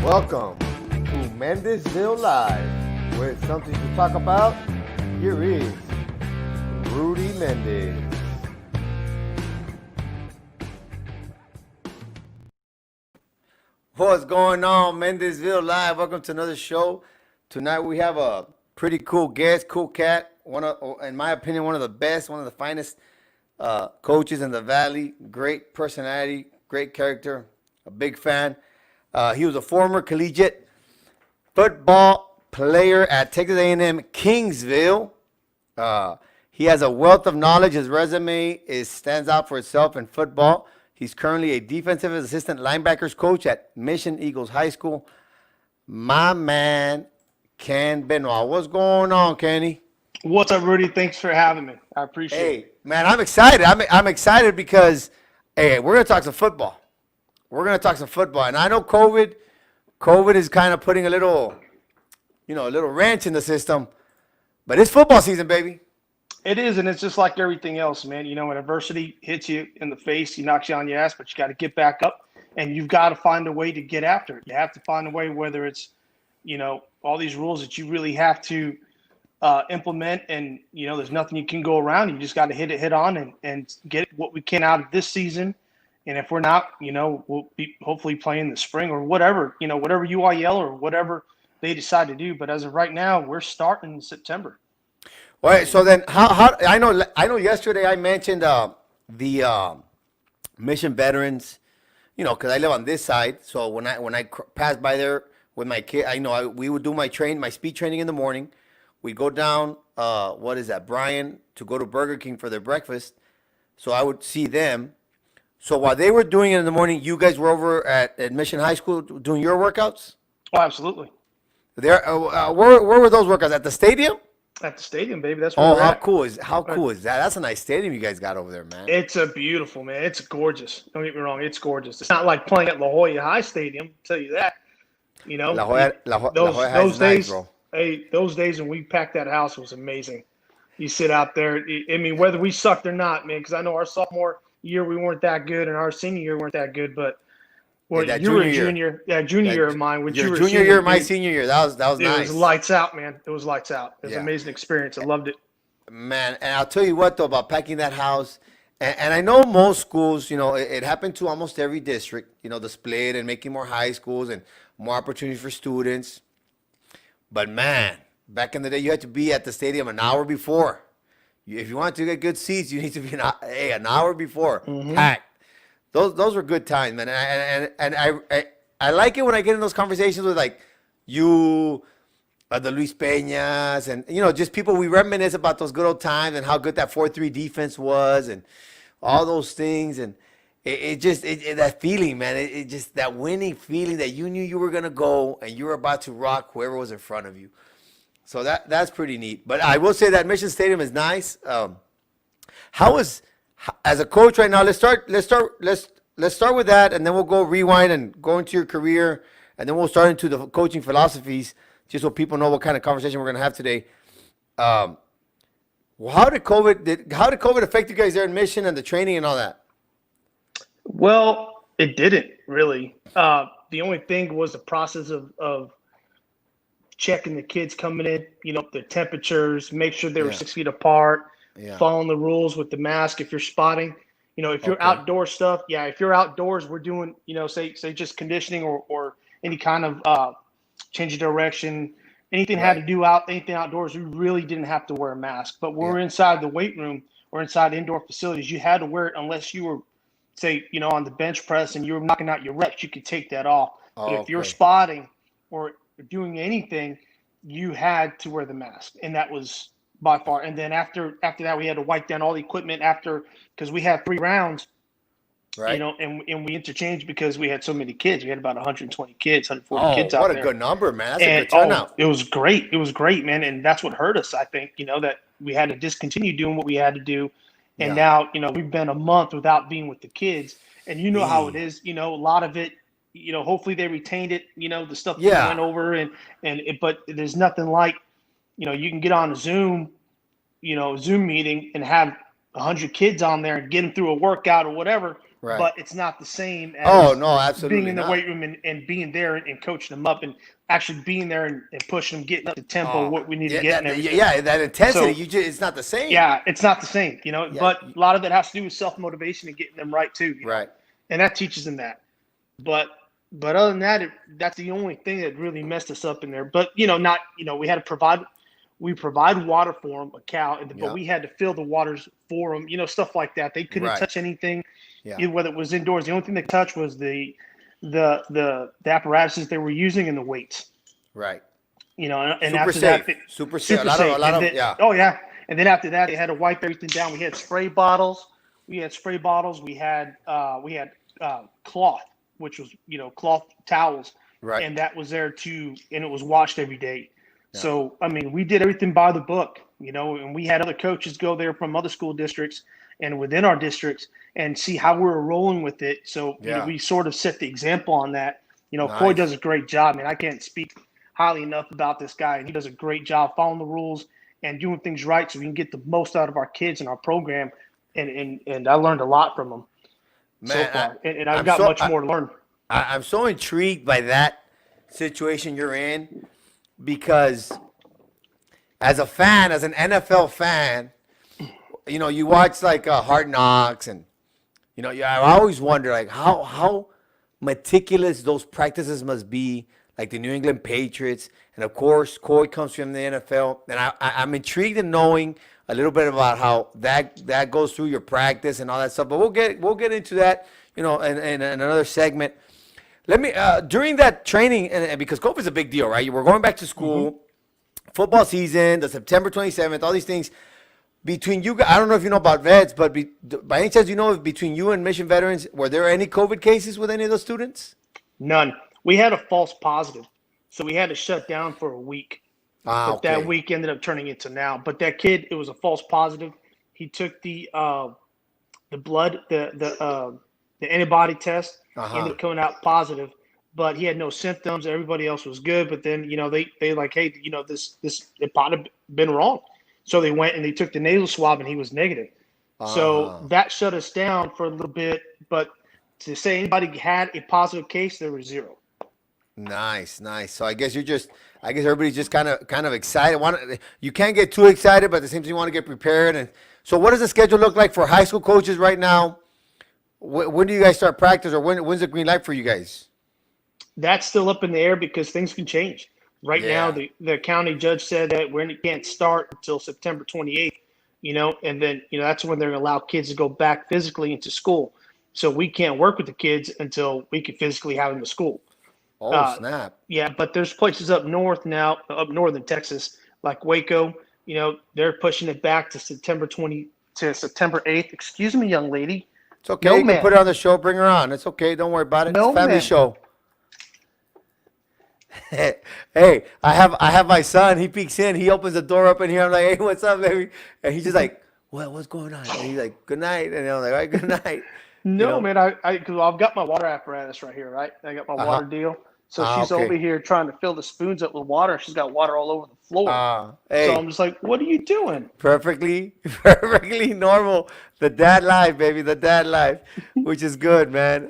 Welcome to Mendezville Live, where it's something to talk about. Here is Rudy Mendez. What's going on, Mendezville Live? Welcome to another show. Tonight we have a pretty cool guest, cool cat. In my opinion, one of the best, one of the finest coaches in the Valley. Great personality, great character. A big fan. He was a former collegiate football player at Texas A&M Kingsville. He has a wealth of knowledge. His resume stands out for itself in football. He's currently a defensive assistant linebackers coach at Mission Eagles High School. My man, Ken Benoit. What's going on, Kenny? What's up, Rudy? Thanks for having me. I appreciate it. Hey, man, I'm excited. I'm excited because, hey, we're going to talk some football. And I know COVID is kind of putting a little wrench in the system. But it's football season, baby. It is, and it's just like everything else, man. You know, when adversity hits you in the face, he knocks you on your ass, but you got to get back up, and you've got to find a way to get after it. You have to find a way, whether it's, all these rules that you really have to implement, and, there's nothing you can go around. You just got to hit it head on and get what we can out of this season. And if we're not, we'll be hopefully playing the spring or whatever, whatever UIL or whatever they decide to do. But as of right now, we're starting in September. All right. So then, how I know. Yesterday I mentioned the Mission veterans, because I live on this side. So when I pass by there with my kid, we would do my speed training in the morning. We'd go down, Brian, to go to Burger King for their breakfast. So I would see them. So while they were doing it in the morning, you guys were over at Mission High School doing your workouts? Oh, absolutely. Where were those workouts? At the stadium? At the stadium, baby. That's where Oh, we're how at. cool is that? That's a nice stadium you guys got over there, man. It's a beautiful, man. It's gorgeous. Don't get me wrong. It's gorgeous. It's not like playing at La Jolla High Stadium, I'll tell you that. La Jolla those is days, nice, bro. hey, those days when we packed that house was amazing. You sit out there. I mean, whether we sucked or not, man, because I know our sophomore year we weren't that good, and our senior year weren't that good. But you were a junior, junior year of mine. When you were junior year, my senior year, that was nice. It was lights out, man. It was lights out. It was an amazing experience. I loved it. Man, and I'll tell you what though about packing that house, and I know most schools, it happened to almost every district, the split and making more high schools and more opportunities for students. But man, back in the day, you had to be at the stadium an hour before. If you want to get good seats, you need to be an hour before, packed. Those were good times, man. And I like it when I get in those conversations with like you, the Luis Peñas, and just people. We reminisce about those good old times and how good that 4-3 defense was, and all those things. And that feeling, man. It just that winning feeling that you knew you were gonna go and you were about to rock whoever was in front of you. So that's pretty neat. But I will say that Mission Stadium is nice. As a coach right now? Let's start with that, and then we'll go rewind and go into your career, and then we'll start into the coaching philosophies, just so people know what kind of conversation we're going to have today. How did COVID affect you guys there in Mission and the training and all that? Well, it didn't really. The only thing was the process of checking the kids coming in, the temperatures, make sure they were 6 feet apart, following the rules with the mask. If you're spotting, if you're outdoor stuff, if you're outdoors, we're doing, say just conditioning or any kind of change of direction, anything had to do anything outdoors, we really didn't have to wear a mask. But when we're inside the weight room or inside indoor facilities, you had to wear it unless you were, say, on the bench press and you were knocking out your reps, you could take that off. But if you're spotting or doing anything, you had to wear the mask, and that was by far. And then after that, we had to wipe down all the equipment because we had 3 rounds, right? And we interchanged because we had so many kids. We had about 120 kids, 140 kids out there. What a good number, man! That's a good turnout. It was great. It was great, man, and that's what hurt us. I think that we had to discontinue doing what we had to do, and now we've been a month without being with the kids, and how it is. A lot of it. Hopefully they retained it, the stuff that went over but there's nothing like, you can get on a Zoom meeting and have 100 kids on there and get them through a workout or whatever Right. but it's not the same Oh as no, absolutely being in the not. weight room and being there and coaching them up and actually being there and pushing them, getting up to tempo, what we need to get and everything. Yeah, that intensity, So, it's not the same. yeah, it's not the same, Yeah, but a lot of it has to do with self-motivation and getting them right too, right. and that teaches them that. But other than that, that's the only thing that really messed us up in there. But not we had to provide water for them, a cow, but Yeah. we had to fill the waters for them, stuff like that. They couldn't Right. touch anything, Yeah. whether it was indoors. The only thing they touched was the apparatuses they were using and the weights. Right. And Super after safe. that, Super safe. super safe. Yeah. Oh yeah, and then after that, they had to wipe everything down. We had spray bottles. We had cloth, which was cloth towels, Right. and that was there too, and it was washed every day. Yeah. So I mean, we did everything by the book, and we had other coaches go there from other school districts and within our districts and see how we were rolling with it. So we sort of set the example on that. Nice. Coy does a great job. I mean, I can't speak highly enough about this guy, and he does a great job following the rules and doing things right so we can get the most out of our kids in our program. And I learned a lot from him so far, and I've got much more to learn. I'm so intrigued by that situation you're in because as a fan, as an NFL fan, you watch like Hard Knocks and, I always wonder like how meticulous those practices must be, like the New England Patriots. And of course, Coy comes from the NFL. And I'm intrigued in knowing a little bit about how that goes through your practice and all that stuff. But we'll get into that, in another segment. Let me during that training, and because COVID is a big deal, right? We're going back to school, football season, the September 27th, all these things. Between you guys, I don't know if you know about vets, but by any chance, if between you and Mission Veterans, were there any COVID cases with any of those students? None. We had a false positive, so we had to shut down for a week. But Okay. that week ended up turning into now. But that kid, it was a false positive. He took the blood, the antibody test, ended up coming out positive. But he had no symptoms. Everybody else was good. But then they like, hey, this it might have been wrong. So they went and they took the nasal swab and he was negative. So that shut us down for a little bit. But to say anybody had a positive case, there was zero. Nice. So I guess everybody's just kind of excited. You can't get too excited, but at the same time you want to get prepared. And so, what does the schedule look like for high school coaches right now? When do you guys start practice, or when's the green light for you guys? That's still up in the air because things can change. Right now, the county judge said that we can't start until September 28th. And then that's when they're going to allow kids to go back physically into school. So we can't work with the kids until we can physically have them to school. Oh, snap. Yeah, but there's places up north now, up north in Texas, like Waco. They're pushing it back to September 8th. Excuse me, young lady. It's okay. No, you man. can put her on the show. Bring her on. It's okay. Don't worry about it. No, it's a family man. show. Hey, I have my son. He peeks in. He opens the door up in here. I'm like, hey, what's up, baby? And he's just like, what's going on? And he's like, good night. And I'm like, all right, good night. No, man, because I've got my water apparatus right here, right? I got my water deal. So she's over here trying to fill the spoons up with water. She's got water all over the floor. Hey, so I'm just like, what are you doing? Perfectly normal. The dad life, baby, the dad life, which is good, man.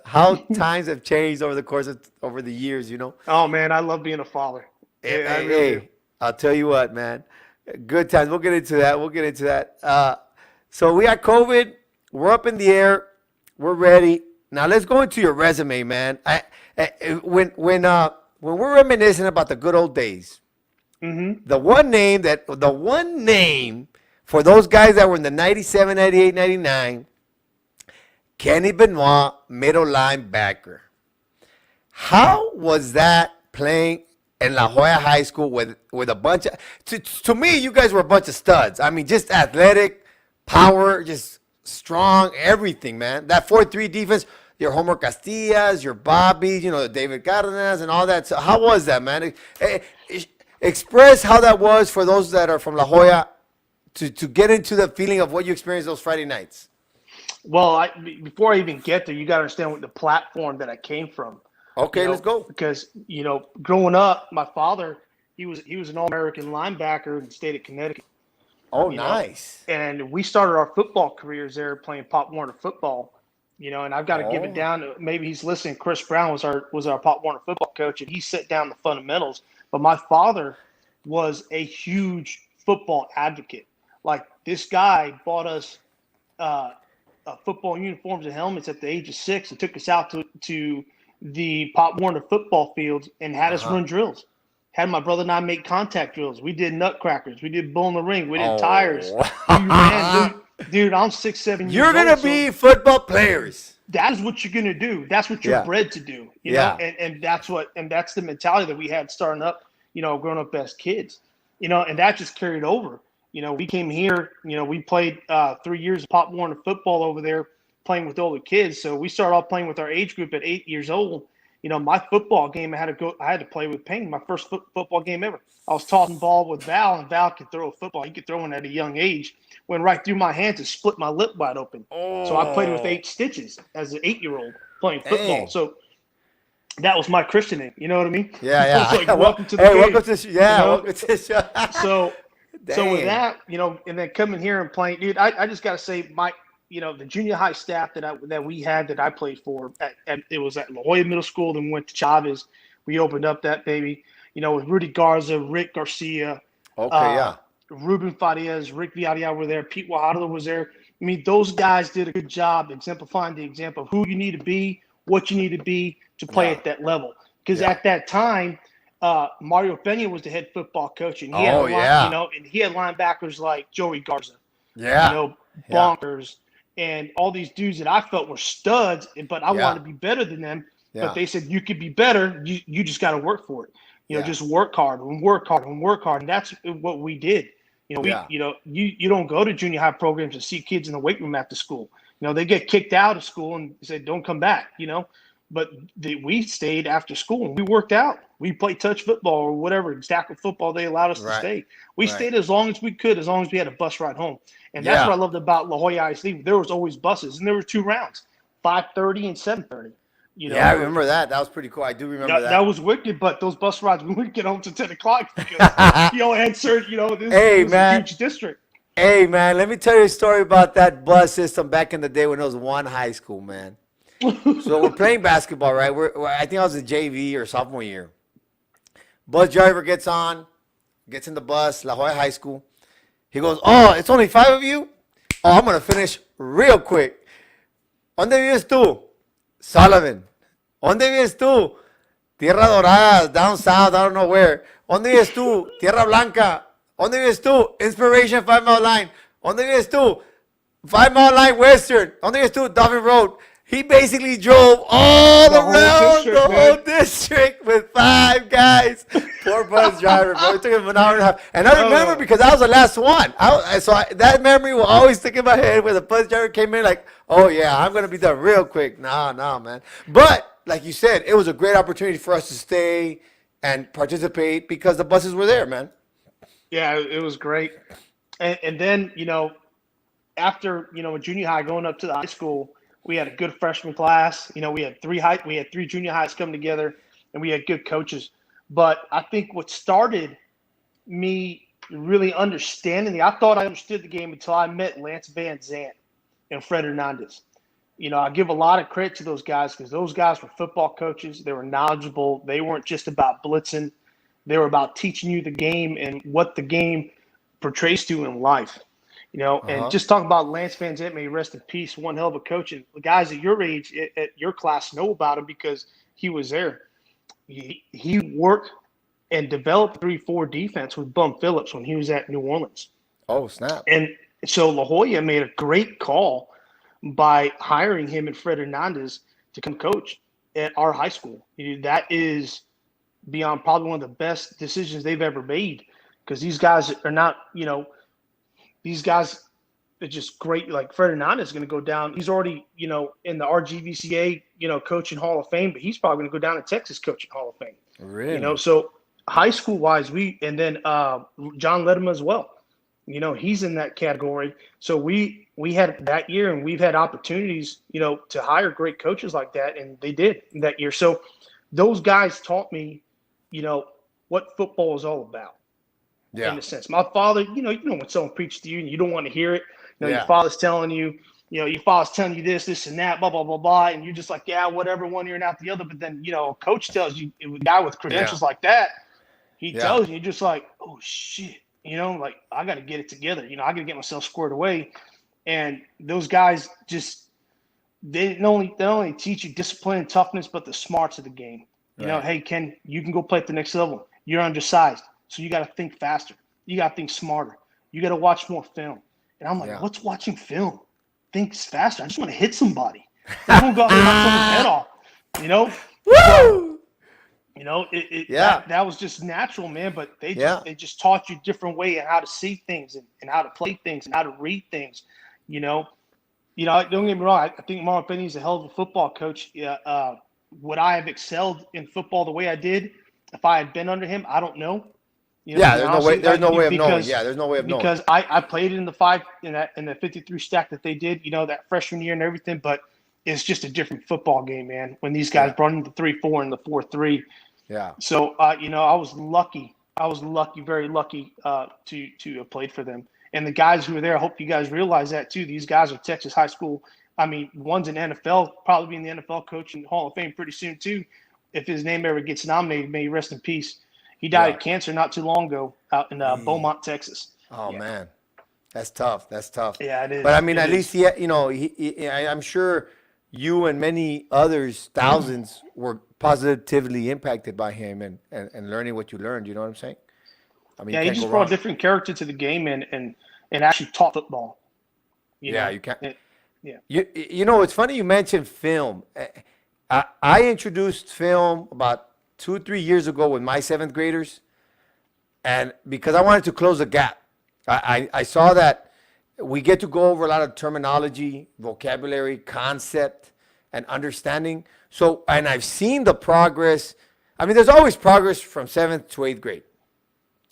How times have changed over the years, Oh, man, I love being a father. Hey, I'll tell you what, man. Good times. We'll get into that. So we got COVID. We're up in the air. We're ready. Now let's go into your resume, man. When we're reminiscing about the good old days, the one name for those guys that were in the 97, 98, 99, Kenny Benoit, middle linebacker. How was that playing in La Jolla High School with a bunch of, to me, you guys were a bunch of studs. I mean, just athletic, power, just strong, everything, man. That 4-3 defense, your Homer Castillas, your Bobbies, David Cardenas and all that. So how was that, man? Express how that was for those that are from La Jolla to get into the feeling of what you experienced those Friday nights. Well, before I even get there, you got to understand what the platform that I came from. Okay, let's go. Because, growing up, my father, he was an All-American linebacker in the state of Connecticut. Oh, you know, nice. and we started our football careers there playing Pop Warner football. And I've got to give it Oh, down. Maybe he's listening. Chris Brown was our Pop Warner football coach, and he set down the fundamentals. But my father was a huge football advocate. Like, this guy bought us football uniforms and helmets at the age of 6 and took us out to the Pop Warner football fields and had us uh-huh. run drills. Had my brother and I make contact drills. We did nutcrackers. We did bull in the ring. We did tires. We ran. Dude, I'm 6, 7 years You're old. gonna be football players. That is what you're gonna do. That's what you're bred to do. You know, and that's the mentality that we had starting up, growing up as kids. And that just carried over. We came here, we played 3 years of Pop Warner football over there, playing with older kids. So we started off playing with our age group at 8 years old. My football game, I had to play with pain. My first football game ever. I was tossing ball with Val, and Val could throw a football. He could throw one at a young age. Went right through my hands and split my lip wide open. So I played with 8 stitches as an 8-year-old playing football. Dang. So that was my christening. You know what I mean? Yeah. It's like, welcome to the game. Welcome to welcome to the show. So with that, and then coming here and playing, dude, I just got to say, the junior high staff that we had that I played for, it was at La Jolla Middle School, then went to Chavez. We opened up that baby, with Rudy Garza, Rick Garcia, Ruben Farias, Rick Villarreal were there, Pete Wahadler was there. I mean, those guys did a good job exemplifying the example of who you need to be, what you need to be to play at that level. Because at that time, Mario Pena was the head football coach, and he had and he had linebackers like Joey Garza, Bonkers, and all these dudes that I felt were studs, but I wanted to be better than them. Yeah. But they said, you could be better. You just got to work for it. Just work hard and work hard and work hard. And that's what we did. You don't go to junior high programs and see kids in the weight room after school. They get kicked out of school and say, don't come back, But we stayed after school and we worked out. We played touch football or whatever, tackle football. They allowed us to stay. We stayed as long as we could, as long as we had a bus ride home. And that's what I loved about La Jolla ISD. There was always buses, and there were 2 rounds, 5:30 and 7:30. I remember that. That was pretty cool. I do remember that. That was wicked, but those bus rides, we wouldn't get home to 10 o'clock because, this was a huge district. Hey, man, let me tell you a story about that bus system back in the day when it was one high school, man. So we're playing basketball, right? I think I was a JV or sophomore year. Bus driver gets in the bus, La Jolla High School. He goes, oh, it's only 5 of you? Oh, I'm going to finish real quick. ¿Dónde vives tú? Sullivan. ¿Dónde vives tú? Tierra Dorada, down south, I don't know where. ¿Dónde vives tú? Tierra Blanca. ¿Dónde vives tú? Inspiration, 5 Mile Line. ¿Dónde vives tú? 5 Mile Line Western. ¿Dónde vives tú? Dolphin Road. He basically drove all around the whole district with 5 guys. Poor bus driver, bro. It took him an hour and a half. And I remember because I was the last one. That memory will always stick in my head where the bus driver came in like, oh, yeah, I'm going to be done real quick. No, man. But like you said, it was a great opportunity for us to stay and participate because the buses were there, man. Yeah, it was great. And then, after, junior high going up to the high school, we had a good freshman class. We had 3 junior highs come together, and we had good coaches. But I think what started me really understanding I thought I understood the game until I met Lance Van Zandt and Fred Hernandez. I give a lot of credit to those guys because those guys were football coaches. They were knowledgeable. They weren't just about blitzing. They were about teaching you the game and what the game portrays to you in life. And just talking about Lance Van Zandt, may he rest in peace, one hell of a coach. And the guys at your age, at your class, know about him because he was there. He worked and developed 3-4 defense with Bum Phillips when he was at New Orleans. Oh, snap. And so La Jolla made a great call by hiring him and Fred Hernandez to come coach at our high school. That is beyond probably one of the best decisions they've ever made because these guys are not, these guys are just great. Like Fred Hernandez is going to go down. He's already, in the RGVCA, coaching Hall of Fame, but he's probably going to go down to Texas coaching Hall of Fame. Really? So high school wise, and then John Ledema as well. He's in that category. So we had that year, and we've had opportunities, to hire great coaches like that, and they did that year. So those guys taught me, what football is all about. in a sense. My father, when someone preaches to you and you don't want to hear it, your Yeah. father's telling you, your father's telling you this and that, blah, blah, blah, blah. And you're just like, yeah, whatever, one ear and out the other. But then, coach tells you, a guy with credentials like that, he tells you, you're just like, oh, shit. Like, I got to get it together. I got to get myself squared away. And those guys just, they not only teach you discipline and toughness, but the smarts of the game. Hey, Ken, you can go play at the next level. You're undersized, so you got to think faster. You got to think smarter. You got to watch more film. And I'm like, what's watching film? Think faster. I just want to hit somebody. I don't go out and knock someone's head off. Woo! That was just natural, man. But they just taught you a different way and how to see things and how to play things and how to read things. Don't get me wrong. I think Marlon Penny's a hell of a football coach. Would I have excelled in football the way I did if I had been under him? I don't know. There's no way. There's no way of knowing. Yeah, there's no way of knowing. Because I played in the 5 in the 53 stack that they did. That freshman year and everything. But it's just a different football game, man. When these guys brought in the 3-4 and the 4-3. Yeah. So I was lucky. I was lucky, very lucky, to have played for them. And the guys who were there, I hope you guys realize that too. These guys are Texas high school. I mean, one's an NFL, probably be in the NFL coach in the Hall of Fame pretty soon too. If his name ever gets nominated, may he rest in peace. He died of cancer not too long ago out in Beaumont, Texas. Oh man, that's tough. That's tough. Yeah, it is. But I mean, at least I'm sure you and many others, thousands, were positively impacted by him and learning what you learned. You know what I'm saying? I mean, he just brought a different character to the game and actually taught football. You can't. It's funny you mentioned film. I introduced film about 2-3 years ago with my 7th graders, and because I wanted to close the gap. I saw that we get to go over a lot of terminology, vocabulary, concept, and understanding. So, and I've seen the progress. I mean, there's always progress from 7th to 8th grade.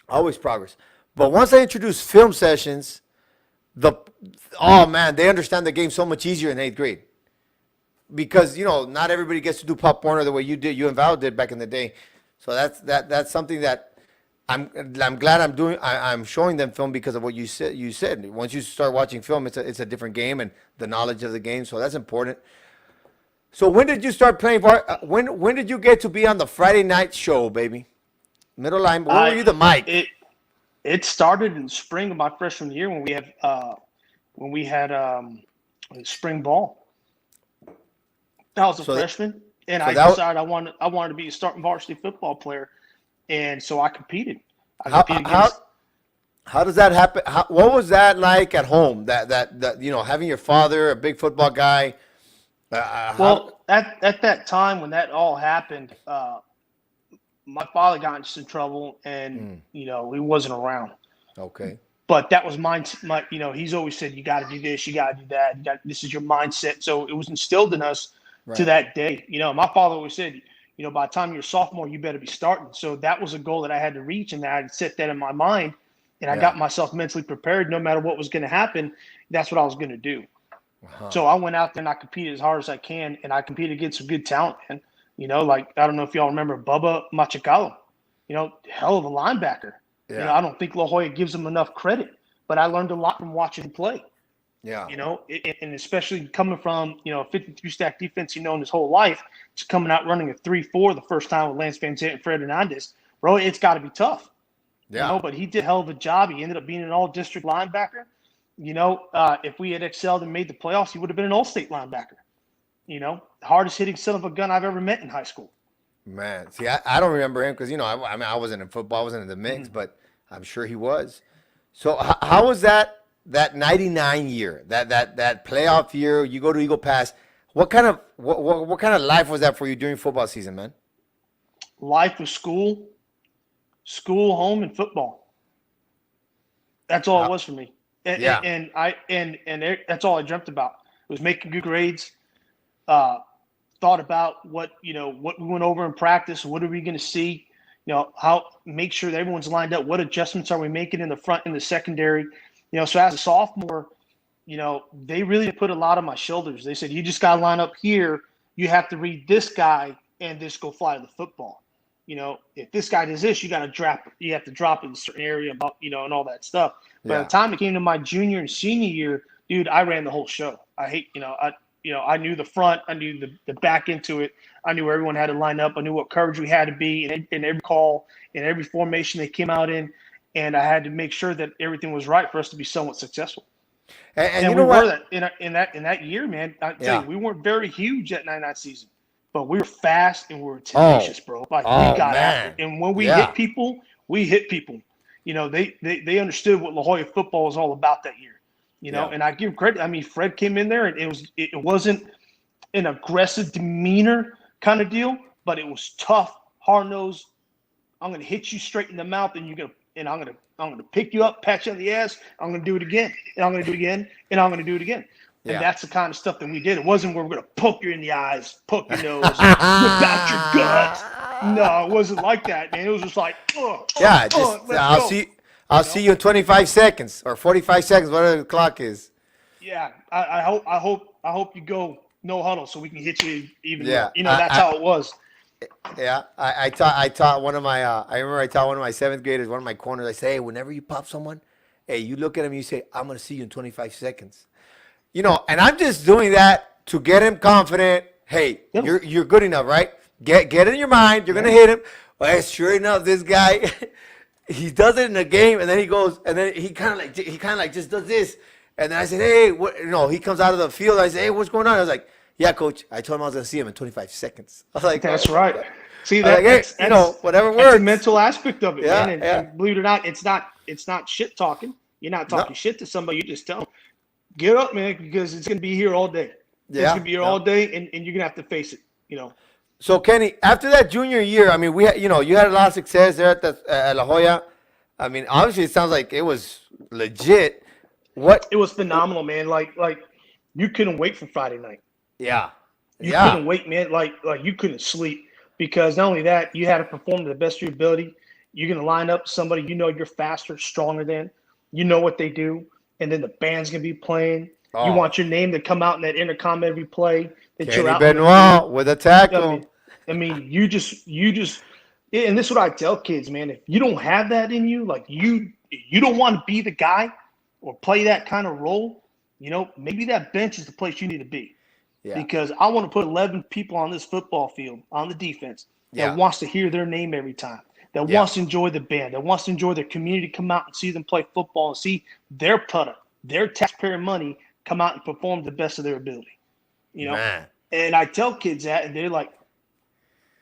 Always progress. But once I introduce film sessions, they understand the game so much easier in 8th grade. Because, not everybody gets to do Pop Warner the way you did, you and Val did back in the day. So that's something that I'm glad I'm doing. I'm showing them film because of what you said. Once you start watching film, it's a different game and the knowledge of the game. So that's important. So when did you start playing? When did you get to be on the Friday night show, baby? Middle line. When were you the mic? It started in spring of my freshman year when we had spring ball. I was a freshman, and I decided I wanted to be a starting varsity football player, and so I competed. How does that happen? What was that like at home? That having your father, a big football guy. At that time when that all happened, my father got into some trouble, and he wasn't around. Okay. But that was he's always said, you got to do this, you got to do that. This is your mindset. So it was instilled in us to that day. My father always said, by the time you're a sophomore, you better be starting. So that was a goal that I had to reach, and I had set that in my mind, and I got myself mentally prepared. No matter what was going to happen, that's what I was going to do. Uh-huh. So I went out there and I competed as hard as I can, and I competed against some good talent. And like, I don't know if y'all remember Bubba Machacalo, hell of a linebacker. Yeah. I don't think La Jolla gives him enough credit, but I learned a lot from watching him play. Yeah. And especially coming from, a 53 stack defense, his whole life, just coming out running a 3-4 the first time with Lance Van Zandt and Fred Hernandez, bro, it's got to be tough. Yeah. But he did a hell of a job. He ended up being an all-district linebacker. If we had excelled and made the playoffs, he would have been an all-state linebacker. The hardest hitting son of a gun I've ever met in high school. Man, see, I don't remember him because, I wasn't in football, I wasn't in the mix, but I'm sure he was. So how was that 99 year, that playoff year? You go to Eagle Pass. What kind of life was that for you during football season, man? Life was school, home, and football. That's all it was for me. And that's all I dreamt about was making good grades. Thought about what we went over in practice. What are we going to see? How make sure that everyone's lined up. What adjustments are we making in the front and the secondary? So as a sophomore, they really put a lot on my shoulders. They said, you just got to line up here. You have to read this guy and just go fly to the football. if this guy does this, you have to drop in a certain area about, and all that stuff. By Yeah. the time it came to my junior and senior year, dude, I ran the whole show. I knew the front, I knew the back into it. I knew where everyone had to line up. I knew what coverage we had to be in every call, in every formation they came out in. And I had to make sure that everything was right for us to be somewhat successful. And And you we know were what? that in that year, man. I tell Yeah. you, we weren't very huge that 99 season, but we were fast and we were Oh, tenacious, bro. Like we oh got after it. man. And when we Yeah. hit people, we hit people. They understood what La Jolla football was all about that year. Yeah. And I give credit. I mean, Fred came in there and it wasn't an aggressive demeanor kind of deal, but it was tough, hard nosed. I'm gonna hit you straight in the mouth, and I'm gonna pick you up, pat you on the ass. I'm gonna do it again, and I'm gonna do it again, and I'm gonna do it again. And Yeah. that's the kind of stuff that we did. It wasn't where we're gonna poke you in the eyes, poke your nose, rip out your gut. No, it wasn't like that, man. It was just like, Yeah, just let's I'll go. see you in 25 seconds or 45 seconds, whatever the clock is. Yeah, I hope you go no huddle so we can hit you even Yeah, more. That's how it was. Yeah, I taught one of my I remember I taught one of my seventh graders, one of my corners. I say, hey, whenever you pop someone, hey, you look at him, you say, I'm gonna see you in 25 seconds. And I'm just doing that to get him confident. Hey, Yeah. you're good enough, right? Get it in your mind. You're gonna hit him. Well, sure enough, this guy he does it in a game, and then he goes, and then he kind of like just does this, and then I said, hey, what? He comes out of the field. I say, hey, what's going on? I was like, yeah, coach. I told him I was gonna see him in 25 seconds. I was like, That's oh, right. See I was that? like, hey, whatever That's works. the mental aspect of it, Yeah, man. yeah. And believe it or not, it's not shit talking. You're not talking No. shit to somebody. You just tell them, get up, man, because it's gonna be here all day. Yeah, It's gonna be here yeah. all day, and you're gonna have to face it. So Kenny, after that junior year, I mean, we had, you had a lot of success there at La Jolla. I mean, obviously, it sounds like it was legit. What? It was phenomenal, man. Like you couldn't wait for Friday night. Yeah, You yeah, couldn't wait, man. Like you couldn't sleep because not only that, you had to perform to the best of your ability. You're gonna line up somebody you're faster, stronger than. You know what they do, and then the band's gonna be playing. Oh. You want your name to come out in that intercom every play. That Kenny you're out in the Benoit field. with a tackle. I mean, you just, and this is what I tell kids, man. If you don't have that in you, like you don't want to be the guy or play that kind of role, maybe that bench is the place you need to be. Yeah. Because I want to put 11 people on this football field on the defense that wants to hear their name every time, that wants to enjoy the band, that wants to enjoy their community, come out and see them play football and see their product, their taxpayer money come out and perform the best of their ability. Man. And I tell kids that, and they're like,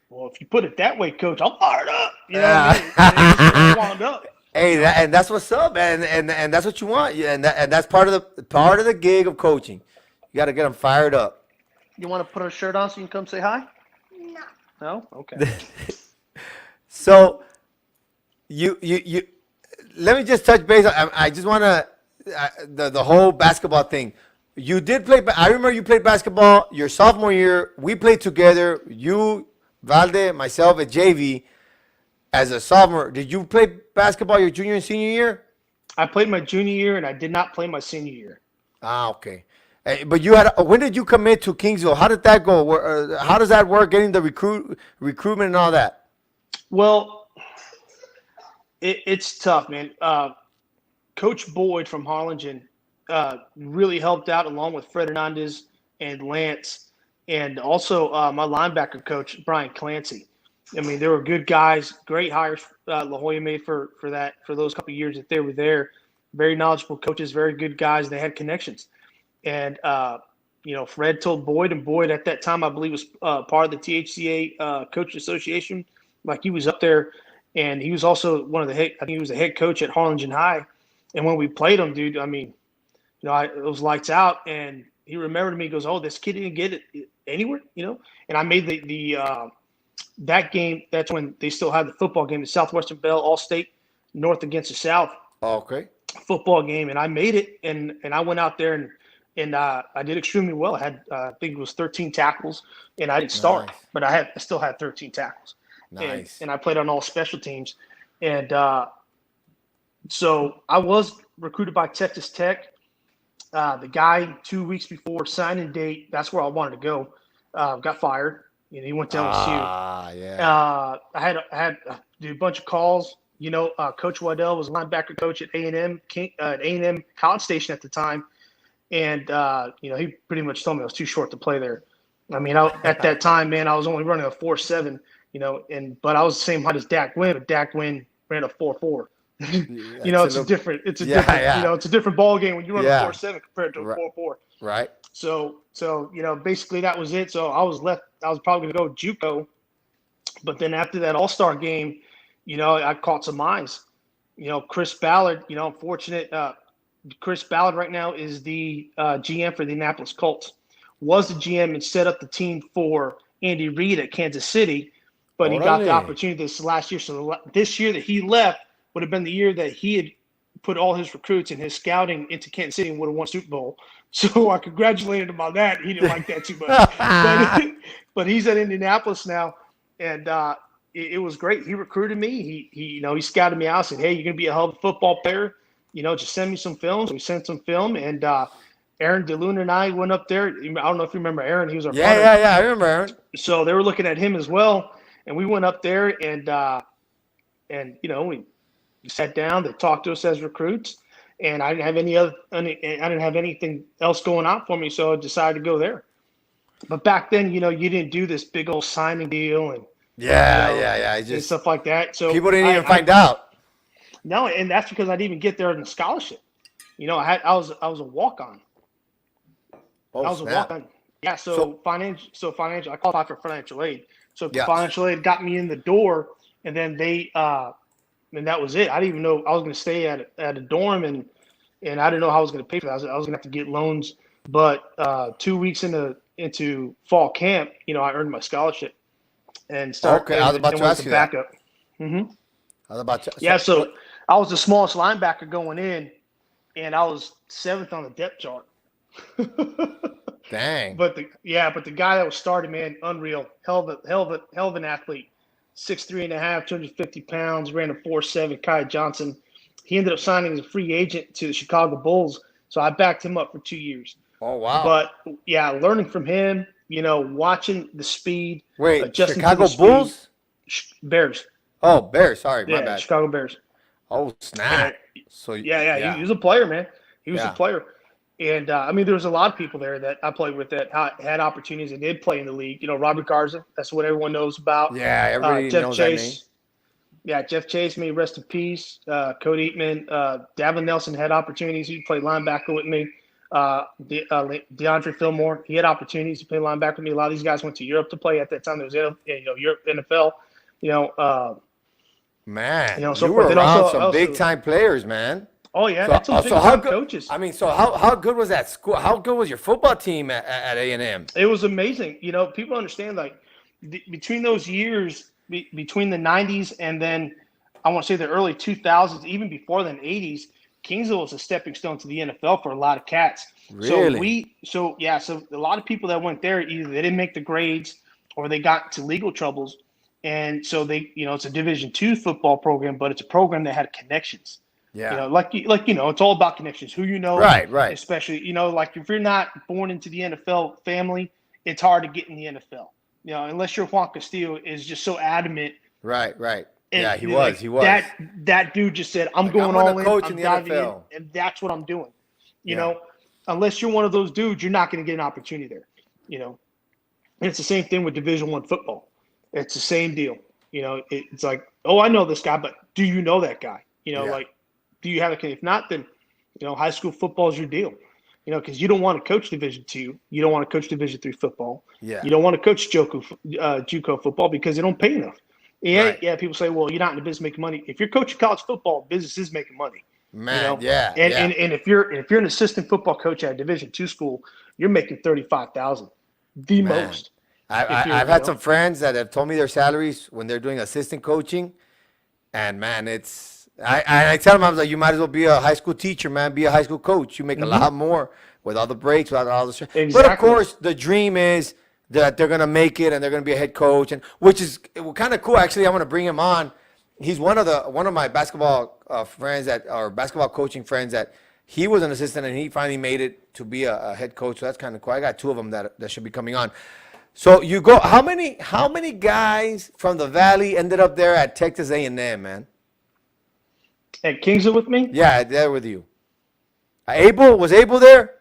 well, if you put it that way, coach, I'm fired up. What I mean? And they just get wound up. Hey, and that's what's up, man, and that's what you want. Yeah, and that's part of the gig of coaching. You got to get them fired up. You want to put our shirt on so you can come say hi? No. No? Okay. So, you let me just touch base. I just want to the whole basketball thing. You did play. I remember you played basketball your sophomore year. We played together. You, Valde, myself at JV as a sophomore. Did you play basketball your junior and senior year? I played my junior year, and I did not play my senior year. Ah, okay. But you had. When did you commit to Kingsville? How did that go? How does that work? Getting the recruitment and all that. Well, it's tough, man. Coach Boyd from Harlingen really helped out along with Fred Hernandez and Lance, and also my linebacker coach, Brian Clancy. I mean, they were good guys, great hires La Jolla made for those couple of years that they were there. Very knowledgeable coaches, very good guys. They had connections. And, Fred told Boyd, and Boyd at that time, I believe, was part of the THCA Coach Association. Like, he was up there, and he was also I think he was the head coach at Harlingen High. And when we played him, dude, I mean, it was lights out, and he remembered me. He goes, "Oh, this kid didn't get it anywhere," And I made that game. That's when they still had the football game, the Southwestern Bell All-State North against the South Okay. football game, and I made it. And I went out there and I did extremely well. I had I think it was 13 tackles, and I didn't start, Nice. but I still had 13 tackles. Nice. And I played on all special teams, and so I was recruited by Texas Tech. The guy 2 weeks before signing date, that's where I wanted to go. Got fired, He went to LSU. Yeah. I had do a bunch of calls. Coach Waddell was linebacker coach at A&M, A&M College Station at the time, and he pretty much told me I was too short to play there. I mean, at that time, man, I was only running a 4.7, but I was the same height as Dak Wynn, but Dak Wynn ran a 4.4. It's a different ball game when you run a 4.7 compared to a 4.4. Right. So basically that was it. So I was probably going to go JUCO, but then after that All-Star game, I caught some eyes. Chris Ballard, I'm fortunate. Chris Ballard right now is the GM for the Indianapolis Colts. Was the GM and set up the team for Andy Reid at Kansas City, but he got the opportunity this last year. So this year that he left would have been the year that he had put all his recruits and his scouting into Kansas City and would have won Super Bowl. So I congratulated him on that. He didn't like that too much. but he's at Indianapolis now, and it was great. He recruited me. He scouted me out, said, hey, you're going to be a hell of a football player. Just send me some films. We sent some film, and Aaron DeLuna and I went up there. I don't know if you remember Aaron. He was our punter. Yeah, I remember Aaron. So they were looking at him as well, and we went up there, and we sat down. They talked to us as recruits, and I didn't have anything else going on for me, so I decided to go there. But back then, you didn't do this big old signing deal and and stuff like that. So people didn't even find out. No, and that's because I didn't even get there in the scholarship. I was a walk-on. Oh, I was a walk-on. Yeah, so financial. I qualified for financial aid. So financial aid got me in the door, and then and that was it. I didn't even know I was going to stay at a dorm, and I didn't know how I was going to pay for that. I was going to have to get loans. But 2 weeks into fall camp, I earned my scholarship and started. Okay, I was about to ask you backup. Mm-hmm. I was about to. So I was the smallest linebacker going in, and I was 7th on the depth chart. Dang. But the guy that was starting, man, unreal. Hell of an athlete. 6'3.5", 250 pounds, ran a 4.7, Kai Johnson. He ended up signing as a free agent to the Chicago Bulls, so I backed him up for 2 years. Oh, wow. But, learning from him, watching the speed. Wait, Chicago Bulls? Bears. Oh, Bears. Sorry, my bad. Chicago Bears. Oh, snap. So he was a player, man. He was a player. And, there was a lot of people there that I played with that had opportunities and did play in the league. Robert Garza, that's what everyone knows about. Yeah, everybody Jeff knows Chase. that name. Yeah, Jeff Chase, may rest in peace. Cody Eatman. Davin Nelson had opportunities. He played linebacker with me. DeAndre Fillmore, he had opportunities to play linebacker with me. A lot of these guys went to Europe to play at that time. There was, Europe, NFL. Man, so you were forth. around some big-time players, man. Oh, yeah. That's some big-time coaches. How good was that school? How good was your football team at A&M? It was amazing. People understand, between those years, between the 90s and then I want to say the early 2000s, even before then, 80s, Kingsville was a stepping stone to the NFL for a lot of cats. Really? So a lot of people that went there, either they didn't make the grades or they got into legal troubles. And so they, it's a Division II football program, but it's a program that had connections. Yeah. It's all about connections. Who you know. Right. Especially, if you're not born into the NFL family, it's hard to get in the NFL. Unless you're Juan Castillo is just so adamant. Right. And, yeah, he was. That dude just said, I'm going all in. Coach in the NFL. And that's what I'm doing. Unless you're one of those dudes, you're not going to get an opportunity there. And it's the same thing with Division I football. It's the same deal. It's like, oh, I know this guy, but do you know that guy? Do you have a? If not, then high school football is your deal. Because you don't want to coach Division II, you don't want to coach Division III football. Yeah. You don't want to coach JUCO football because they don't pay enough. Yeah. People say, well, you're not in the business making money. If you're coaching college football, business is making money. Man, And if you're an assistant football coach at a Division II school, you're making $35,000, the most. I've had some friends that have told me their salaries when they're doing assistant coaching, and man, I tell them, I was like, you might as well be a high school teacher, man. Be a high school coach. You make a lot more with all the breaks, without all the stress. Exactly. But of course, the dream is that they're gonna make it and they're gonna be a head coach, and which is kind of cool. Actually, I want to bring him on. He's one of my basketball friends basketball coaching friends that he was an assistant and he finally made it to be a head coach. So that's kind of cool. I got two of them that should be coming on. So you go. How many guys from the Valley ended up there at Texas A&M, man? At Kingsville with me, Yeah, there with you. Abel was Abel there.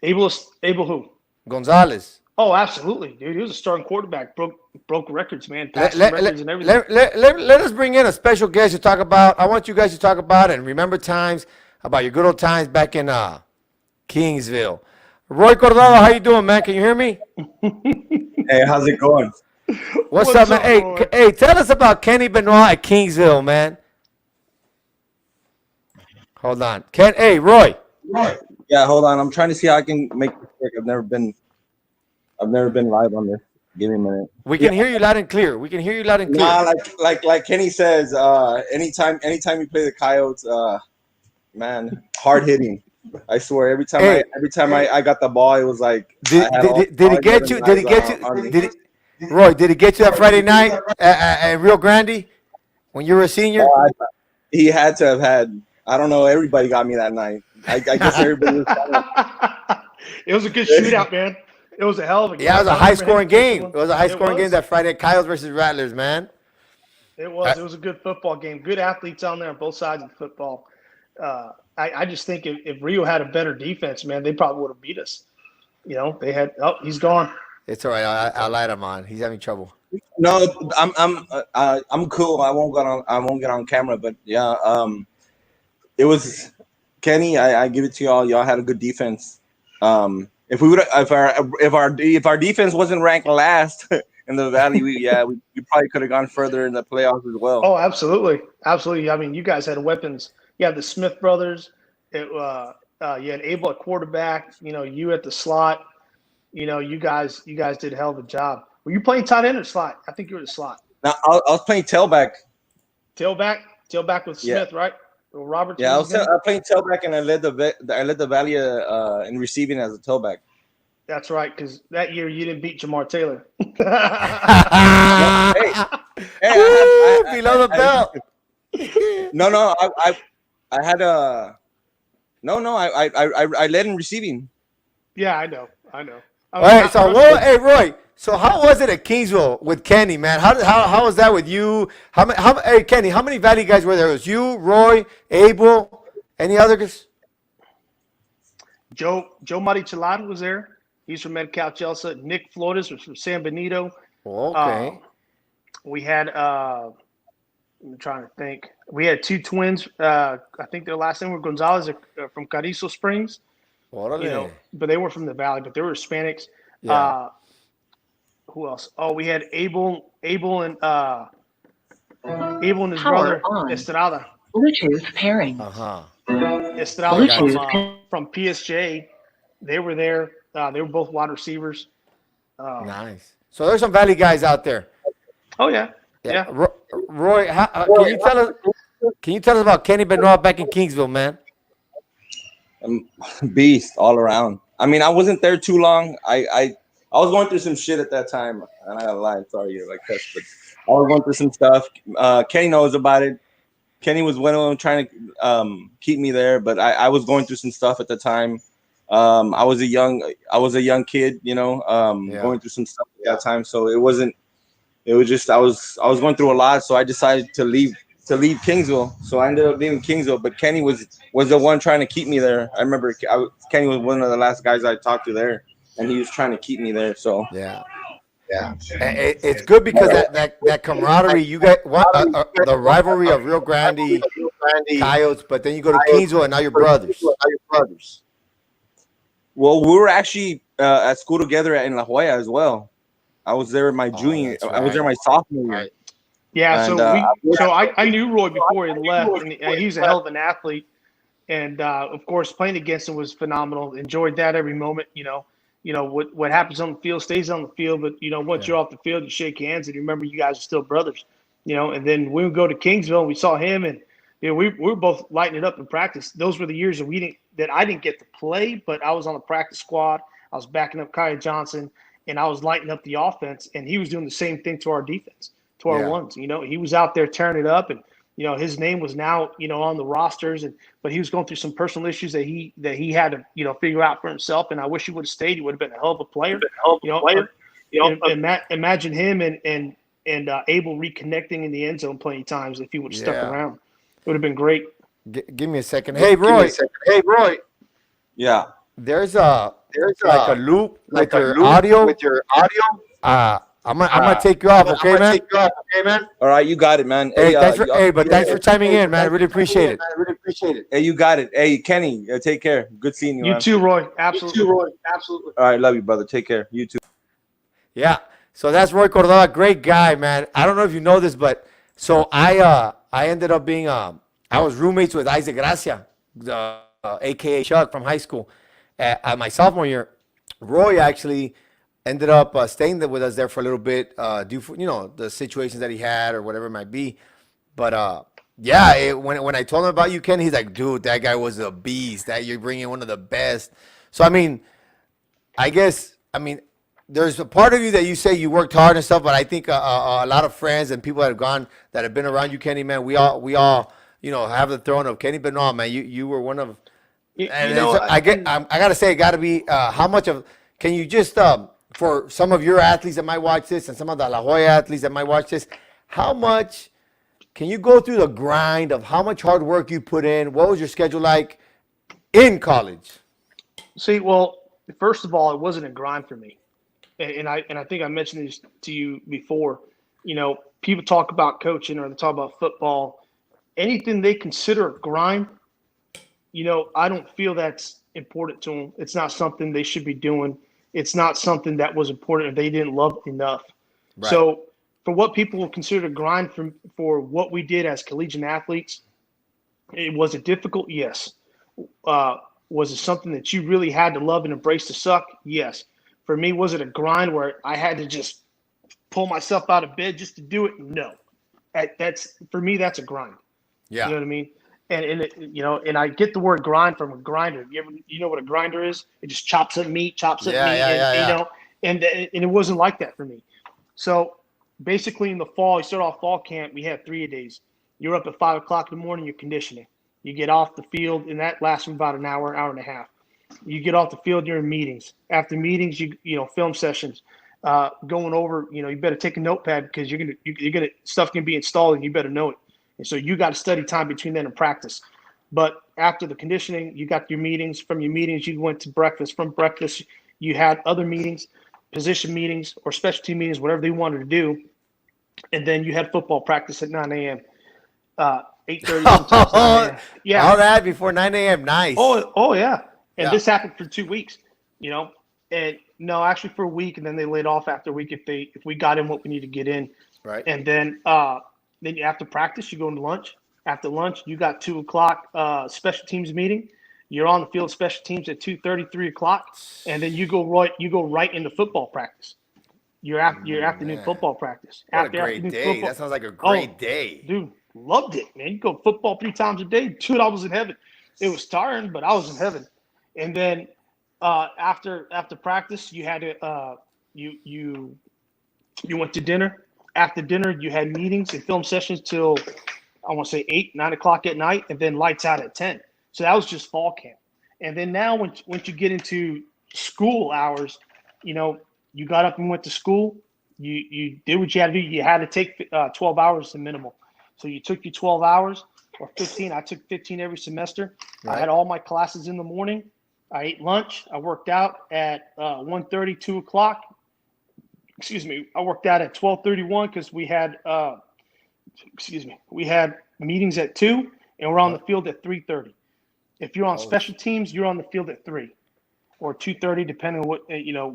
Abel who? Gonzalez. Oh, absolutely, dude. He was a starting quarterback. Broke records, man. Let, Passing let, records let, and everything. let us bring in a special guest to talk about. I want you guys to talk about and remember times about your good old times back in Kingsville. Roy Cordova, how you doing, man? Can you hear me? Hey, how's it going? What's up, man? Hey, Roy? hey, tell us about Kenny Benoit at Kingsville, man. Hold on, Hey, Roy. Yeah, hold on. I'm trying to see how I can make this work. I've never been live on this. Give me a minute. We can hear you loud and clear. We can hear you loud and clear. Nah, like Kenny says, anytime you play the Coyotes, man, hard hitting. I swear, every time I got the ball, it was like Did he get you? Did he get you? Roy, did he get you that Friday night at Rio Grande when you were a senior? He had to have had. I don't know. Everybody got me that night. I guess everybody was. It was a good shootout, man. It was a hell of a game. Yeah, it was a high-scoring game. It was a high-scoring game was. that Friday, Coyotes versus Rattlers, man. It was. It was a good football game. Good athletes on there on both sides of the football. I just think if Rio had a better defense, man, they probably would have beat us. You know, they had. Oh, he's gone. It's all right. I'll light him on. He's having trouble. No, I'm cool. I won't get on camera. But yeah, it was Kenny. I give it to y'all. Y'all had a good defense. If our defense wasn't ranked last in the Valley, we probably could have gone further in the playoffs as well. Oh, absolutely. I mean, you guys had weapons. You had the Smith brothers. You had Abel at quarterback. You know, you at the slot. You know, you guys did a hell of a job. Were you playing tight end or slot? I think you were the slot. Now I was playing tailback. Tailback with Smith, right? Or Robert. Yeah, I was playing tailback, and I led the Valley in receiving as a tailback. That's right, because that year you didn't beat Jamar Taylor. Below the belt. I had a. I led in receiving. Yeah, I know. All right, hey Roy. So how was it at Kingsville with Kenny, man? How was that with you? Hey Kenny, how many Valley guys were there? It was you, Roy, Abel, any others? Joe Marichelado was there. He's from Medi-Cal Chelsea. Nick Flores was from San Benito. Okay. We had I'm trying to think. We had two twins. I think their last name were Gonzalez from Carrizo Springs. You know, but they were from the Valley, but they were Hispanics. Yeah. Who else? Oh, we had Abel and his brother Estrada. Bluetooth pairing. Estrada from PSJ. They were there. They were both wide receivers. Nice. So there's some Valley guys out there. Oh yeah. Roy, can you tell us about Kenny Benoit back in Kingsville, man? Beast all around. I mean, I wasn't there too long. I was going through some shit at that time, and I gotta lie. Sorry, you're like that, but I was going through some stuff. Kenny knows about it. Kenny was one of them trying to keep me there, but I was going through some stuff at the time. I was a young kid, you know, going through some stuff at that time. So it was just I was going through a lot. So I decided to leave Kingsville. So I ended up leaving Kingsville. But Kenny was the one trying to keep me there. I remember Kenny was one of the last guys I talked to there, and he was trying to keep me there. So yeah. It's good because that camaraderie, you get the rivalry of Rio Grande Coyotes, but then you go to Kingsville and now you're brothers. Well, we were actually at school together in La Jolla as well. I was there my junior. I was there my sophomore year. Yeah, and, so I knew Roy before he left, and he's a hell of an athlete. And of course, playing against him was phenomenal. Enjoyed that every moment. You know what happens on the field stays on the field. But once you're off the field, you shake hands and you remember you guys are still brothers. And then we would go to Kingsville and we saw him, and we were both lighting it up in practice. Those were the years that I didn't get to play, but I was on the practice squad. I was backing up Kaya Johnson, and I was lighting up the offense. And he was doing the same thing to our defense, to our ones. He was out there tearing it up, and his name was now on the rosters, but he was going through some personal issues that he had to figure out for himself. And I wish he would have stayed. He would have been a hell of a player. imagine him and Abel reconnecting in the end zone plenty times if he would have stuck around. It would have been great. Give me a second. Hey, Roy. Yeah. There's like a loop with your audio. I'm gonna take you off, okay, man? All right, you got it, man. Hey, thanks for chiming in, man. I really appreciate it. Hey, you got it. Hey, Kenny, take care. Good seeing you, You man. too, Roy. Absolutely. All right, love you, brother. Take care. You too. Yeah. So that's Roy Cordova, great guy, man. I don't know if you know this, but so I ended up being I was roommates with Isaac Gracia, aka Chuck from high school. At my sophomore year, Roy actually ended up staying there with us there for a little bit, due for the situations that he had or whatever it might be. But when I told him about you, Ken, he's like, dude, that guy was a beast. That you're bringing one of the best. So I guess there's a part of you that you say you worked hard and stuff, but I think a lot of friends and people that have been around you, Kenny, man, we all have the throne of Kenny Benoit, man. You were one of. I gotta say, it gotta be how much of can you just for some of your athletes that might watch this and some of the La Jolla athletes that might watch this, how much can you go through the grind of how much hard work you put in? What was your schedule like in college? See, well, first of all, it wasn't a grind for me, and I think I mentioned this to you before. People talk about coaching or they talk about football, anything they consider a grind. I don't feel that's important to them. It's not something they should be doing. It's not something that was important if they didn't love enough. Right. So for what people will consider a grind for what we did as collegiate athletes, was it difficult? Yes. Was it something that you really had to love and embrace to suck? Yes. For me, was it a grind where I had to just pull myself out of bed just to do it? No. For me, that's a grind. Yeah. You know what I mean? And I get the word grind from a grinder. You know what a grinder is? It just chops up meat, and it wasn't like that for me. So basically in the fall, you start off fall camp, we had 3-a-days. You're up at 5:00 in the morning, you're conditioning. You get off the field, and that lasts for about an hour and a half. You get off the field during meetings. After meetings, film sessions, going over, you better take a notepad because stuff can be installed and you better know it. And so you got to study time between then and practice. But after the conditioning, you got your meetings. From your meetings, you went to breakfast. From breakfast, you had other meetings, position meetings or specialty meetings, whatever they wanted to do. And then you had football practice at 9 a.m., 8:30 sometimes. 9 a.m. Yeah. All that before 9 a.m. Nice. Oh yeah. And this happened for 2 weeks, and no, actually for a week. And then they laid off after a week if we got in what we need to get in. Right. And then after practice, you go to lunch. After lunch, you got 2:00 special teams meeting. You're on the field special teams at 2:30, 3:00, and then you go right into football practice. Your afternoon football practice. What a great day! That sounds like a great day, dude. Loved it, man. You go football 3 times a day. Dude, I was in heaven. It was tiring, but I was in heaven. And then after practice, you had to you went to dinner. After dinner, you had meetings and film sessions till I want to say 8, 9 o'clock at night, and then lights out at 10. So that was just fall camp. And then now, once you get into school hours, you got up and went to school. You did what you had to do. You had to take 12 hours as a minimal. So you took your 12 hours or 15. I took 15 every semester. Right. I had all my classes in the morning. I ate lunch. I worked out at 1:30, 2 o'clock. Excuse me. I worked out at 12:31 because we had meetings at 2, and we're on the field at 3:30. If you're on special teams, you're on the field at 3 or 2:30, depending on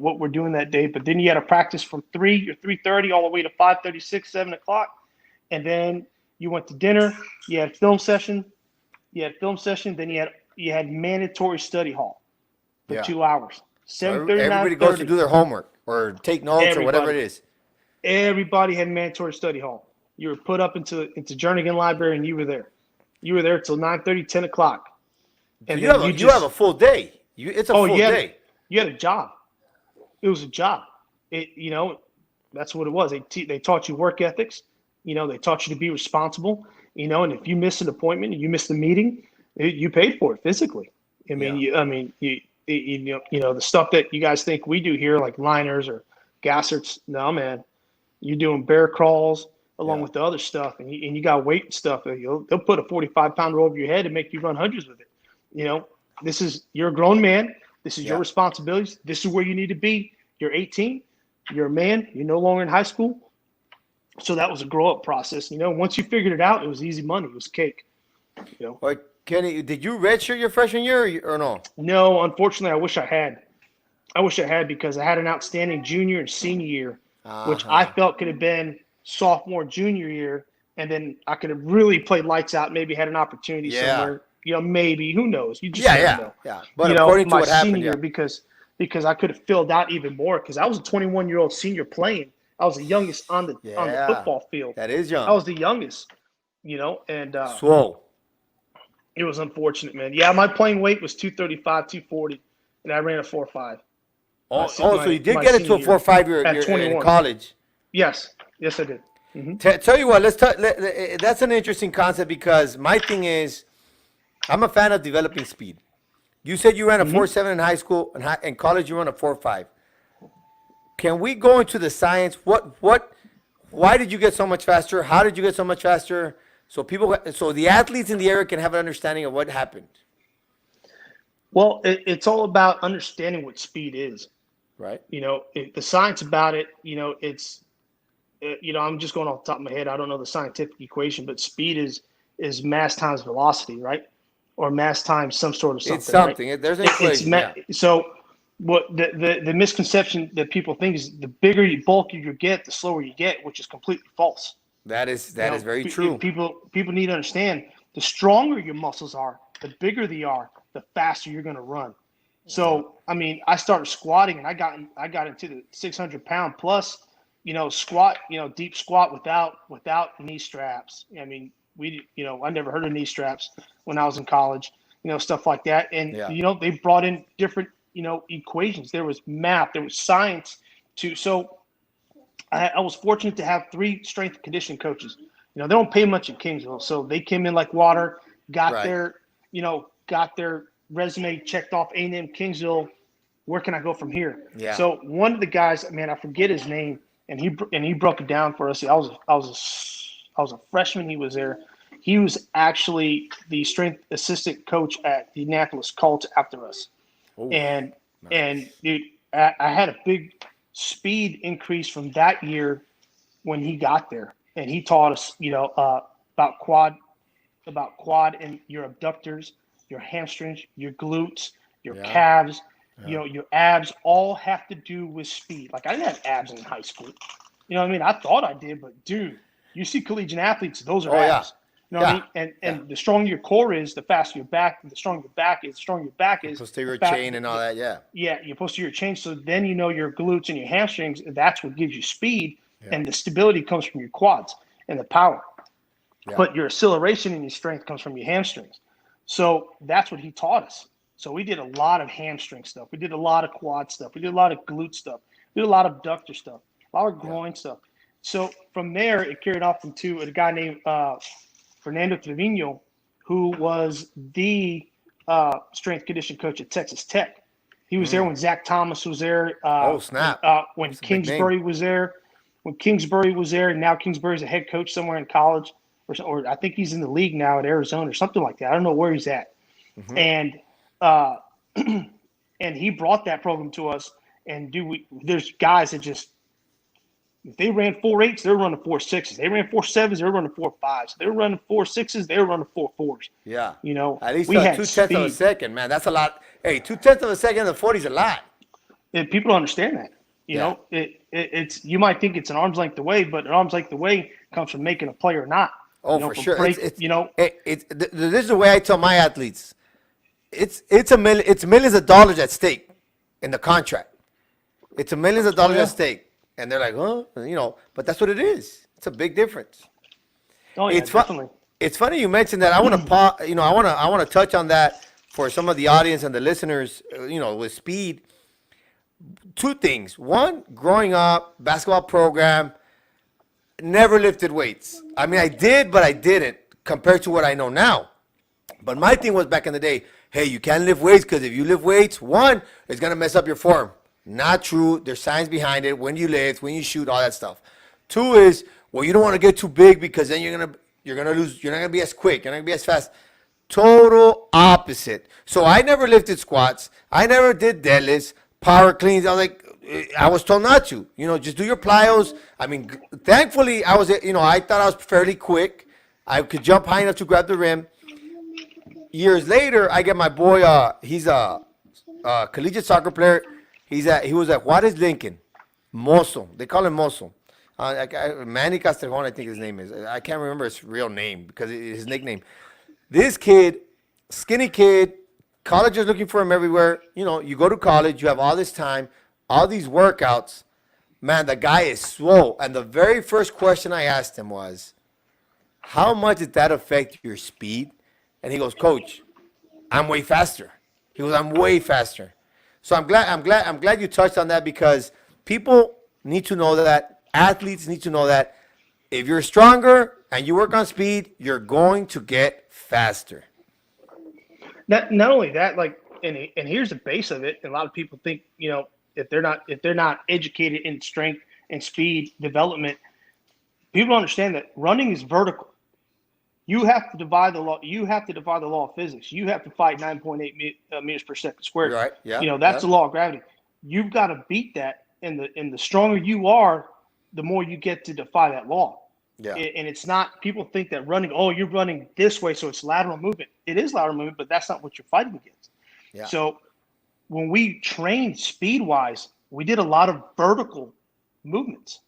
what we're doing that day. But then you had to practice from 3 or 3:30 all the way to 5:36, 7 o'clock, and then you went to dinner. You had film session. Then you had mandatory study hall for 2 hours. 7:30. Everybody goes to do their homework or take notes or whatever it is. Everybody had mandatory study hall. You were put up into Jernigan Library, and you were there. You were there till 9:30, 10 o'clock. And you have a full day. It's a full day. You had a job. It was a job. That's what it was. They taught you work ethics. They taught you to be responsible. And if you miss an appointment and you miss the meeting, you paid for it physically. The stuff that you guys think we do here, like liners or Gasserts, no, man. You're doing bear crawls along with the other stuff, and you got weight and stuff. They'll put a 45-pounder over your head and make you run hundreds with it. You're a grown man. This is your responsibilities. This is where you need to be. You're 18. You're a man. You're no longer in high school. So that was a grow-up process. Once you figured it out, it was easy money. It was cake. Like, Kenny, did you redshirt your freshman year or no? No, unfortunately, I wish I had. Because I had an outstanding junior and senior year, which I felt could have been sophomore, junior year, and then I could have really played lights out, maybe had an opportunity somewhere. Maybe, who knows? You just never know. Yeah. But according to my what happened, senior year, because I could have filled out even more, because I was a 21-year-old senior playing. I was the youngest on the football field. That is young. I was the youngest, and swole. It was unfortunate, man. Yeah, my playing weight was 235, 240, and I ran a 4.5. So you did get it to a 4.5 year in college. Yes, I did. Mm-hmm. Tell you what, that's an interesting concept, because my thing is, I'm a fan of developing speed. You said you ran a 4.7 in high school, and in college you ran a 4.5. Can we go into the science? Why did you get so much faster? How did you get so much faster? So the athletes in the area can have an understanding of what happened. Well, it's all about understanding what speed is. Right. The science about it, it's, I'm just going off the top of my head. I don't know the scientific equation, but speed is mass times velocity, right? Or mass times some sort of something. It's something. Right? There's an equation. So what the misconception that people think is the bigger you bulkier you get, the slower you get, which is completely false. That is very true. People need to understand, the stronger your muscles are, the bigger they are, the faster you're going to run. So, I started squatting, and I got into the 600-pound plus, squat, deep squat without knee straps. I never heard of knee straps when I was in college, stuff like that. And, they brought in different, equations. There was math, there was science too. So I was fortunate to have 3 strength and conditioning coaches. They don't pay much in Kingsville. So they came in like water, got their resume checked off, A&M Kingsville. Where can I go from here? Yeah. So one of the guys, I forget his name, and he broke it down for us. I was a freshman. He was there. He was actually the strength assistant coach at the Indianapolis Colts after us. Ooh, and dude, I had a big speed increase from that year when he got there, and he taught us, about quad and your abductors, your hamstrings, your glutes, your calves, your abs all have to do with speed. Like, I didn't have abs in high school. I thought I did, but dude, you see collegiate athletes, those are abs. What I mean? And the stronger your core is, the faster your back, and the stronger your back is, posterior chain and all that, Yeah, your posterior chain. So then your glutes and your hamstrings, that's what gives you speed, and the stability comes from your quads and the power. Yeah. But your acceleration and your strength comes from your hamstrings. So that's what he taught us. So we did a lot of hamstring stuff. We did a lot of quad stuff. We did a lot of glute stuff. We did a lot of abductor stuff, a lot of groin stuff. So from there, it carried off into a guy named Fernando Trevino, who was the strength conditioning coach at Texas Tech. He was there when Zach Thomas was there. When Kingsbury was there. When Kingsbury was there, and now Kingsbury's a head coach somewhere in college, or I think he's in the league now at Arizona or something like that. I don't know where he's at. Mm-hmm. And he brought that program to us. And there's guys that just, if they ran 4.8s, they're running 4.6s. They ran 4.7s, they're running 4.5s. They're running 4.6s, they're running 4.4s. Yeah. At least 2/10 of a second, man. That's a lot. Hey, 2/10 of a second in the 40 is a lot. And people don't understand that. You know, it's you might think it's an arm's length away, but an arm's length away comes from making a play or not. Oh, for sure. This is the way I tell my athletes. It's millions of dollars at stake in the contract. It's millions of dollars at stake. And they're like, but that's what it is. It's a big difference. Oh, yeah, definitely. It's funny you mentioned that. I want to I want to touch on that for some of the audience and the listeners, with speed. Two things. One, growing up, basketball program, never lifted weights. I mean, I did, but I didn't compared to what I know now. But my thing was back in the day, hey, you can't lift weights because if you lift weights, one, it's going to mess up your form. Not true. There's science behind it. When you lift, when you shoot, all that stuff. Two is, well, you don't want to get too big because then you're gonna lose. You're not gonna be as quick. You're not gonna be as fast. Total opposite. So I never lifted squats. I never did deadlifts, power cleans. I was told not to. Just do your plyos. I mean, thankfully, I thought I was fairly quick. I could jump high enough to grab the rim. Years later, I get my boy. He's a collegiate soccer player. He was at Juarez Lincoln, Mozo. They call him Mozo. Manny Castrejón, I think his name is. I can't remember his real name because his nickname. This kid, skinny kid, college is looking for him everywhere. You go to college, you have all this time, all these workouts. Man, the guy is swole. And the very first question I asked him was, how much did that affect your speed? And he goes, Coach, I'm way faster. He goes, I'm way faster. So I'm glad you touched on that because people need to know that, athletes need to know that if you're stronger and you work on speed, you're going to get faster. Not only that, and here's the base of it. A lot of people think, if they're not educated in strength and speed development, people understand that running is vertical. You have to divide the law. You have to defy the law of physics. You have to fight 9.8 meters per second squared. Right. Yeah. That's the law of gravity. You've got to beat that, and the stronger you are, the more you get to defy that law. Yeah. And it's not. People think that running. Oh, you're running this way, so it's lateral movement. It is lateral movement, but that's not what you're fighting against. Yeah. So when we trained speed wise, we did a lot of vertical movements.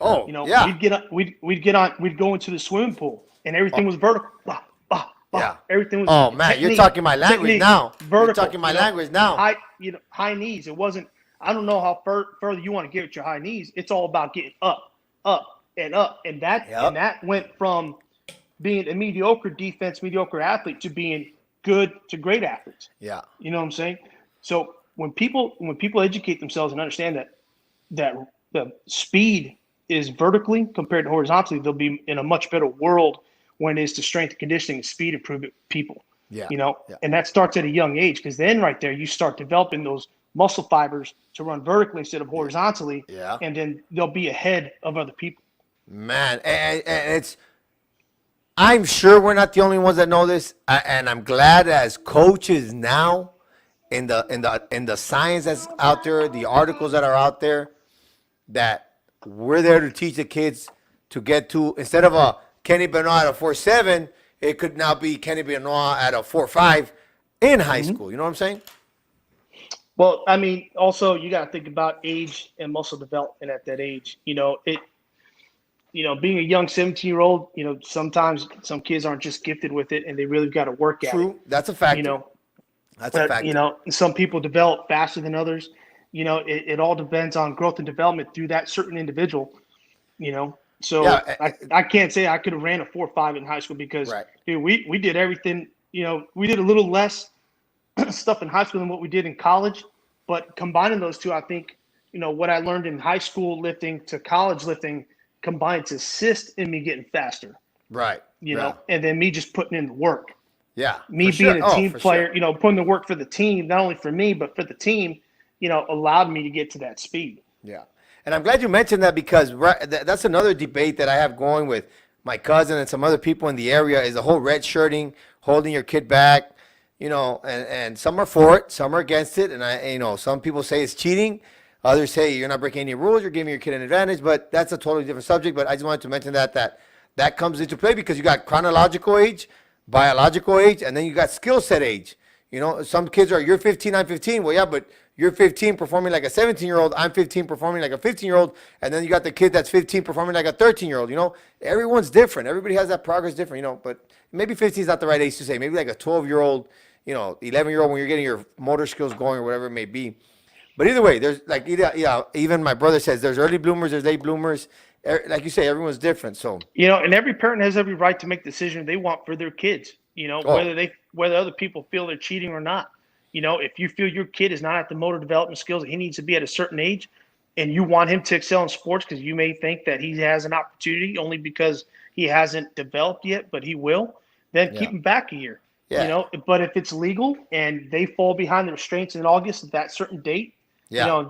Oh, yeah. We'd go into the swimming pool. And everything was vertical. Yeah. Everything was. Oh man, you're talking my language now. Vertical. You're talking my language now. High knees. It wasn't. I don't know how further you want to get with your high knees. It's all about getting up, and up, and that went from being a mediocre defense, mediocre athlete to being good to great athletes. Yeah. You know what I'm saying? So when people educate themselves and understand that the speed is vertically compared to horizontally, they'll be in a much better world when it is to strength and conditioning and speed improvement people. Yeah. And that starts at a young age because then right there you start developing those muscle fibers to run vertically instead of horizontally. Yeah. And then they'll be ahead of other people. Man, and I'm sure we're not the only ones that know this, and I'm glad as coaches now, in the science that's out there, the articles that are out there, that we're there to teach the kids to get to, instead of a Kenny Benoit at a 4.7, it could now be Kenny Benoit at a 4.5 in high school. You know what I'm saying? Well, I mean, also you got to think about age and muscle development at that age. Being a young 17-year-old, sometimes some kids aren't just gifted with it, and they really got to work at it. True, that's a fact. That's a fact. Some people develop faster than others. It all depends on growth and development through that certain individual. So yeah, I can't say I could have ran a 4.5 in high school because dude, we did everything. We did a little less stuff in high school than what we did in college, but combining those two, I think what I learned in high school lifting to college lifting combined to assist in me getting faster. Right. And then me just putting in the work. Yeah. Me being a team player, putting the work for the team, not only for me but for the team, allowed me to get to that speed. Yeah. And I'm glad you mentioned that because that's another debate that I have going with my cousin and some other people in the area is the whole red shirting, holding your kid back, and some are for it, some are against it. And some people say it's cheating. Others say you're not breaking any rules, you're giving your kid an advantage, but that's a totally different subject. But I just wanted to mention that comes into play because you got chronological age, biological age, and then you got skill set age. Some kids are, you're 15, I'm 15. Well, yeah, but you're 15 performing like a 17-year-old, I'm 15 performing like a 15-year-old, and then you got the kid that's 15 performing like a 13-year-old. Everyone's different. Everybody has that progress different, but maybe 15 is not the right age to say. Maybe like a 12-year-old, 11-year-old when you're getting your motor skills going or whatever it may be. But either way, there's even my brother says there's early bloomers, there's late bloomers. Like you say, everyone's different. So and every parent has every right to make the decision they want for their kids. Whether other people feel they're cheating or not. If you feel your kid is not at the motor development skills that he needs to be at a certain age, and you want him to excel in sports because you may think that he has an opportunity only because he hasn't developed yet, but he will, then keep him back a year. Yeah. But if it's legal and they fall behind the restraints in August at that certain date, Yeah.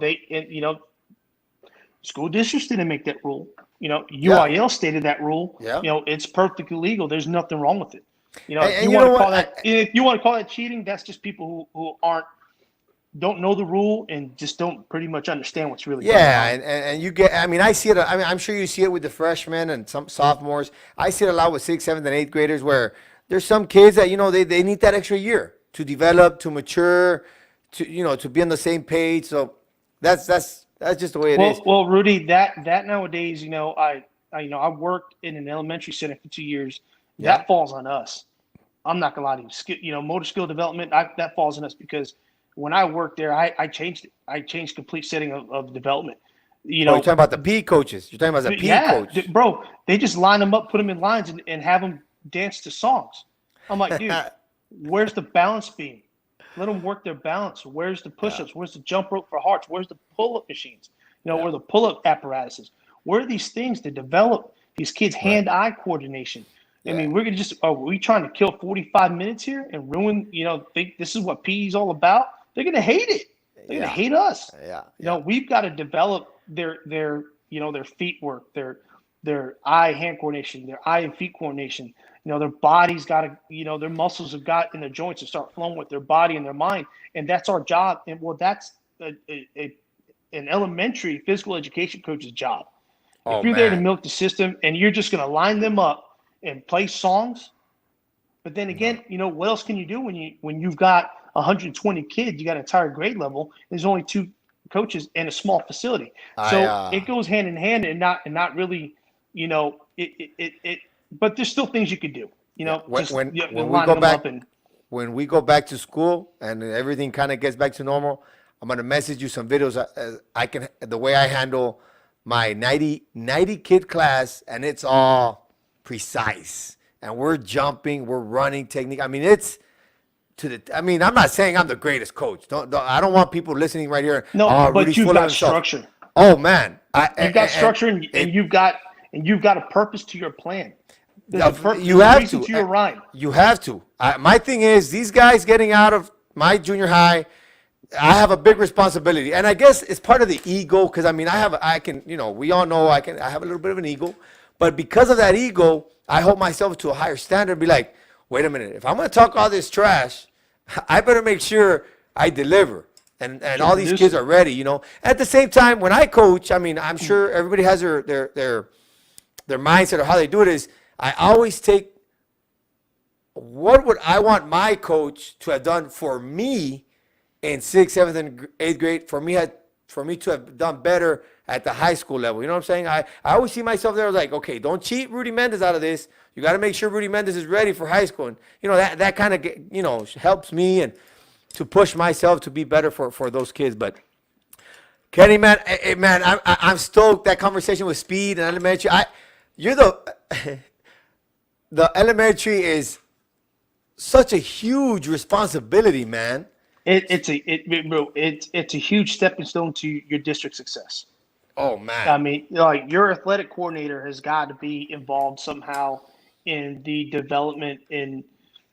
School districts didn't make that rule. Yeah. UIL stated that rule. Yeah. It's perfectly legal. There's nothing wrong with it. And If you you want know to call what? that, if you want to call that cheating, that's just people who don't know the rule and just don't pretty much understand what's really going Yeah, on. and you get. I mean, I see it. I mean, I'm sure you see it with the freshmen and some sophomores. I see it a lot with sixth, seventh, and eighth graders where there's some kids that they need that extra year to develop, to mature, to be on the same page. So that's just the way it is. Well, Rudy, that nowadays, I worked in an elementary setting for 2 years. Yeah. That falls on us. I'm not gonna lie to you. Motor skill development, that falls on us because when I worked there, I changed it. I changed complete setting of development. You're talking about the PE coaches. You're talking about the PE coach. Bro, they just line them up, put them in lines, and have them dance to songs. I'm like, dude, where's the balance beam? Let them work their balance. Where's the push-ups? Where's the jump rope for hearts? Where's the pull-up machines? Where the pull-up apparatuses? Where are these things to develop these kids' hand-eye coordination? I mean, are we trying to kill 45 minutes here and ruin, think this is what PE is all about? They're going to hate it. They're going to hate us. We've got to develop their feet work, their eye-hand coordination, their eye and feet coordination. Their body's got to, their muscles have got in their joints to start flowing with their body and their mind. And that's our job. And that's an elementary physical education coach's job. If you're there to milk the system and you're just going to line them up and play songs, but then again, what else can you do when you've got 120 kids, you got an entire grade level, there's only 2 coaches in a small facility. So it goes hand in hand and not really, but there's still things you could do, when we go back to school and everything kind of gets back to normal, I'm going to message you some videos. The way I handle my 90 kid class, and it's all precise, and we're jumping, we're running technique. I mean, I'm not saying I'm the greatest coach. I don't want people listening right here. No, but Rudy's you've full of got himself. structure. Oh man, You've got structure, and you've got a purpose to your plan. You have to. To your rhyme. You have to. My thing is, these guys getting out of my junior high, I have a big responsibility, and I guess it's part of the ego. Because I mean, we all know I have a little bit of an ego, but because of that ego, I hold myself to a higher standard. Be like, wait a minute, if I'm going to talk all this trash, I better make sure I deliver. And all these kids are ready, At the same time, when I coach, I mean, I'm sure everybody has their mindset or how they do it is, I always take what would I want my coach to have done for me in 6th, 7th, and 8th grade, for me to have done better at the high school level. You know what I'm saying? I always see myself there like, okay, don't cheat Rudy Mendez out of this. You got to make sure Rudy Mendez is ready for high school. And, that kind of, helps me and to push myself to be better for those kids. But Kenny, man, I'm stoked. That conversation with Speed and elementary. The elementary is such a huge responsibility, man. It's a huge stepping stone to your district success. Oh man! I mean, your athletic coordinator has got to be involved somehow in the development. And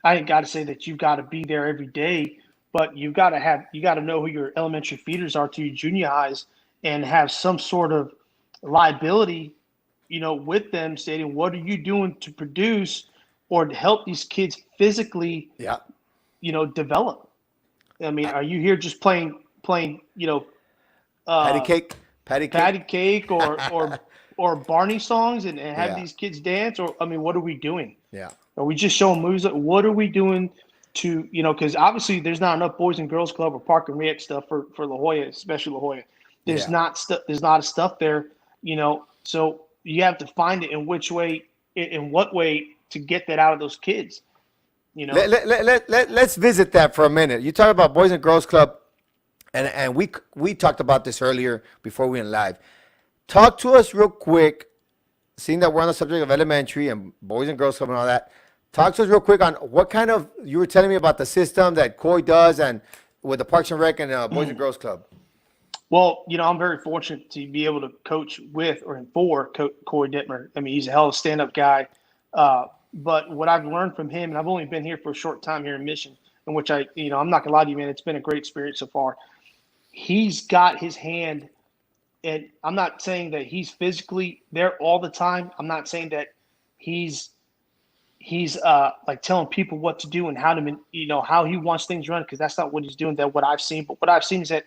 I got to say that you've got to be there every day, but you got to know who your elementary feeders are to your junior highs and have some sort of liability, with them stating what are you doing to produce or to help these kids physically, develop. I mean, are you here just playing, patty cake, or Barney songs and have these kids dance? Or, I mean, what are we doing? Yeah. Are we just showing moves? What are we doing to, because obviously there's not enough Boys and Girls Club or Park and Rec stuff for La Jolla, especially La Jolla. There's not stuff there, so you have to find it in what way to get that out of those kids. Let's visit that for a minute. You talk about Boys and Girls Club, and we talked about this earlier before we went live. Talk to us real quick, seeing that we're on the subject of elementary and Boys and Girls Club and all that. Talk to us real quick on what kind of, you were telling me about the system that Coy does and with the Parks and Rec and Boys and Girls Club. Well, I'm very fortunate to be able to coach with or for Coy Dittmer. I mean, he's a hell of a stand-up guy. But what I've learned from him, and I've only been here for a short time here in Mission, in which I'm not gonna lie to you, man, it's been a great experience so far. he's got his hand. And I'm not saying that he's physically there all the time. I'm not saying that he's like telling people what to do and how to, how he wants things run, because that's not what he's doing. That what I've seen. But what I've seen is that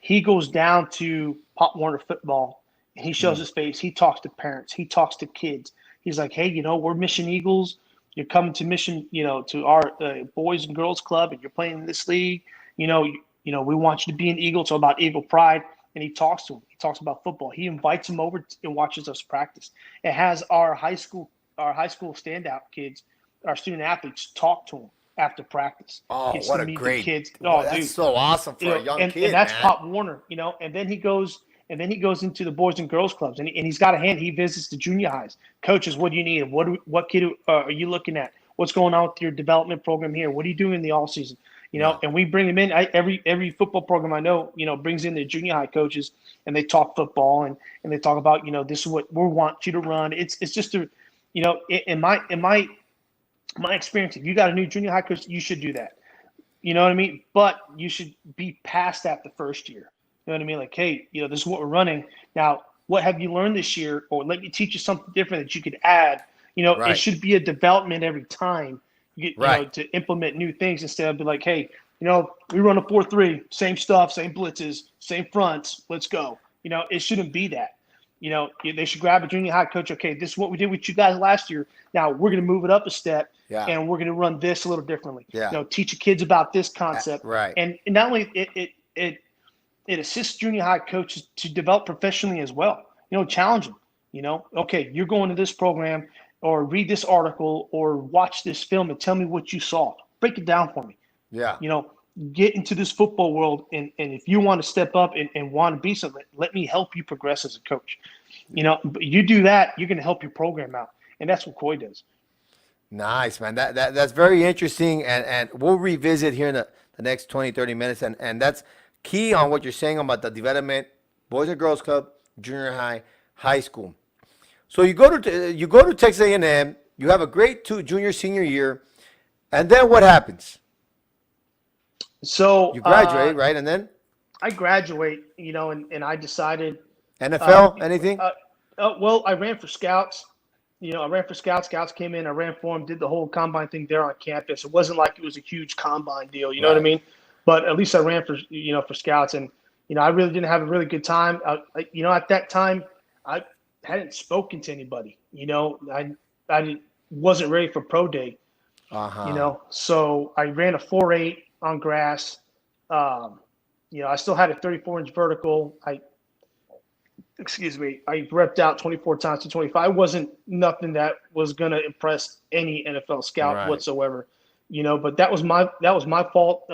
he goes down to Pop Warner football and he shows his face. He talks to parents. He talks to kids. He's like, hey, we're Mission Eagles. You're coming to Mission, to our boys and girls club, and you're playing in this league. We want you to be an Eagle. It's all about Eagle pride. And he talks to him. He talks about football. He invites him over and watches us practice. It has our high school standout kids, our student athletes, talk to him after practice. Oh, Gets what to a meet great! the kids. Oh, Oh, that's dude. so awesome for a young kid, and that's man. Pop Warner, and then he goes into the boys and girls clubs, and he's got a hand. He visits the junior highs. Coaches, what do you need? What kid are you looking at? What's going on with your development program here? What are you doing in the off season? And we bring him in. Every football program I know, brings in their junior high coaches, and they talk football and they talk about, this is what we want you to run. It's just in my experience, if you got a new junior high coach, you should do that. You know what I mean? But you should be past that the first year. You know what I mean? Like, hey, this is what we're running. Now, what have you learned this year? Or let me teach you something different that you could add. Right. It should be a development every time. Right. To implement new things instead of be like, hey, we run a 4-3, same stuff, same blitzes, same fronts, let's go. It shouldn't be that. They should grab a junior high coach. Okay, this is what we did with you guys last year. Now we're going to move it up a step, and we're going to run this a little differently. Yeah. Teach your kids about this concept. Right. And not only it assists junior high coaches to develop professionally as well. Challenge them. Okay, you're going to this program, or read this article, or watch this film and tell me what you saw. Break it down for me. Yeah. Get into this football world, and if you want to step up and want to be something, let me help you progress as a coach. But you do that, you're going to help your program out, and that's what Coy does. Nice, man. That's very interesting, and we'll revisit here in the next 20, 30 minutes, and that's key on what you're saying about the development, Boys and Girls Club, junior high, high school. So you go to Texas A&M, you have a great junior, senior year, and then what happens? So you graduate, right? And then I graduate, and I decided NFL, anything? Well, I ran for scouts. I ran for scouts. Scouts came in. I ran for them. Did the whole combine thing there on campus. It wasn't like it was a huge combine deal. You know what I mean? But at least I ran for for scouts, and I really didn't have a really good time. At that time, I hadn't spoken to anybody. I wasn't ready for pro day. So I ran a 4.8 on grass. I still had a 34-inch vertical. I repped out 24 times to 25. It wasn't nothing that was going to impress any NFL scout whatsoever. But that was my fault.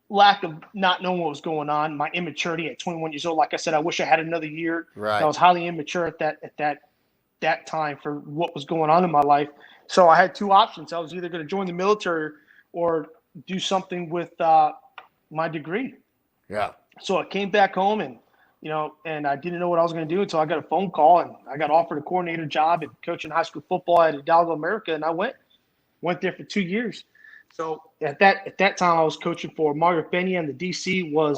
Lack of not knowing what was going on, my immaturity at 21 years old. Like I said, I wish I had another year. Right. I was highly immature at that time for what was going on in my life. So I had two options. I was either going to join the military or do something with my degree. Yeah. So I came back home, and and I didn't know what I was going to do until I got a phone call, and I got offered a coordinator job at coaching high school football at Hidalgo America, and I went there for 2 years. So at that time, I was coaching for Mario Pena, and the DC was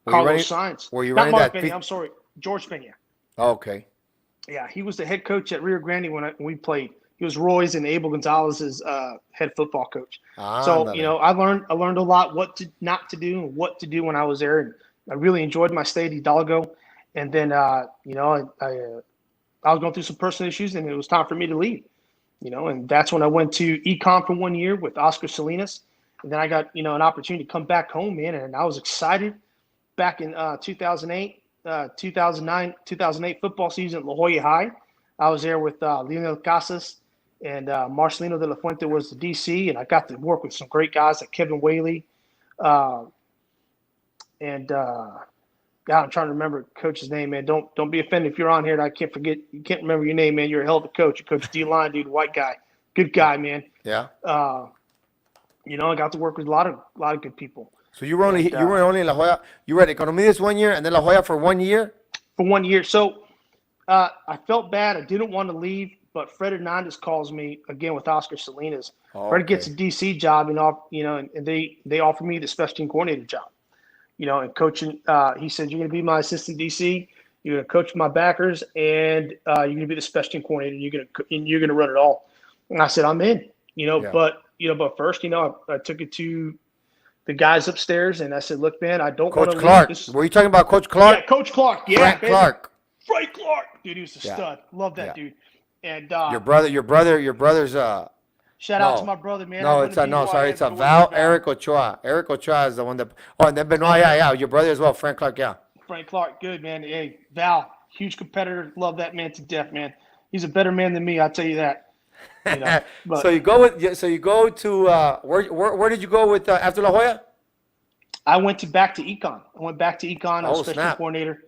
Carlos Sainz. Were you not running Mario that? Pena? I'm sorry, George Pena. Okay. Yeah, he was the head coach at Rio Grande when we played. He was Roy's and Abel Gonzalez's head football coach. So I learned a lot what not to do and what to do when I was there, and I really enjoyed my stay at Hidalgo. And then I was going through some personal issues, and it was time for me to leave. And that's when I went to econ for 1 year with Oscar Salinas. And then I got, an opportunity to come back home, man. And I was excited back in 2008, 2008 football season at La Jolla High. I was there with Leonel Casas and Marcelino de la Fuente was the DC. And I got to work with some great guys like Kevin Whaley. God, I'm trying to remember coach's name, man. Don't be offended if you're on here and I can't remember your name, man. You're a hell of a coach. You coach D-line, dude, white guy. Good guy, man. Yeah. I got to work with a lot of good people. So you were only in La Jolla. You were at Economides 1 year and then La Jolla for 1 year? For 1 year. So I felt bad. I didn't want to leave, but Fred Hernandez calls me again with Oscar Salinas. Fred gets a DC job, and they offer me the special team coordinator job. and coaching. He said, "You're going to be my assistant DC. You're going to coach my backers, and you're going to be the special team coordinator. You're going to run it all." And I said, "I'm in." But first, I took it to the guys upstairs, and I said, "Look, man, I don't want to Coach Clark. This. Were you talking about Coach Clark? Yeah, Coach Clark. Yeah, Frank Clark. Frank Clark, dude, he was a stud. Love that dude. And your brother's shout out to my brother, man. No, it's a Val Eric Ochoa. Eric Ochoa is the one that. Oh, and then Benoit, yeah, your brother as well, Frank Clark, yeah. Frank Clark, good man. Hey, Val, huge competitor. Love that man to death, man. He's a better man than me, I'll tell you that. But, so you go to where did you go with after La Jolla? I went back to econ. I went back to econ. I was special coordinator.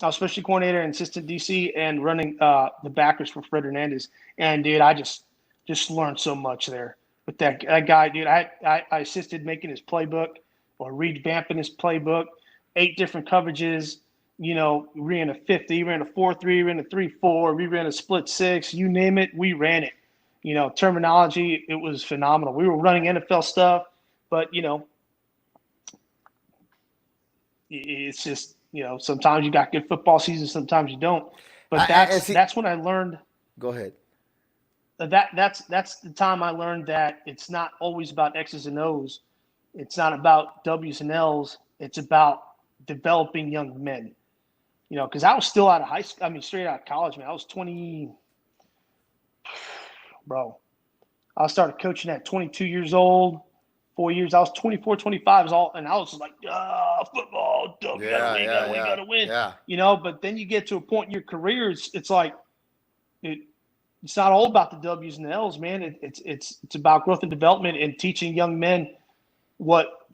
I was special coordinator and assistant DC and running the backers for Fred Hernandez. And dude, I just learned so much there with that guy, dude. I assisted making his playbook or revamping his playbook, 8 different coverages. We ran a 50, we ran a 4-3, we ran a 3-4, we ran a split 6, you name it, we ran it. Terminology, it was phenomenal. We were running NFL stuff, but it's just, sometimes you got good football seasons, sometimes you don't. But that's when I learned. Go ahead. That's the time I learned that it's not always about X's and O's. It's not about W's and L's. It's about developing young men. Because I was still out of high school. I mean, straight out of college, man. I was 20. Bro, I started coaching at 22 years old. 4 years. I was 24, 25. And I was just like, football. We gotta win. Yeah. But then you get to a point in your career, it's like it's not all about the W's and the L's, man. It's about growth and development and teaching young men what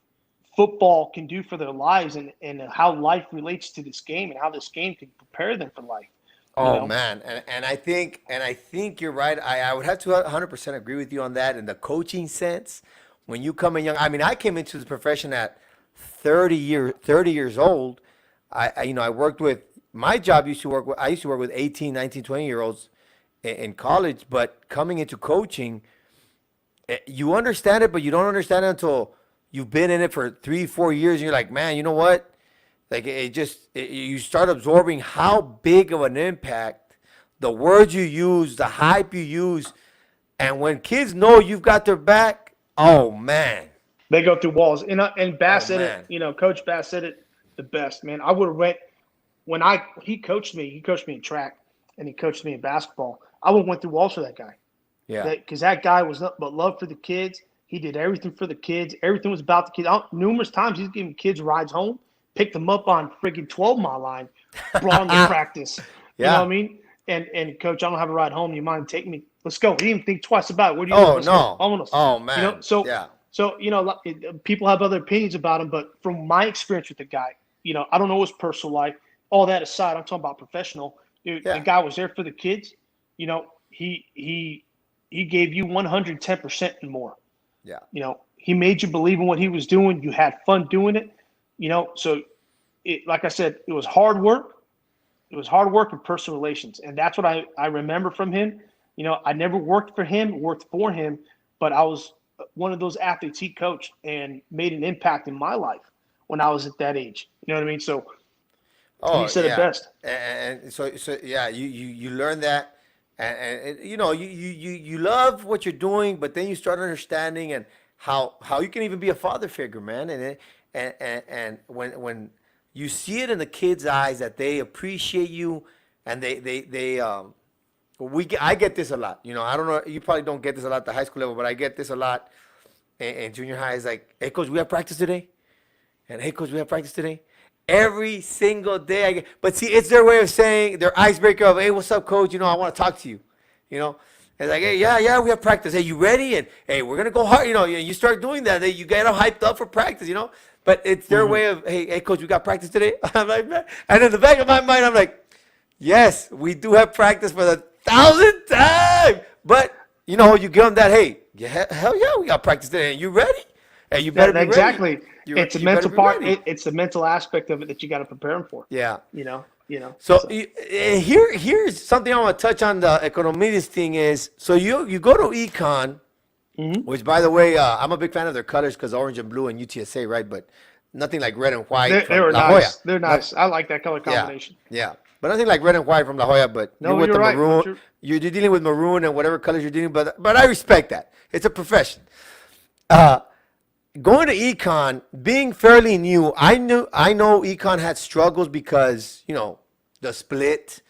football can do for their lives and how life relates to this game and how this game can prepare them for life. Oh man, and I think you're right. I would have to 100% agree with you on that. In the coaching sense, when you come in young, I mean, I came into the profession at 30 years old. I worked with my job. I used to work with 18, 19, 20-year-olds in college. But coming into coaching, you understand it, but you don't understand it until you've been in it for 3-4 years. And you're like, man, you know what? Like you start absorbing how big of an impact the words you use, the hype you use, and when kids know you've got their back, oh man, they go through walls. And Bass said it. Coach Bass said it the best, man. I would have went he coached me in track and he coached me in basketball. I would have went through walls for that guy. Yeah, because that guy was nothing but love for the kids. He did everything for the kids. Everything was about the kids. Numerous times he's giving kids rides home. Picked them up on friggin' 12-mile line, brought them to practice. You know what I mean? And coach, I don't have a ride home. You mind taking me? Let's go. He didn't think twice about it. Where do you live? Oh man. So people have other opinions about him, but from my experience with the guy, I don't know his personal life. All that aside, I'm talking about professional. Dude, the guy was there for the kids. He gave you 110% and more. Yeah. He made you believe in what he was doing. You had fun doing it. So like I said, it was hard work. It was hard work and personal relations. And that's what I remember from him. I never worked for him, worked for him, but I was one of those athletes he coached and made an impact in my life when I was at that age. You know what I mean? So he said it best. And so yeah, you learn that. And you love what you're doing, but then you start understanding and how you can even be a father figure, man. And when you see it in the kids' eyes that they appreciate you, and I get this a lot. I don't know. You probably don't get this a lot at the high school level, but I get this a lot in junior high. It's like, hey coach, we have practice today, and hey coach, we have practice today. Every single day but see, it's their way of saying, their icebreaker of, hey, what's up, coach? I want to talk to you. It's like, hey, yeah, we have practice. Hey, you ready? And hey, we're gonna go hard. You start doing that. You get them hyped up for practice. But it's their way of, hey, coach, we got practice today. I'm like, man. And in the back of my mind, I'm like, yes, we do have practice for the 1,000th time. But you give them that, hey, hell yeah, we got practice today. And you ready? Hey, you better be ready. Exactly. It's a mental part. It's the mental aspect of it that you got to prepare them for. Yeah. So here's something I want to touch on. The economics thing is, so you go to econ, which by the way, I'm a big fan of their colors because orange and blue and UTSA, right? But nothing like red and white They from were La Jolla. nice. They're nice. I like that color combination. Yeah, but nothing like red and white from La Jolla. But No, you're with you're the right, maroon. Richard. You're dealing with maroon and whatever colors you're dealing. But I respect that. It's a profession. Uh, Going to econ, being fairly new, I know econ had struggles because the split.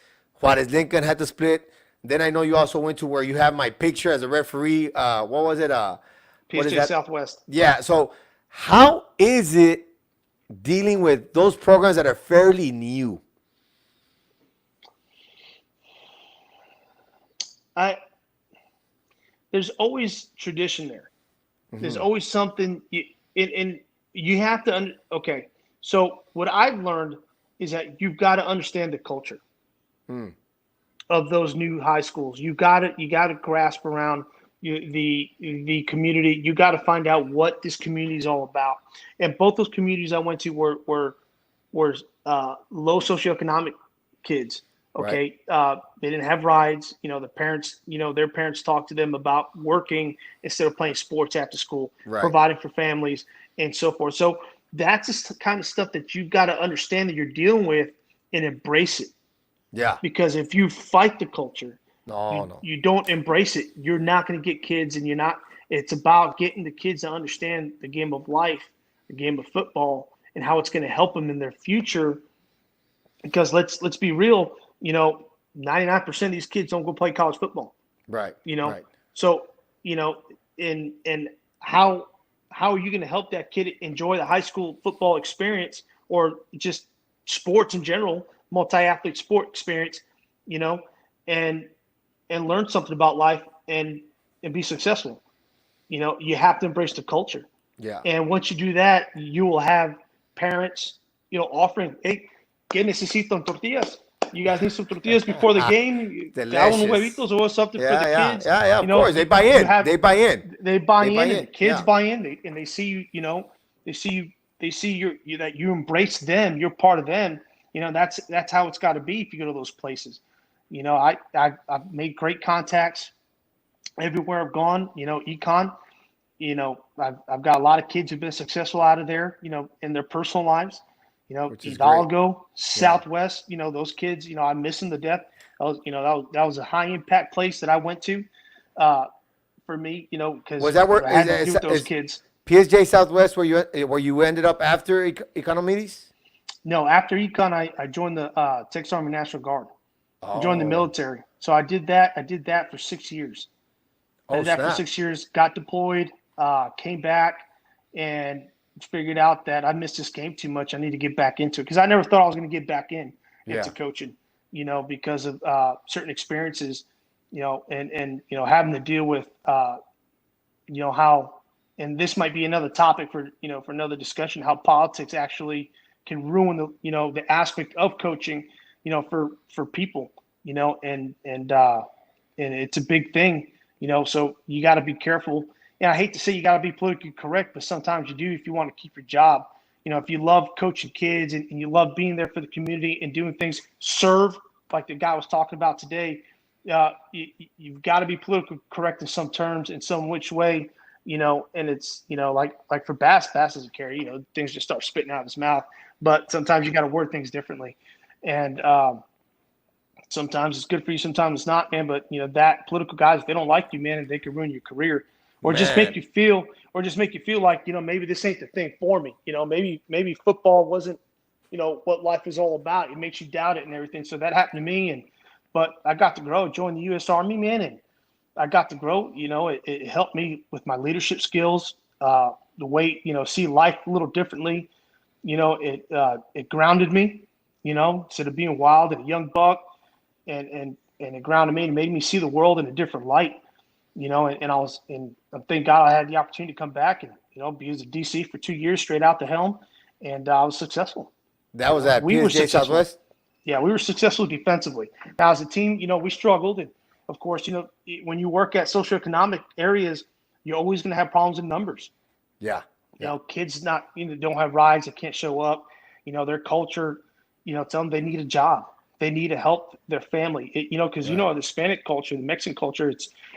Juarez Lincoln had the split. Then I know you also went to where you have my picture as a referee. What was it? What is PSJ that? Southwest. Yeah. So how is it dealing with those programs that are fairly new? There's always tradition there. There's always something, and you have to. Okay, so what I've learned is that you've got to understand the culture of those new high schools. You got to grasp around the community. You got to find out what this community is all about. And both those communities I went to were low socioeconomic kids. Okay, right. They didn't have rides. The parents, their parents talked to them about working instead of playing sports after school, right. Providing for families and so forth. So that's the kind of stuff that you've got to understand that you're dealing with and embrace it. Yeah. Because if you fight the culture, no, you don't embrace it, you're not going to get kids, and you're not. It's about getting the kids to understand the game of life, the game of football, and how it's going to help them in their future. Because let's be real. 99% of these kids don't go play college football. Right. Right. So, and how are you going to help that kid enjoy the high school football experience or just sports in general, multi-athlete sport experience, and learn something about life and be successful. You have to embrace the culture. Yeah. And once you do that, you will have parents, offering, hey, ¿qué necesitan tortillas? You guys need some tortillas before the game. Delicious. Huevitos or something for the kids. Yeah, of course. They buy in. They buy in. And the kids buy in. They see you, they see that you embrace them. You're part of them. That's how it's got to be if you go to those places. I've made great contacts everywhere I've gone. Econ. I've got a lot of kids who've been successful out of there. In their personal lives. Hidalgo, Southwest, those kids, I miss them to death. That was a high impact place that I went to, for me, because was that where I had to do with those kids. PSJ Southwest, where you ended up after Economides? No, after econ, I joined the Texas Army National Guard. I joined the military, so I did that for 6 years. I did that for 6 years. Got deployed, came back, and figured out that I missed this game too much. I need to get back into it because I never thought I was going to get back into coaching, because of certain experiences, and having to deal with, how, and this might be another topic for another discussion, how politics actually can ruin the aspect of coaching, for people, and it's a big thing, so you got to be careful. And I hate to say you got to be politically correct, but sometimes you do if you want to keep your job. If you love coaching kids and you love being there for the community and doing things, serve, like the guy was talking about today, you've got to be politically correct in some terms, in some which way, and it's, like for Bass doesn't care, things just start spitting out of his mouth. But sometimes you got to word things differently. And sometimes it's good for you, sometimes it's not, man. But, that political guys, if they don't like you, man, and they can ruin your career. Or just make you feel like, maybe this ain't the thing for me. Maybe football wasn't, what life is all about. It makes you doubt it and everything. So that happened to me. But I got to grow, join the U.S. Army, man. And I got to grow, it helped me with my leadership skills, the way, see life a little differently. It grounded me, instead of being wild and a young buck, and it grounded me and made me see the world in a different light. And thank God I had the opportunity to come back and, be as a DC for 2 years straight out the helm. And I was successful. That was at PSJ Southwest? Yeah, we were successful defensively. Now, as a team, we struggled. And, of course, when you work at socioeconomic areas, you're always going to have problems in numbers. Yeah. Kids don't have rides. They can't show up. Their culture, tell them they need a job. They need to help their family, because the Hispanic culture, the Mexican culture,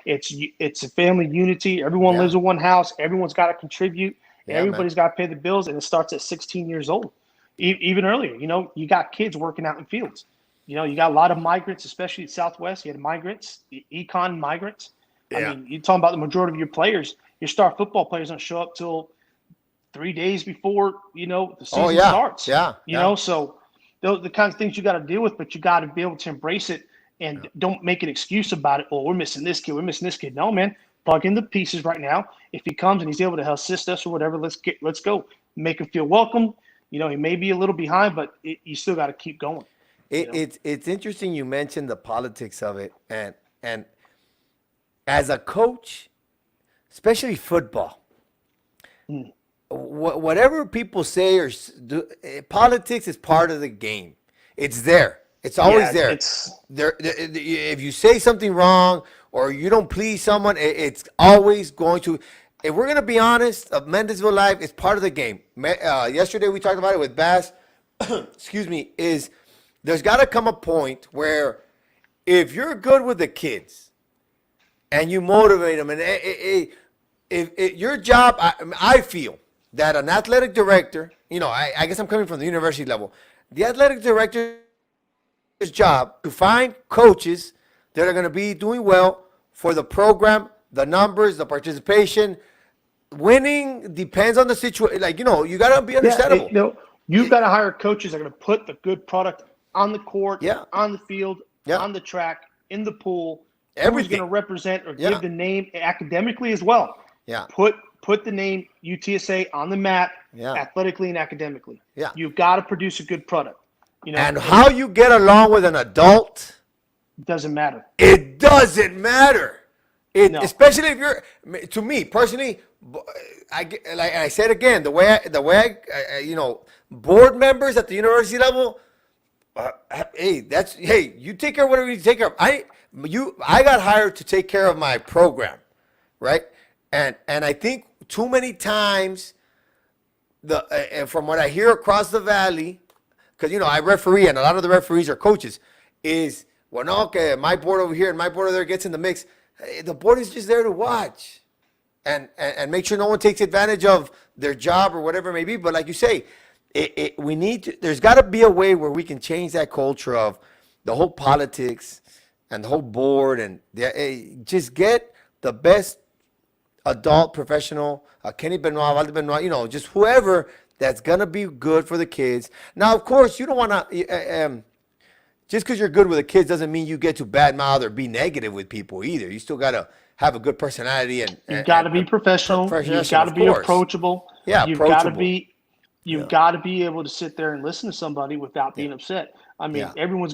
it's a family unity. Everyone lives in one house. Everyone's got to contribute. And Yeah, man. everybody's got to pay the bills, and it starts at 16 years old, even earlier. You got kids working out in fields. You got a lot of migrants, especially at Southwest. You had migrants, econ migrants. I Yeah. mean, you're talking about the majority of your players. Your star football players don't show up till 3 days before the season starts. So those are the kinds of things you got to deal with, but you got to be able to embrace it and don't make an excuse about it. Oh, we're missing this kid. We're missing this kid. No, man, plug in the pieces right now. If he comes and he's able to assist us or whatever, let's go. Make him feel welcome. He may be a little behind, but you still got to keep going. It's interesting you mentioned the politics of it, and as a coach, especially football, whatever people say or do, politics is part of the game. It's there. It's always there. If you say something wrong or you don't please someone, it's always going to. If we're gonna be honest, Mendezville Live is part of the game. Yesterday we talked about it with Bass. Excuse me. There's got to come a point where if you're good with the kids and you motivate them, and if your job, I feel that an athletic director, I guess I'm coming from the university level, the athletic director's job to find coaches that are going to be doing well for the program, the numbers, the participation. Winning depends on the situation. You got to be understandable. You've got to hire coaches that are going to put the good product on the court, on the field, on the track, in the pool. Who's going to represent or give the name academically as well. Yeah. Put the name UTSA on the map athletically and academically. Yeah. You've got to produce a good product. And how you get along with an adult doesn't matter. It doesn't matter. Especially if you're, to me personally, like I said again, the way I board members at the university level. You take care of whatever you take care of. I got hired to take care of my program, right? And I think too many times, and from what I hear across the valley, because I referee and a lot of the referees are coaches, is okay, my board over here and my board over there gets in the mix. The board is just there to watch, and make sure no one takes advantage of their job or whatever it may be. But like you say. We need to, there's got to be a way where we can change that culture of the whole politics and the whole board and just get the best adult professional, Kenny Benoit, Valde Benoit, just whoever that's going to be good for the kids. Now, of course, you don't want to, just because you're good with the kids doesn't mean you get to badmouth or be negative with people either. You still got to have a good personality. You've got to be professional. You've got to be approachable. Yeah, You've got to be. You've got to be able to sit there and listen to somebody without being upset. I mean, everyone's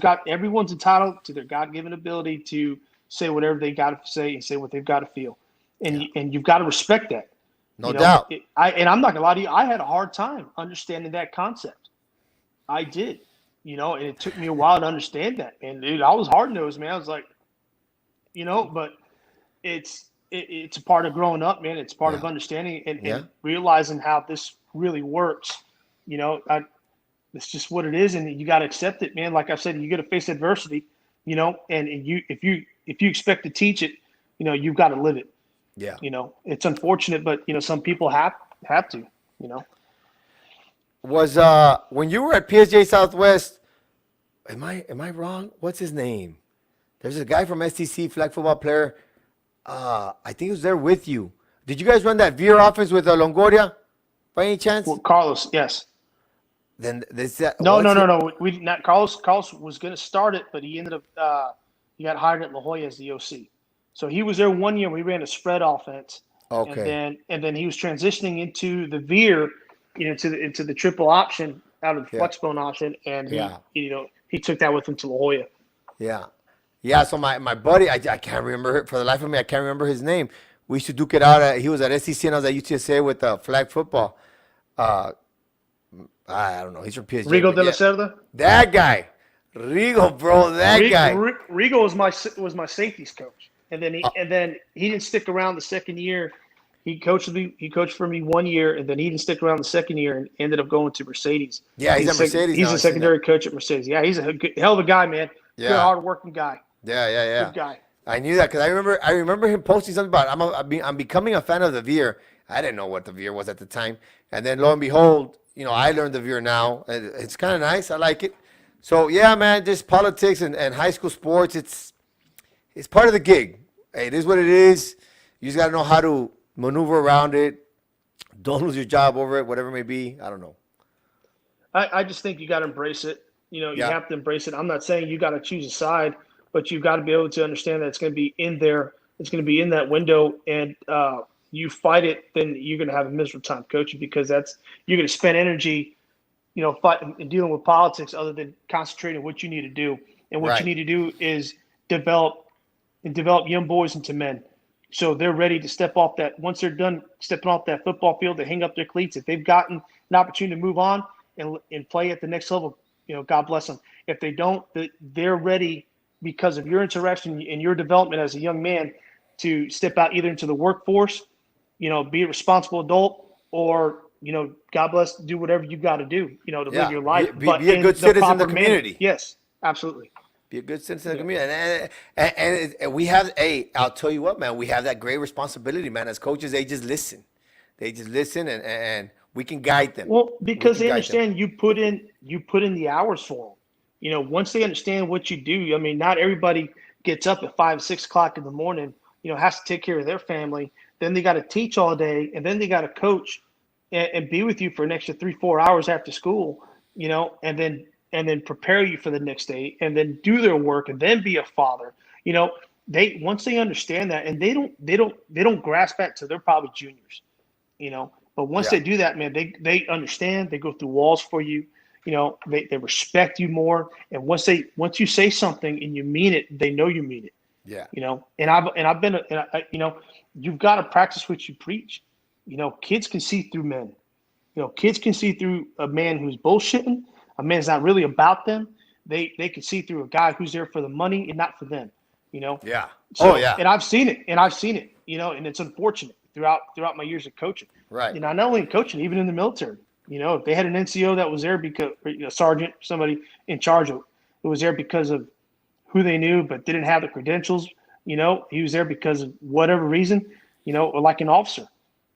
entitled to their God-given ability to say whatever they got to say and say what they've got to feel, and you've got to respect that. No doubt. I'm not gonna lie to you. I had a hard time understanding that concept. I did, and it took me a while to understand that. And dude, I was hard-nosed, man. I was like, but it's a part of growing up, man. It's part of understanding and realizing how this really works. It's just what it is, and you got to accept it, man. Like I said, you got to face adversity, and if you expect to teach it, you've got to live it. Yeah. It's unfortunate, but some people have to. Was when you were at PSJ Southwest? Am I wrong? What's his name? There's a guy from STC, flag football player. I think he was there with you. Did you guys run that veer offense with Longoria? By any chance? Well, Carlos, yes. Then No. We did not. Carlos was going to start it, but he ended up he got hired at La Jolla as the OC. So he was there 1 year. We ran a spread offense. Okay. And then he was transitioning into the veer, into the triple option out of the flexbone option, and he took that with him to La Jolla. Yeah. Yeah. So my buddy, I can't remember for the life of me. I can't remember his name. We used to duke it out. He was at SEC and I was at UTSA with flag football. I don't know. He's from PSG. Rigo de la Cerda? That guy. Rigo, bro. That guy. Rigo was my safeties coach. And then he didn't stick around the second year. He coached for me 1 year, and then he didn't stick around the second year and ended up going to Mercedes. Yeah, he's at Mercedes. He's a secondary coach at Mercedes. Yeah, he's a hell of a guy, man. Yeah. Good, hard-working guy. Yeah. Good guy. I knew that because I remember him posting something about I'm becoming a fan of the veer. I didn't know what the veer was at the time. And then lo and behold, I learned the veer now. And it's kind of nice. I like it. So yeah, man, just politics and high school sports. It's part of the gig. Hey, it is what it is. You just got to know how to maneuver around it. Don't lose your job over it, whatever it may be. I don't know. I just think you got to embrace it. You Yeah. have to embrace it. I'm not saying you got to choose a side, but you've got to be able to understand that it's going to be in there. It's going to be in that window, and you fight it, then you're going to have a miserable time coaching, because you're going to spend energy, fighting, dealing with politics, other than concentrating on what you need to do. And what Right. you need to do is develop young boys into men, so they're ready to step off that. Once they're done stepping off that football field, they hang up their cleats. If they've gotten an opportunity to move on and play at the next level, God bless them. If they don't, they're ready, because of your interaction and your development as a young man, to step out either into the workforce, be a responsible adult, or, God bless, do whatever you got to do, to live your life. Be a good citizen in the community. Yes, absolutely. Be a good citizen in the community. And we have, I'll tell you what, man, we have that great responsibility, man. As coaches, they just listen. They just listen, and we can guide them. Well, because they understand you put in the hours for them. Once they understand what you do, I mean, not everybody gets up at 5, 6 o'clock in the morning, has to take care of their family. Then they got to teach all day, and then they got to coach and be with you for an extra 3, 4 hours after school, and then prepare you for the next day, and then do their work, and then be a father. Once they understand that, and they don't grasp that till they're probably juniors, But once they do that, man, they understand. They go through walls for you. They respect you more. And once you say something and you mean it, they know you mean it. Yeah. And I've been, you've got to practice what you preach. Kids can see through men. Kids can see through a man who's bullshitting, a man's not really about them. They can see through a guy who's there for the money and not for them. Yeah. So, oh yeah. And I've seen it. And it's unfortunate throughout my years of coaching. Right. Not only in coaching, even in the military. If they had an NCO that was there because, sergeant, somebody in charge of, who was there because of who they knew but didn't have the credentials, he was there because of whatever reason, or like an officer,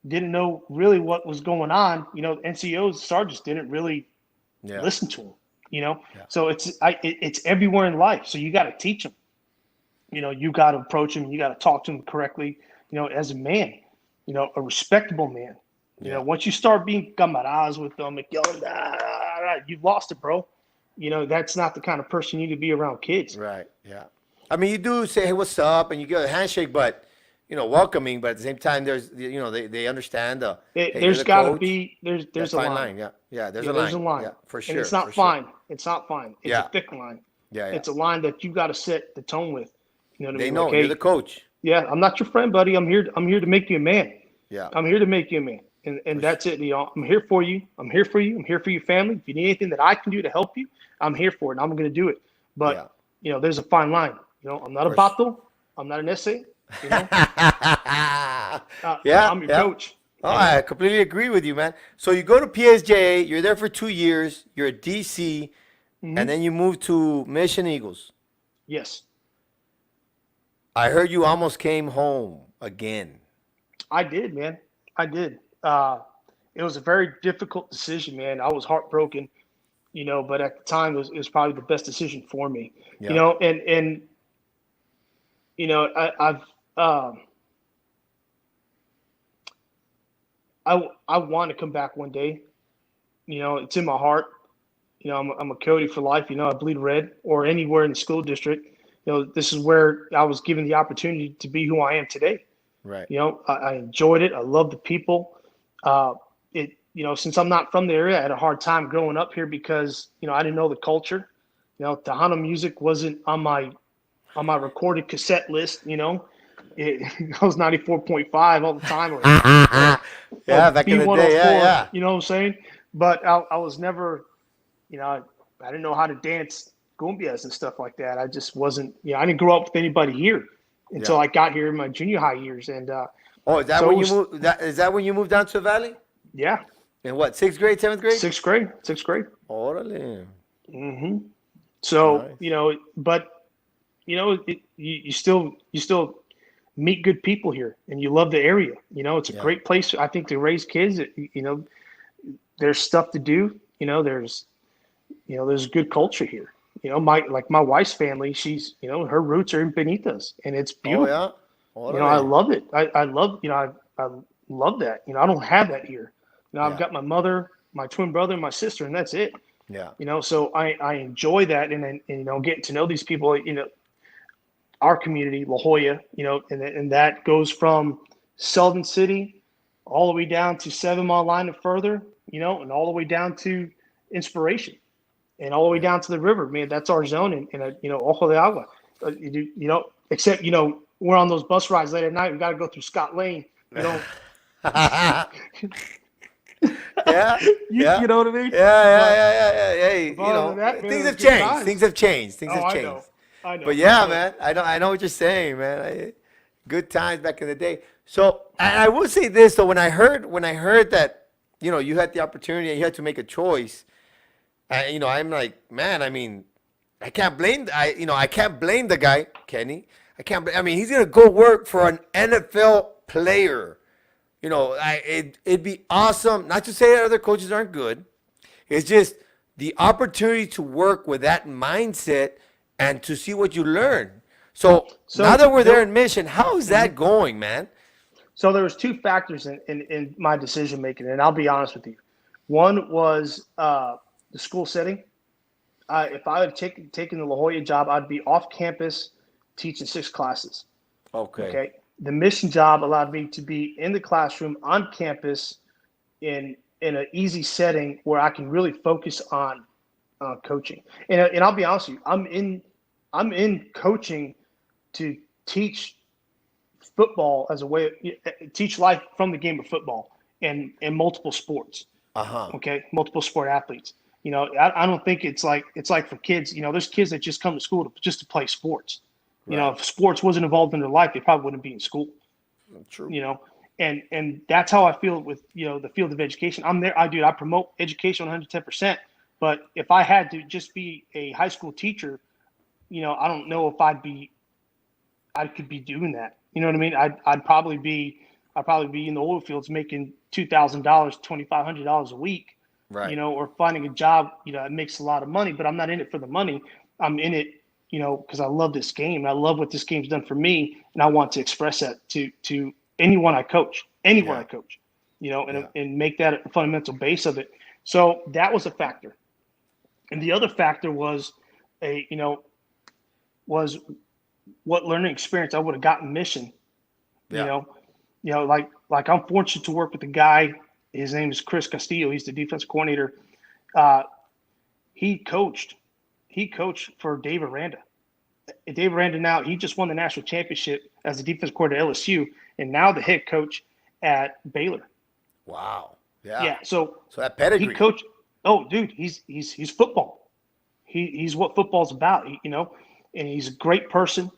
didn't know really what was going on. NCOs, sergeants didn't really listen to him. Yeah. So it's everywhere in life. So you got to teach them. You got to approach them. You got to talk to them correctly. As a man, a respectable man. Once you start being camaradas with them, you've lost it, bro. That's not the kind of person you need to be around kids. Right. Yeah. I mean, you do say, "Hey, what's up?" and you give a handshake, but welcoming. But at the same time, there's they understand the. There's got to be there's a line. Yeah. Yeah. There's a line. Yeah, for sure. And it's not fine. Sure. It's not fine. It's a thick line. Yeah. It's a line that you got to set the tone with. They know you're the coach. Yeah, I'm not your friend, buddy. I'm here to make you a man. Yeah. I'm here to make you a man. And that's it, I'm here for you. I'm here for you. I'm here for your family. If you need anything that I can do to help you, I'm here for it. And I'm going to do it. But, there's a fine line. I'm not a bato. I'm not an essay. I'm your coach. Oh, I completely agree with you, man. So you go to PSJ, you're there for 2 years, you're at DC, and then you move to Mission Eagles. Yes. I heard you almost came home again. I did, man. I did. It was a very difficult decision, man. I was heartbroken, but at the time it was probably the best decision for me. Yeah. I want to come back one day. It's in my heart. I'm a Cody for life. I bleed red, or anywhere in the school district. This is where I was given the opportunity to be who I am today. Right. I enjoyed it. I love the people. Since I'm not from the area, I had a hard time growing up here because, I didn't know the culture. Tejano music wasn't on my recorded cassette list. I was 94.5 all the time. Back in the day, yeah. You know what I'm saying? But I was never, I didn't know how to dance cumbias and stuff like that. I just wasn't, I didn't grow up with anybody here until I got here in my junior high years. And is that when you moved? Is that when you moved down to the Valley? Yeah. In what, 6th grade, 7th grade? 6th grade. 6th grade. Orale. Mm-hmm. So nice. but you still meet good people here and you love the area. It's a great place, I think, to raise kids. There's stuff to do. There's good culture here. My wife's family, she's, her roots are in Benitas, and it's beautiful. Oh, yeah. I love it. I love, I love that. I don't have that here. I've got my mother, my twin brother, and my sister, and that's it. Yeah. So I enjoy that, and getting to know these people, our community, La Jolla, and that goes from Sullivan City all the way down to 7 Mile Line and further, and all the way down to Inspiration and all the way down to the river. Man, that's our zone. And Ojo de Agua, except, we're on those bus rides late at night. We got to go through Scott Lane, Yeah. You know what I mean? Yeah. Hey, things have changed. times. Things have changed. I know. But yeah, man, I know what you're saying, man. Good times back in the day. So, and I will say this though, when I heard that, you had the opportunity and you had to make a choice, I'm like, man, I mean, I can't blame the guy, Kenny. He's gonna go work for an NFL player. It'd be awesome. Not to say that other coaches aren't good. It's just the opportunity to work with that mindset and to see what you learn. So now that we're there in Mission, how is that going, man? So there was 2 factors in my decision making, and I'll be honest with you. One was the school setting. If I had taken the La Jolla job, I'd be off campus teaching 6 classes. Okay. The Mission job allowed me to be in the classroom on campus in an easy setting where I can really focus on coaching. And I'll be honest with you, I'm in coaching to teach football as a way teach life from the game of football and multiple sports. Okay, multiple sport athletes. I don't think it's like for kids. There's kids that just come to school just to play sports. Right. If sports wasn't involved in their life, they probably wouldn't be in school. True. And that's how I feel with the field of education. I'm there. I promote education 110%. But if I had to just be a high school teacher, I don't know if I could be doing that. You know what I mean? I'd probably be in the oil fields making $2,000, $2,500 a week. Right. Or finding a job, that makes a lot of money, but I'm not in it for the money. I'm in it, because I love this game. I love what this game's done for me, and I want to express that to anyone I coach, and make that a fundamental base of it. So that was a factor. And the other factor was was what learning experience I would have gotten Mission. Like I'm fortunate to work with a guy. His name is Chris Castillo. He's the defensive coordinator. He coached for Dave Aranda. Dave Aranda now, he just won the national championship as the defensive coordinator at LSU, and now the head coach at Baylor. Wow. Yeah. Yeah. So that pedigree. He coached. Oh, dude, he's football. He's what football's about. And he's a great person.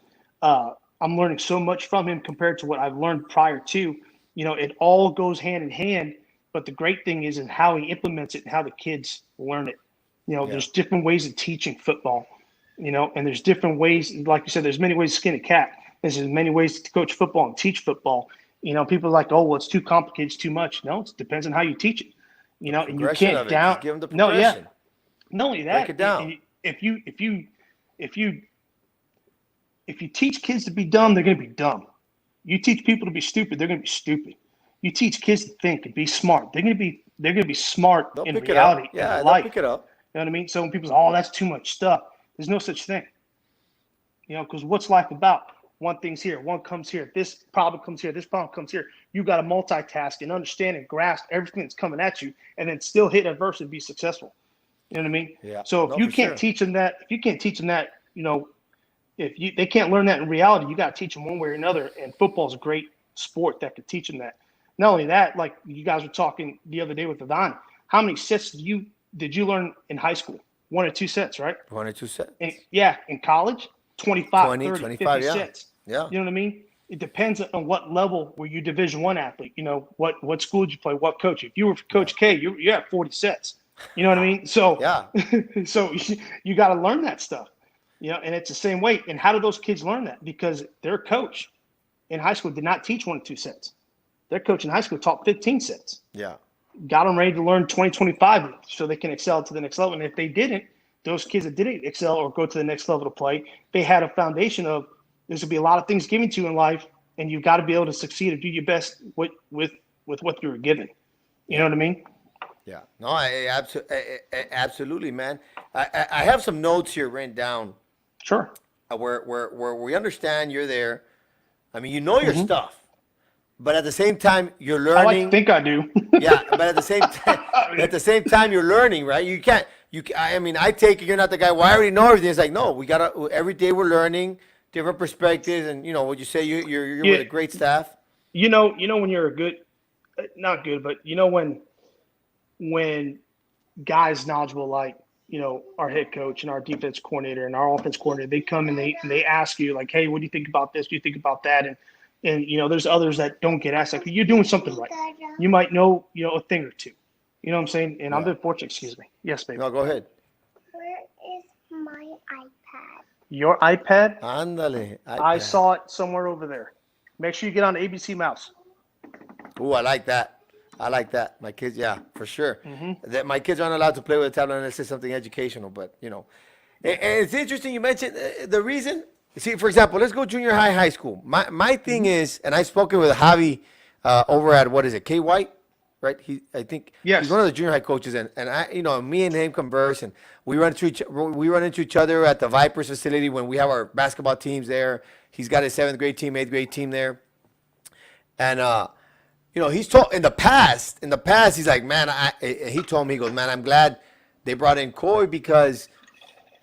I'm learning so much from him compared to what I've learned prior to. It all goes hand in hand. But the great thing is in how he implements it and how the kids learn it. There's different ways of teaching football, and there's different ways, like you said, there's many ways to skin a cat. There's many ways to coach football and teach football. People are like, oh, well, it's too complicated, it's too much. No, it depends on how you teach it. And you can't down. Give them the progression. Not only that, break it down. If you teach kids to be dumb, they're going to be dumb. You teach people to be stupid, they're going to be stupid. You teach kids to think and be smart, they're going to be smart in reality. Yeah, in life. They'll pick it up. You know what I mean? So when people say, oh, that's too much stuff, there's no such thing. Because what's life about? One thing's here, one comes here, this problem comes here, this problem comes here. You got to multitask and understand and grasp everything that's coming at you, and then still hit adversity and be successful. You know what I mean? Yeah. So if you can't teach them that, they can't learn that in reality, you got to teach them one way or another. And football is a great sport that could teach them that. Not only that, like you guys were talking the other day with Ivan, how many sets did you learn in high school? 1 or 2 sets, right? 1 or 2 sets. In college, 25, 30, 25, 50 sets. Yeah. You know what I mean? It depends on what level were you Division I athlete. What school did you play? What coach? If you were Coach K, you had 40 sets. You know what I mean? So yeah. So you got to learn that stuff. And it's the same way. And how do those kids learn that? Because their coach in high school did not teach 1 or 2 sets. Their coach in high school taught 15 sets. Yeah. Got them ready to learn 20, 25 so they can excel to the next level. And if they didn't, those kids that didn't excel or go to the next level to play, they had a foundation of there's going to be a lot of things given to you in life, and you've got to be able to succeed and do your best with what you were given. You know what I mean? Yeah. No, absolutely, man. I have some notes here written down. Sure. Where we understand you're there. I mean, you know your stuff, but at the same time, you're learning. I like to think I do. Yeah, but at the same time, you're learning, right? You can't. I mean, I take it you're not the guy. Well, I already know everything. It's like, no, we gotta. Every day we're learning different perspectives, and would you say you're with a great staff? You know when you're a good, not good, but when guys knowledgeable like our head coach and our defense coordinator and our offense coordinator, they come and they ask you like, hey, what do you think about this? Do you think about that? And there's others that don't get asked like, you're doing something right. You might know a thing or two. You know what I'm saying? And I'm very fortunate. Excuse me. Yes, baby. No, go ahead. Where is my iPad? Your iPad? Ándale. I saw it somewhere over there. Make sure you get on the ABC Mouse. Ooh, I like that. My kids, yeah, for sure. That my kids aren't allowed to play with a tablet unless it's something educational. But and it's interesting you mentioned the reason. See, for example, let's go junior high school. My thing is, and I've spoken with Javi over at what is it, K White, right? I think he's one of the junior high coaches, and I, me and him converse, and we run into each other at the Vipers facility when we have our basketball teams there. He's got his 7th grade team, 8th grade team there, and he's told in the past, he's like, man, he told me, he goes, man, I'm glad they brought in Coy because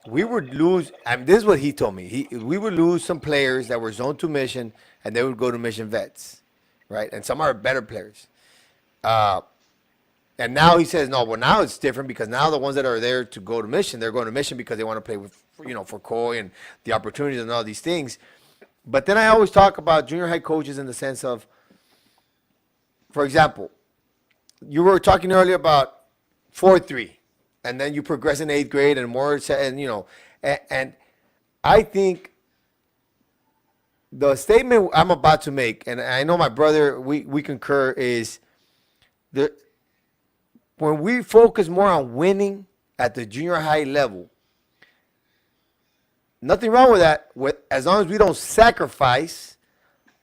we would lose. I mean, this is what he told me. We would lose some players that were zone to mission, and they would go to mission vets, right? And some are better players. And now he says, no, well, now it's different because now the ones that are there to go to mission, they're going to mission because they want to play with, for Coy and the opportunities and all these things. But then I always talk about junior high coaches in the sense of, for example, you were talking earlier about 4-3, and then you progress in 8th grade and more, and I think the statement I'm about to make, and I know my brother, we concur, is that when we focus more on winning at the junior high level, nothing wrong with that, as long as we don't sacrifice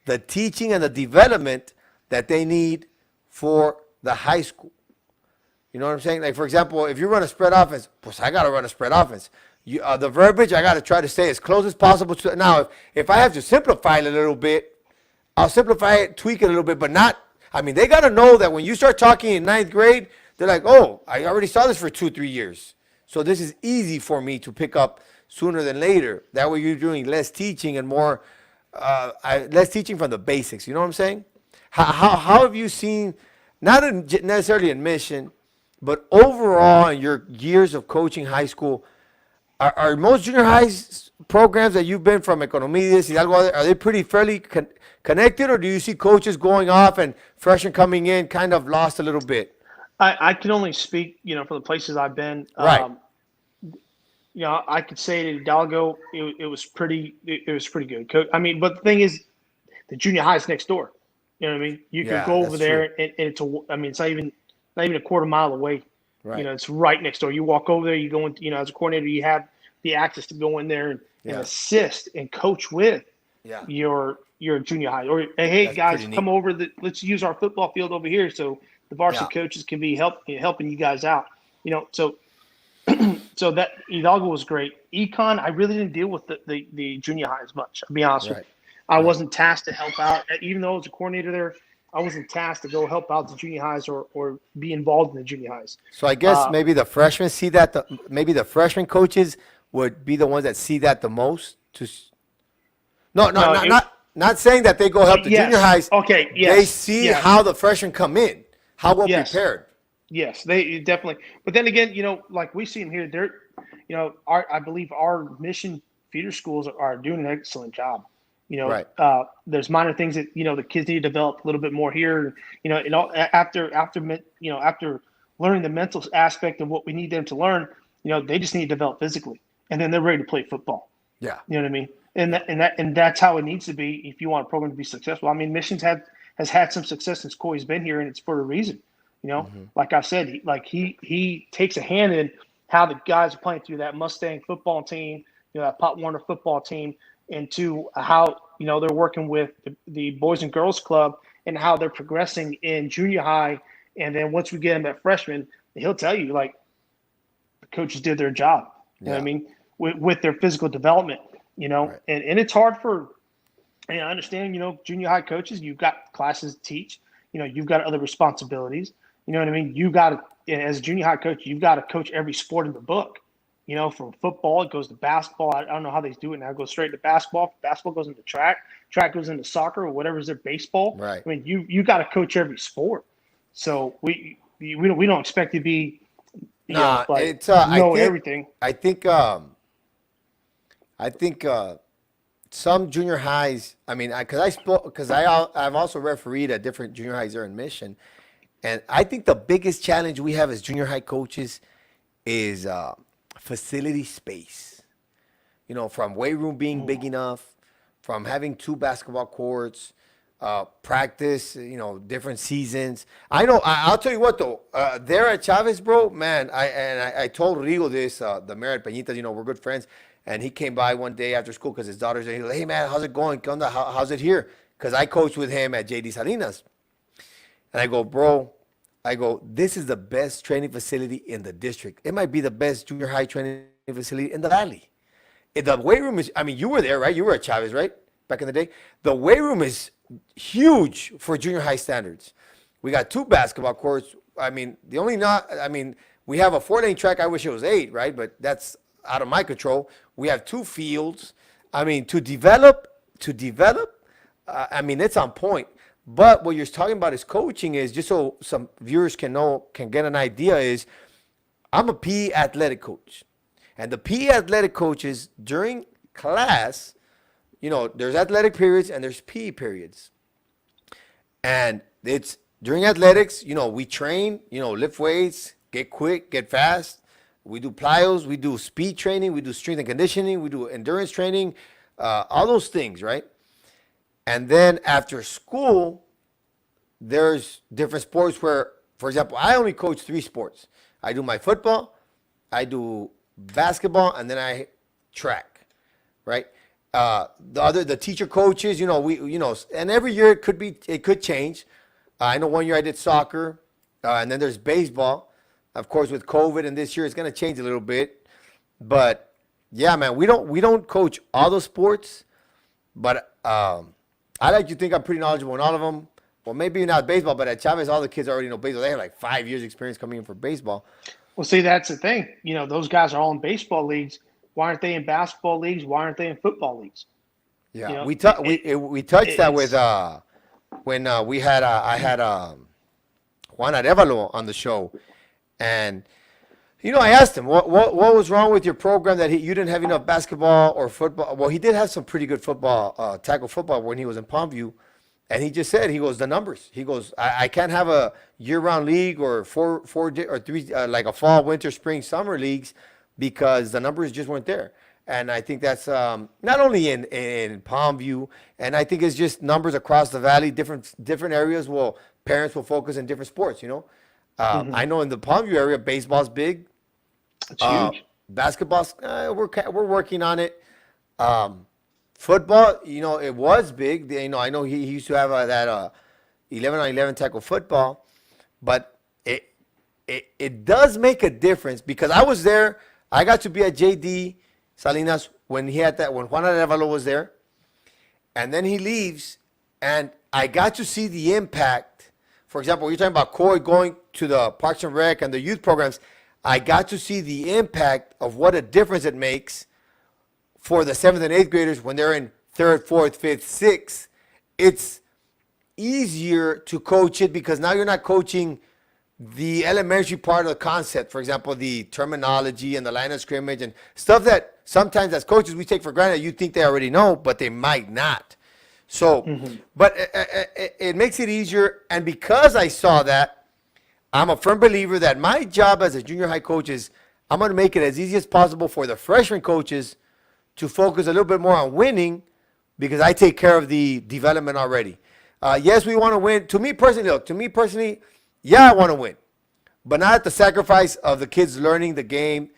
the teaching and the development that they need for the high school. You know what I'm saying? Like, for example, if you run a spread offense, pues I got to run a spread offense. The verbiage, I got to try to stay as close as possible to it. Now, if I have to simplify it a little bit, I'll simplify it, tweak it a little bit, but not, I mean, they got to know that when you start talking in 9th grade, they're like, oh, I already saw this for 2-3 years. So this is easy for me to pick up sooner than later. That way you're doing less teaching and more, less teaching from the basics. You know what I'm saying? How have you seen, not necessarily in mission, but overall in your years of coaching high school, are most junior high programs that you've been from, Economías, Hidalgo, are they pretty fairly connected, or do you see coaches going off and freshmen coming in kind of lost a little bit? I can only speak, for the places I've been. Right. I could say that Hidalgo, it was pretty good. I mean, but the thing is, the junior high is next door. You know what I mean? You can go over there, and it's it's not even a quarter mile away. Right. It's right next door. You walk over there, you go in, as a coordinator, you have the access to go in there and assist and coach with your junior high. Or, hey, That's guys, come over. Let's use our football field over here so the varsity coaches can be helping you guys out. So so that Hidalgo was great. Econ, I really didn't deal with the junior high as much. I'll be honest with you. I wasn't tasked to help out, even though I was a coordinator there. I wasn't tasked to go help out the junior highs or be involved in the junior highs. So I guess maybe the freshmen see that. Maybe the freshman coaches would be the ones that see that the most. Not saying that they go help the junior highs. Okay, yes. They see how the freshmen come in, how well prepared. Yes, they definitely. But then again, like we see them here, they're, I believe our mission feeder schools are doing an excellent job. There's minor things that the kids need to develop a little bit more here. After learning the mental aspect of what we need them to learn, they just need to develop physically, and then they're ready to play football. Yeah, you know what I mean. and that's how it needs to be if you want a program to be successful. I mean, Missions has had some success since Corey's been here, and it's for a reason. You know, like I said, he takes a hand in how the guys are playing through that Mustang football team, that Pop Warner football team, into how they're working with the Boys and Girls Club and how they're progressing in junior high, and then once we get them at freshman, he'll tell you like the coaches did their job. You know what I mean, with their physical development. Right. And it's hard for. And I understand, junior high coaches, you've got classes to teach, you've got other responsibilities. You know what I mean? You got to, as a junior high coach, you've got to coach every sport in the book. From football, it goes to basketball. I don't know how they do it now. It goes straight to basketball. Basketball goes into track. Track goes into soccer or whatever is their baseball. Right. I mean, you got to coach every sport. So we don't expect to be, everything. I think some junior highs. I mean, I've also refereed at different junior highs there in Mission, and I think the biggest challenge we have as junior high coaches is facility space. From weight room being big enough, from having 2 basketball courts, practice, different seasons. I know. I'll tell you what though. There at Chavez, bro, man. I told Rigo this. The mayor at Peñitas. We're good friends. And he came by one day after school because his daughter's there. He was like, hey, man, how's it going? How's it here? Because I coached with him at JD Salinas. And I go, bro, this is the best training facility in the district. It might be the best junior high training facility in the valley. The weight room is, you were there, right? You were at Chavez, right? Back in the day. The weight room is huge for junior high standards. We got 2 basketball courts. we have a 4-lane track. I wish it was 8, right? But that's out of my control. We have 2 fields. To develop, it's on point. But what you're talking about is coaching is, just so some viewers can get an idea, is I'm a PE athletic coach. And the PE athletic coaches during class, there's athletic periods and there's PE periods. And it's during athletics, we train, lift weights, get quick, get fast. We do plyos, we do speed training, we do strength and conditioning, we do endurance training, all those things, right? And then after school, there's different sports where, for example, I only coach 3 sports. I do my football, I do basketball, and then I track, right? The teacher coaches, and every year it could change. I know one year I did soccer, and then there's baseball. Of course, with COVID and this year, it's going to change a little bit. But yeah, man, we don't coach all the sports, but I like to think I'm pretty knowledgeable in all of them. Well, maybe not baseball, but at Chavez, all the kids already know baseball. They have like 5 years experience coming in for baseball. Well, see, that's the thing. Those guys are all in baseball leagues. Why aren't they in basketball leagues? Why aren't they in football leagues? Yeah, we touched that with when I had Juan Arevalo on the show, and I asked him what was wrong with your program that you didn't have enough basketball or football. Well, he did have some pretty good football, tackle football when he was in Palmview, and he just said, the numbers. He goes, I can't have a year-round league or four or 3 like a fall, winter, spring, summer leagues because the numbers just weren't there. And I think that's not only in Palmview, and I think it's just numbers across the valley, different areas. Parents will focus on different sports. I know in the Palmview area, baseball's big. It's huge. Basketball's we're working on it. Football, it was big. I know he used to have that 11-on-11 tackle football, but it does make a difference because I was there. I got to be at JD Salinas when Juan Arevalo was there, and then he leaves, and I got to see the impact. For example, you're talking about Corey going to the Parks and Rec and the youth programs. I got to see the impact of what a difference it makes for the 7th and 8th graders when they're in 3rd, 4th, 5th, 6th. It's easier to coach it because now you're not coaching the elementary part of the concept. For example, the terminology and the line of scrimmage and stuff that sometimes as coaches we take for granted. You think they already know, but they might not. So, but it makes it easier. And because I saw that, I'm a firm believer that my job as a junior high coach is I'm going to make it as easy as possible for the freshman coaches to focus a little bit more on winning because I take care of the development already. Yes, we want to win. To me personally, yeah, I want to win, but not at the sacrifice of the kids learning the game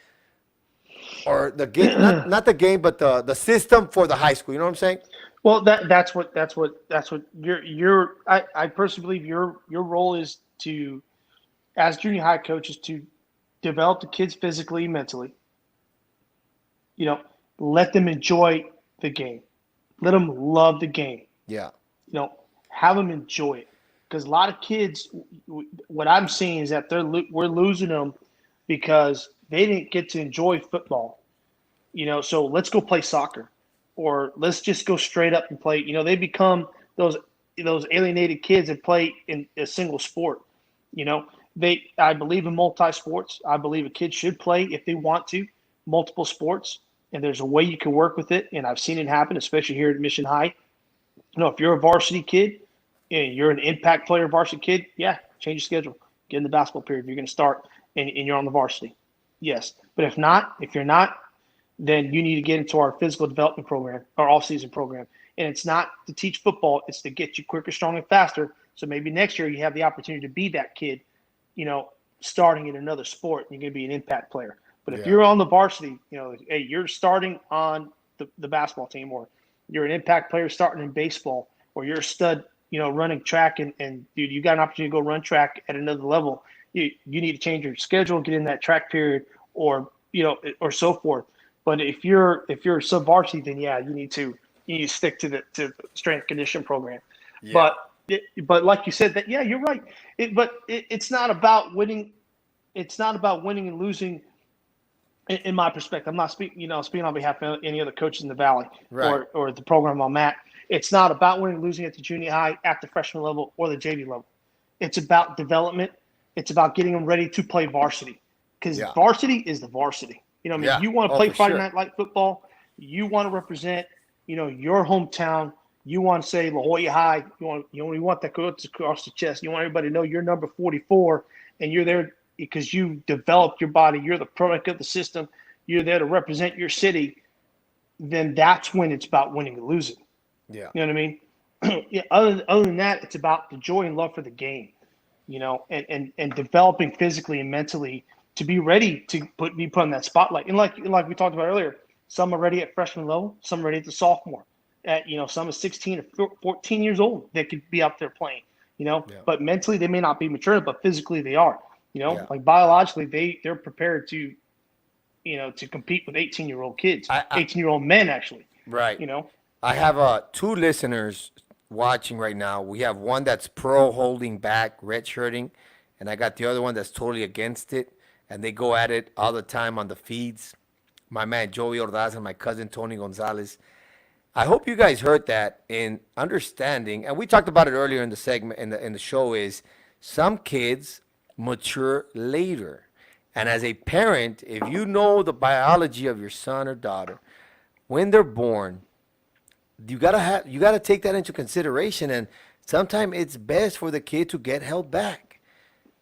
or the game, not the game, but the system for the high school. You know what I'm saying? Well, that's what I personally believe your role is to, as junior high coach, is to develop the kids physically, mentally. Let them enjoy the game. Let them love the game. Yeah. Have them enjoy it. Because a lot of kids, what I'm seeing is that we're losing them because they didn't get to enjoy football. So let's go play soccer, or let's just go straight up and play. They become those alienated kids that play in a single sport. I believe in multi-sports. I believe a kid should play, if they want to, multiple sports, and there's a way you can work with it. And I've seen it happen, especially here at Mission High. If you're a varsity kid and you're an impact player varsity kid, yeah, change your schedule. Get in the basketball period if you're going to start and you're on the varsity. Yes. But if you're not, then you need to get into our physical development program, our off-season program. And it's not to teach football, it's to get you quicker, stronger, and faster. So maybe next year you have the opportunity to be that kid, starting in another sport, and you're going to be an impact player. But if you're on the varsity, hey, you're starting on the basketball team, or you're an impact player starting in baseball, or you're a stud, running track, and dude, you got an opportunity to go run track at another level. You need to change your schedule, get in that track period, or so forth. But if you're sub varsity, then yeah, you need to stick to the strength condition program. Yeah. But like you said, that yeah, you're right. It's not about winning. It's not about winning and losing. In my perspective, I'm not speaking on behalf of any other coaches in the Valley, right, or the program I'm at. It's not about winning and losing at the junior high, at the freshman level, or the JV level. It's about development. It's about getting them ready to play varsity, because varsity is the varsity. You want to play Friday Night Light football. You want to represent, your hometown. You want to say La Jolla High. You want that coach across the chest. You want everybody to know you're number 44, and you're there because you developed your body. You're the product of the system. You're there to represent your city. Then that's when it's about winning and losing. Yeah. You know what I mean? Other than that, it's about the joy and love for the game, and developing physically and mentally to be ready to be put on that spotlight. And like we talked about earlier, some are ready at freshman level, some are ready at the sophomore. Some are 16 or 14 years old that could be up there playing, but mentally they may not be mature, but physically they are. Like biologically, they're prepared to compete with 18-year-old kids, 18-year-old men, actually. Right. I have two listeners watching right now. We have one that's pro holding back, redshirting, and I got the other one that's totally against it, and they go at it all the time on the feeds. My man Joey Ordaz and my cousin Tony Gonzalez. I hope you guys heard that in understanding, and we talked about it earlier in the segment in the show, is some kids mature later. And as a parent, if you know the biology of your son or daughter, when they're born, you gotta take that into consideration. And sometimes it's best for the kid to get held back.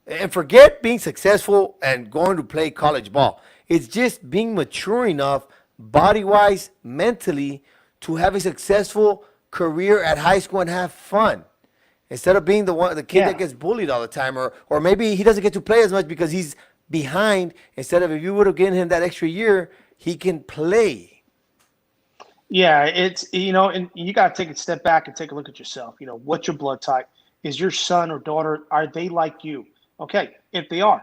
And forget being successful and going to play college ball. It's just being mature enough, body-wise, mentally, to have a successful career at high school and have fun. Instead of being the kid that gets bullied all the time, or maybe he doesn't get to play as much because he's behind. Instead of, if you would have given him that extra year, he can play. Yeah, it's and you got to take a step back and take a look at yourself. What's your blood type? Is your son or daughter, are they like you? Okay, if they are,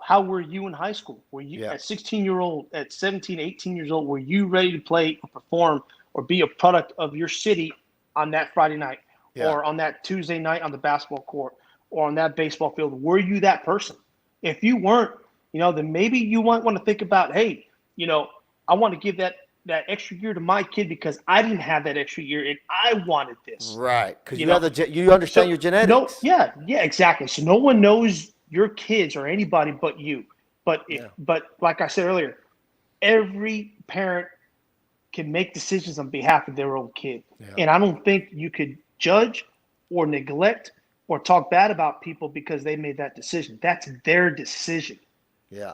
how were you in high school? Were you at 16-year-old, at 17, 18 years old, were you ready to play or perform or be a product of your city on that Friday night? Or on that Tuesday night on the basketball court, or on that baseball field? Were you that person? If you weren't, then maybe you might want to think about, hey, I want to give that extra year to my kid because I didn't have that extra year and I wanted this. Right, because you understand your genetics. Exactly. So no one knows your kids or anybody but you. But like I said earlier, every parent can make decisions on behalf of their own kid, and I don't think you could judge or neglect or talk bad about people because they made that decision. That's their decision. Yeah.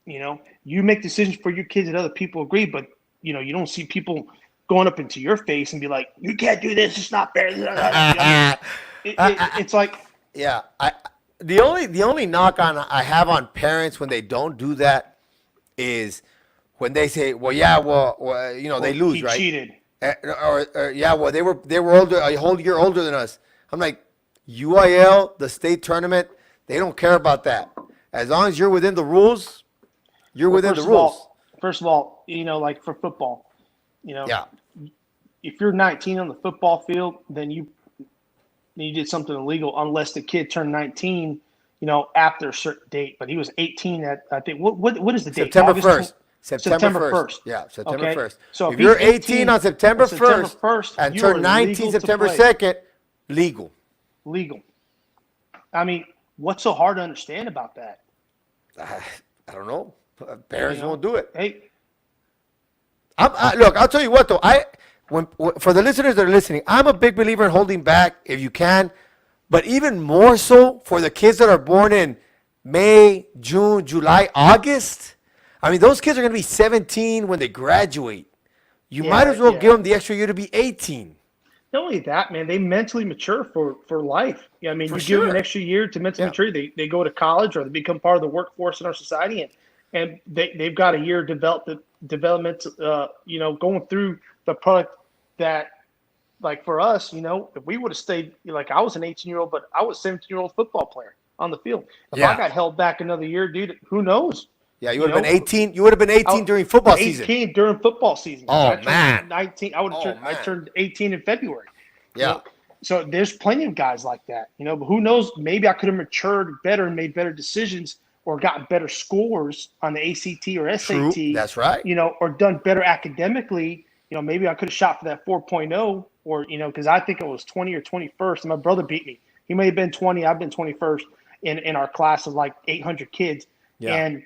You make decisions for your kids and other people agree, but you don't see people going up into your face and be like, "You can't do this. It's not fair." I mean, it's like, yeah. The only knock on I have on parents when they don't do that is when they say, "Well, yeah, well they lose, he right?" cheated. Or yeah, well, they were older, a whole year older than us. I'm like, UIL, the state tournament, they don't care about that. As long as you're within the rules, you're within the rules. First of all, like for football, Yeah. if you're 19 on the football field, then you did something illegal unless the kid turned 19, after a certain date. But he was 18 at, I think, what is the date? September August 1st. September 1st. Yeah, September Okay? 1st. So if you're 18 on September 1st and you are turn 19 legal to September play. 2nd, legal. Legal. I mean, what's so hard to understand about that? I don't know. Parents won't do it. Hey, Look, I'll tell you what, though. For the listeners that are listening, I'm a big believer in holding back if you can, but even more so for the kids that are born in May, June, July, August. I mean, those kids are going to be 17 when they graduate. You might as well give them the extra year to be 18. not only that, man, they mentally mature for life. I mean, you give them sure. an extra year to mentally mature. They go to college or they become part of the workforce in our society, and they've got a year development, going through the product that, like for us, if we would have stayed, like I was an 18-year-old, but I was a 17-year-old football player on the field. If I got held back another year, dude, who knows? Yeah, you would have been 18. You would have been 18 during football 18 season. 18 during football season. Oh, I turned man. 19. I turned 18 in February. Yeah. So there's plenty of guys like that, but who knows? Maybe I could have matured better and made better decisions or gotten better scores on the ACT or SAT. True. That's right. Or done better academically. Maybe I could have shot for that 4.0 or, because I think it was 20 or 21st. And my brother beat me. He may have been 20. I've been 21st in our class of like 800 kids. Yeah. And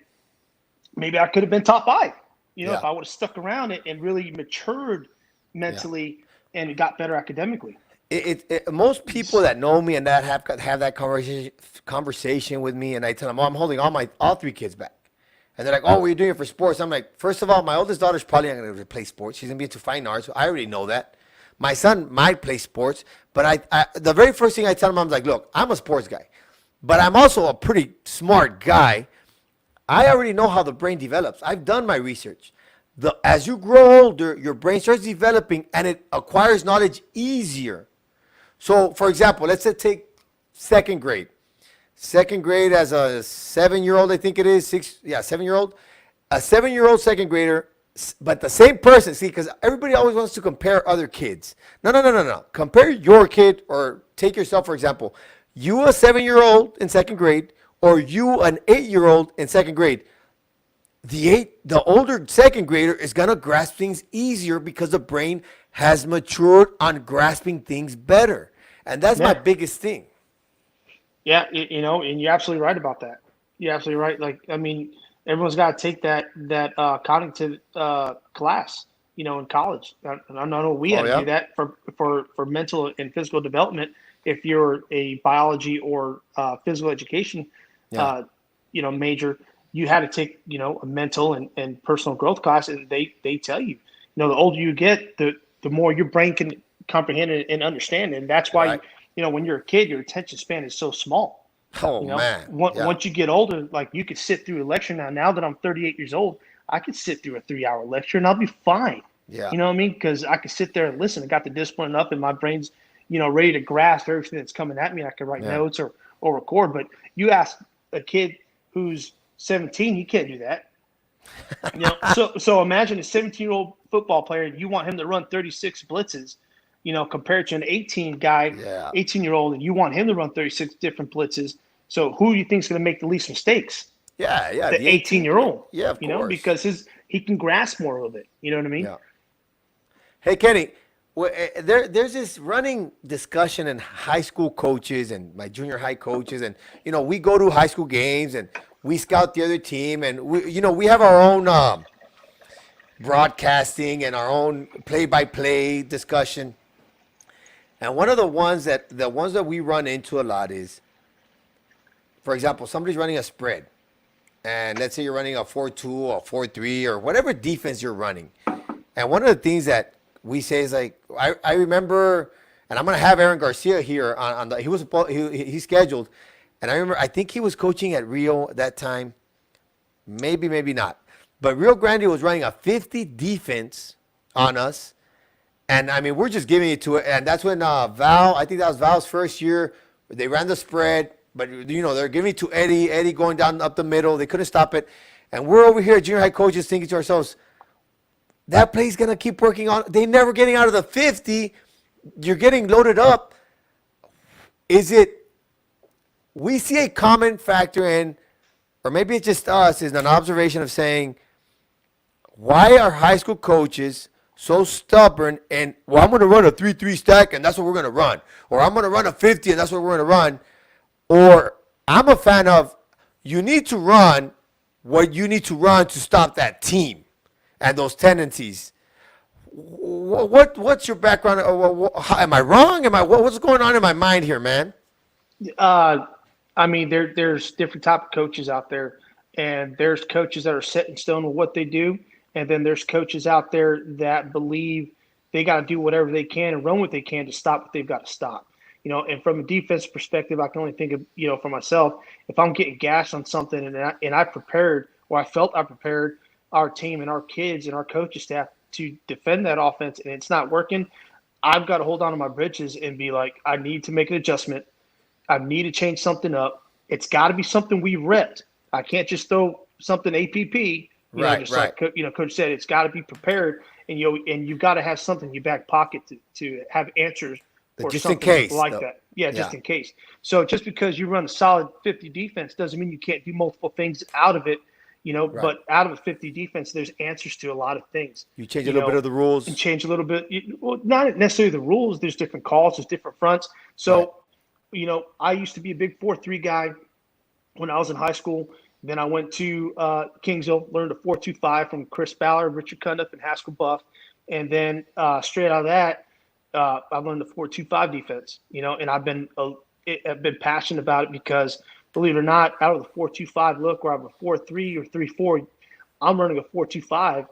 maybe I could have been top 5, if I would have stuck around it and really matured mentally and got better academically. Most people that know me and that have that conversation with me, and I tell them, I'm holding all 3 kids back. And they're like, oh, well, you're doing it for sports. I'm like, first of all, my oldest daughter's probably not going to play sports. She's going to be into fine arts. So I already know that. My son might play sports, but the very first thing I tell him, I'm like, look, I'm a sports guy, but I'm also a pretty smart guy. I already know how the brain develops. I've done my research. As you grow older, your brain starts developing and it acquires knowledge easier. So, for example, let's say take second grade. Second grade as a 7-year-old, I think it is, 7-year-old. A 7-year-old second grader, but the same person, see, because everybody always wants to compare other kids. No. Compare your kid, or take yourself, for example. You a 7-year-old in second grade, or you an 8-year-old in second grade. The older second grader is going to grasp things easier because the brain has matured on grasping things better. And that's my biggest thing. Yeah, and you're absolutely right about that. You're absolutely right. Like, I mean, everyone's got to take that cognitive class, in college. I know we had to do that for mental and physical development. If you're a biology or physical education, major, you had to take, a mental and personal growth class, and they tell you, the older you get, the more your brain can comprehend and understand, and that's why when you're a kid, your attention span is so small. Man! Once you get older, like you could sit through a lecture now. Now that I'm 38 years old, I could sit through a 3-hour lecture and I'll be fine. Yeah. You know what I mean? Because I could sit there and listen. I got the discipline enough, and my brain's ready to grasp everything that's coming at me. I can write notes or record. But you ask a kid who's 17, he can't do that. So imagine a 17-year-old football player. You want him to run 36 blitzes, compared to an 18-year-old, and you want him to run 36 different blitzes. So who do you think is going to make the least mistakes? The 18-year-old. Yeah, of course. Because he can grasp more of it. You know what I mean? Yeah. Hey, Kenny, there's this running discussion in high school coaches and my junior high coaches, and we go to high school games and we scout the other team, and we have our own broadcasting and our own play-by-play discussion. And one of the ones that we run into a lot is, for example, somebody's running a spread, and let's say you're running a 4-2 or 4-3 or whatever defense you're running, And one of the things that we say is like, I remember, and I'm gonna have Aaron Garcia here on the. He was he's scheduled, and I remember I think he was coaching at Rio at that time. Maybe not. But Rio Grande was running a 50 defense on us. And I mean, we're just giving it to it. And that's when Val, I think that was Val's first year. They ran the spread, but they're giving it to Eddie. Eddie going down up the middle. They couldn't stop it. And we're over here, junior high coaches, thinking to ourselves, that play's going to keep working on. They never getting out of the 50. You're getting loaded up. We see a common factor in, or maybe it's just us, is an observation of saying, why are high school coaches so stubborn and, well, I'm going to run a 3-3 stack and that's what we're going to run. Or I'm going to run a 50 and that's what we're going to run. Or I'm a fan of, you need to run what you need to run to stop that team and those tendencies. What's your background? Am I wrong? What's going on in my mind here, man? I mean, there's different type of coaches out there, and there's coaches that are set in stone with what they do, and then there's coaches out there that believe they got to do whatever they can and run what they can to stop what they've got to stop. And from a defense perspective, I can only think of, for myself, if I'm getting gashed on something and I prepared, or I felt I prepared our team and our kids and our coaching staff to defend that offense and it's not working, I've got to hold on to my britches and be like, I need to make an adjustment. I need to change something up. It's got to be something we repped. I can't just throw something APP. Right. Like Coach said, it's got to be prepared, and you've got to have something in your back pocket to have answers for just something in case, like that. Yeah, just in case. So just because you run a solid 50 defense doesn't mean you can't do multiple things out of it. Right. But out of a 50 defense, there's answers to a lot of things. You change a little bit of the rules. And change a little bit. Well, not necessarily the rules. There's different calls. There's different fronts. So, I used to be a big 4-3 guy when I was in high school. Then I went to Kingsville, learned a 4-2-5 from Chris Ballard, Richard Cundiff, and Haskell Buff. And then straight out of that, I learned the 4-2-5 defense, and I've been passionate about it because, believe it or not, out of the 4-2-5 look where I have a 4-3 or 3-4, I'm running a 4-2-5,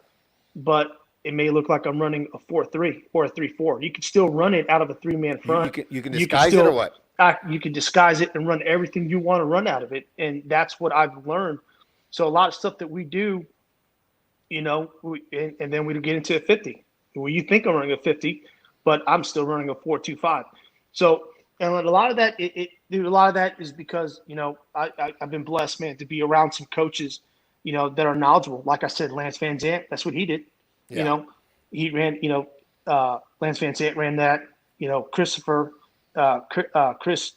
but it may look like I'm running a 4-3 or a 3-4. You can still run it out of a three-man front. You can disguise it or what? You can disguise it and run everything you want to run out of it, and that's what I've learned. So a lot of stuff that we do, and then we get into a 50. Well, you think I'm running a 50, but I'm still running a 4-2-5. So, and a lot of that, a lot of that is because I've been blessed, man, to be around some coaches, that are knowledgeable. Like I said, Lance Van Zant, that's what he did. Yeah. He ran. Lance Van Zant ran that. Christopher. Chris,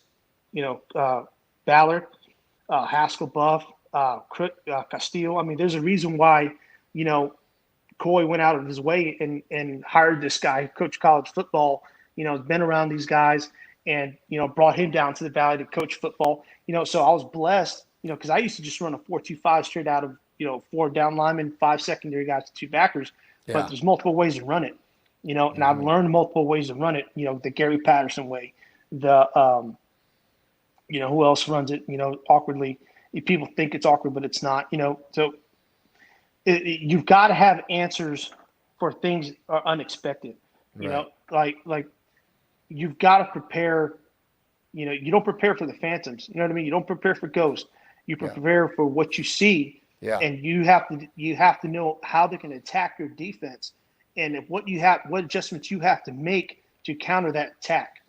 Ballard, Haskell Buff, Castillo. I mean, there's a reason why, Coy went out of his way and hired this guy, coach college football, has been around these guys and, brought him down to the Valley to coach football. So I was blessed, because I used to just run a 4-2-5 straight out of, 4 down linemen, 5 secondary guys, 2 backers. Yeah. But there's multiple ways to run it, and I've learned multiple ways to run it, the Gary Patterson way. Who else runs it, awkwardly. People think it's awkward, but it's not, so you've got to have answers for things are unexpected, like you've got to prepare, you don't prepare for the phantoms, you know what I mean? You don't prepare for ghosts, you prepare for what you see, and you have to know how they can attack your defense and what adjustments you have to make to counter that attack.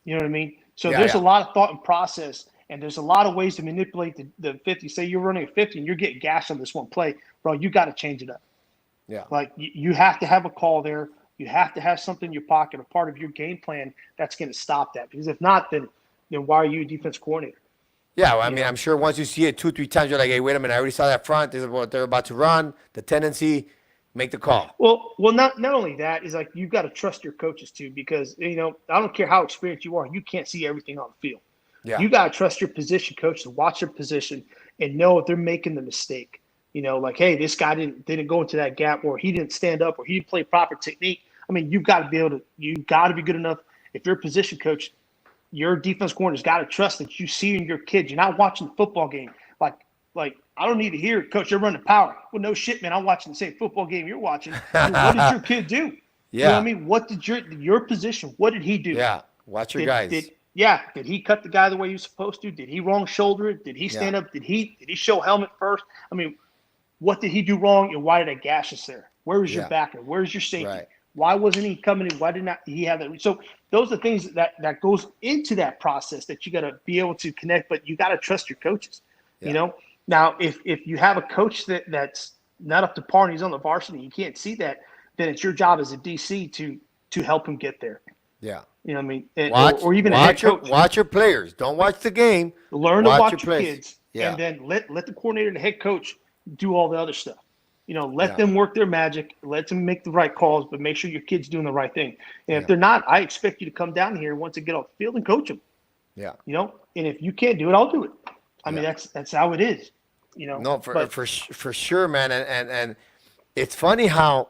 You know what I mean? So there's a lot of thought and process, and there's a lot of ways to manipulate the 50. Say you're running a 50 and you're getting gashed on this one play, bro, you got to change it up. Yeah. Like you have to have a call there. You have to have something in your pocket, a part of your game plan that's going to stop that. Because if not, then why are you a defense coordinator? Yeah, well, I mean, I'm sure once you see it 2-3 times, you're like, hey, wait a minute, I already saw that front. This is what they're about to run. The tendency. Make the call. Well, not only that is like you've got to trust your coaches too, because I don't care how experienced you are, you can't see everything on the field. Yeah. You got to trust your position coach to watch their position and know if they're making the mistake. Like, hey, this guy didn't go into that gap, or he didn't stand up, or he didn't play proper technique. I mean, you've got to be good enough. If you're a position coach, your defense coordinator's got to trust that you see in your kids. You're not watching the football game like I don't need to hear, Coach, you're running power. Well, no shit, man. I'm watching the same football game you're watching. Dude, what did your kid do? You know what I mean? What did your position? What did he do? Yeah. Watch your guys. Did he cut the guy the way he was supposed to? Did he wrong shoulder it? Did he stand up? Did he show helmet first? I mean, what did he do wrong, and why did I gash us there? Where was your backer? Where's your safety? Right. Why wasn't he coming in? Why did not he have that? So those are things that goes into that process that you got to be able to connect, but you got to trust your coaches. You know, now if you have a coach that's not up to par and he's on the varsity, you can't see that, then it's your job as a DC to help him get there. Yeah. You know what I mean? Or even a head coach. Watch your players. Don't watch the game. Learn to watch your kids. Yeah. And then let the coordinator and the head coach do all the other stuff. You know, let them work their magic. Let them make the right calls, but make sure your kid's doing the right thing. And if they're not, I expect you to come down here once they get off the field and coach them. Yeah. You know, and if you can't do it, I'll do it. I mean, that's how it is. You know. No, for sure, man. And it's funny how,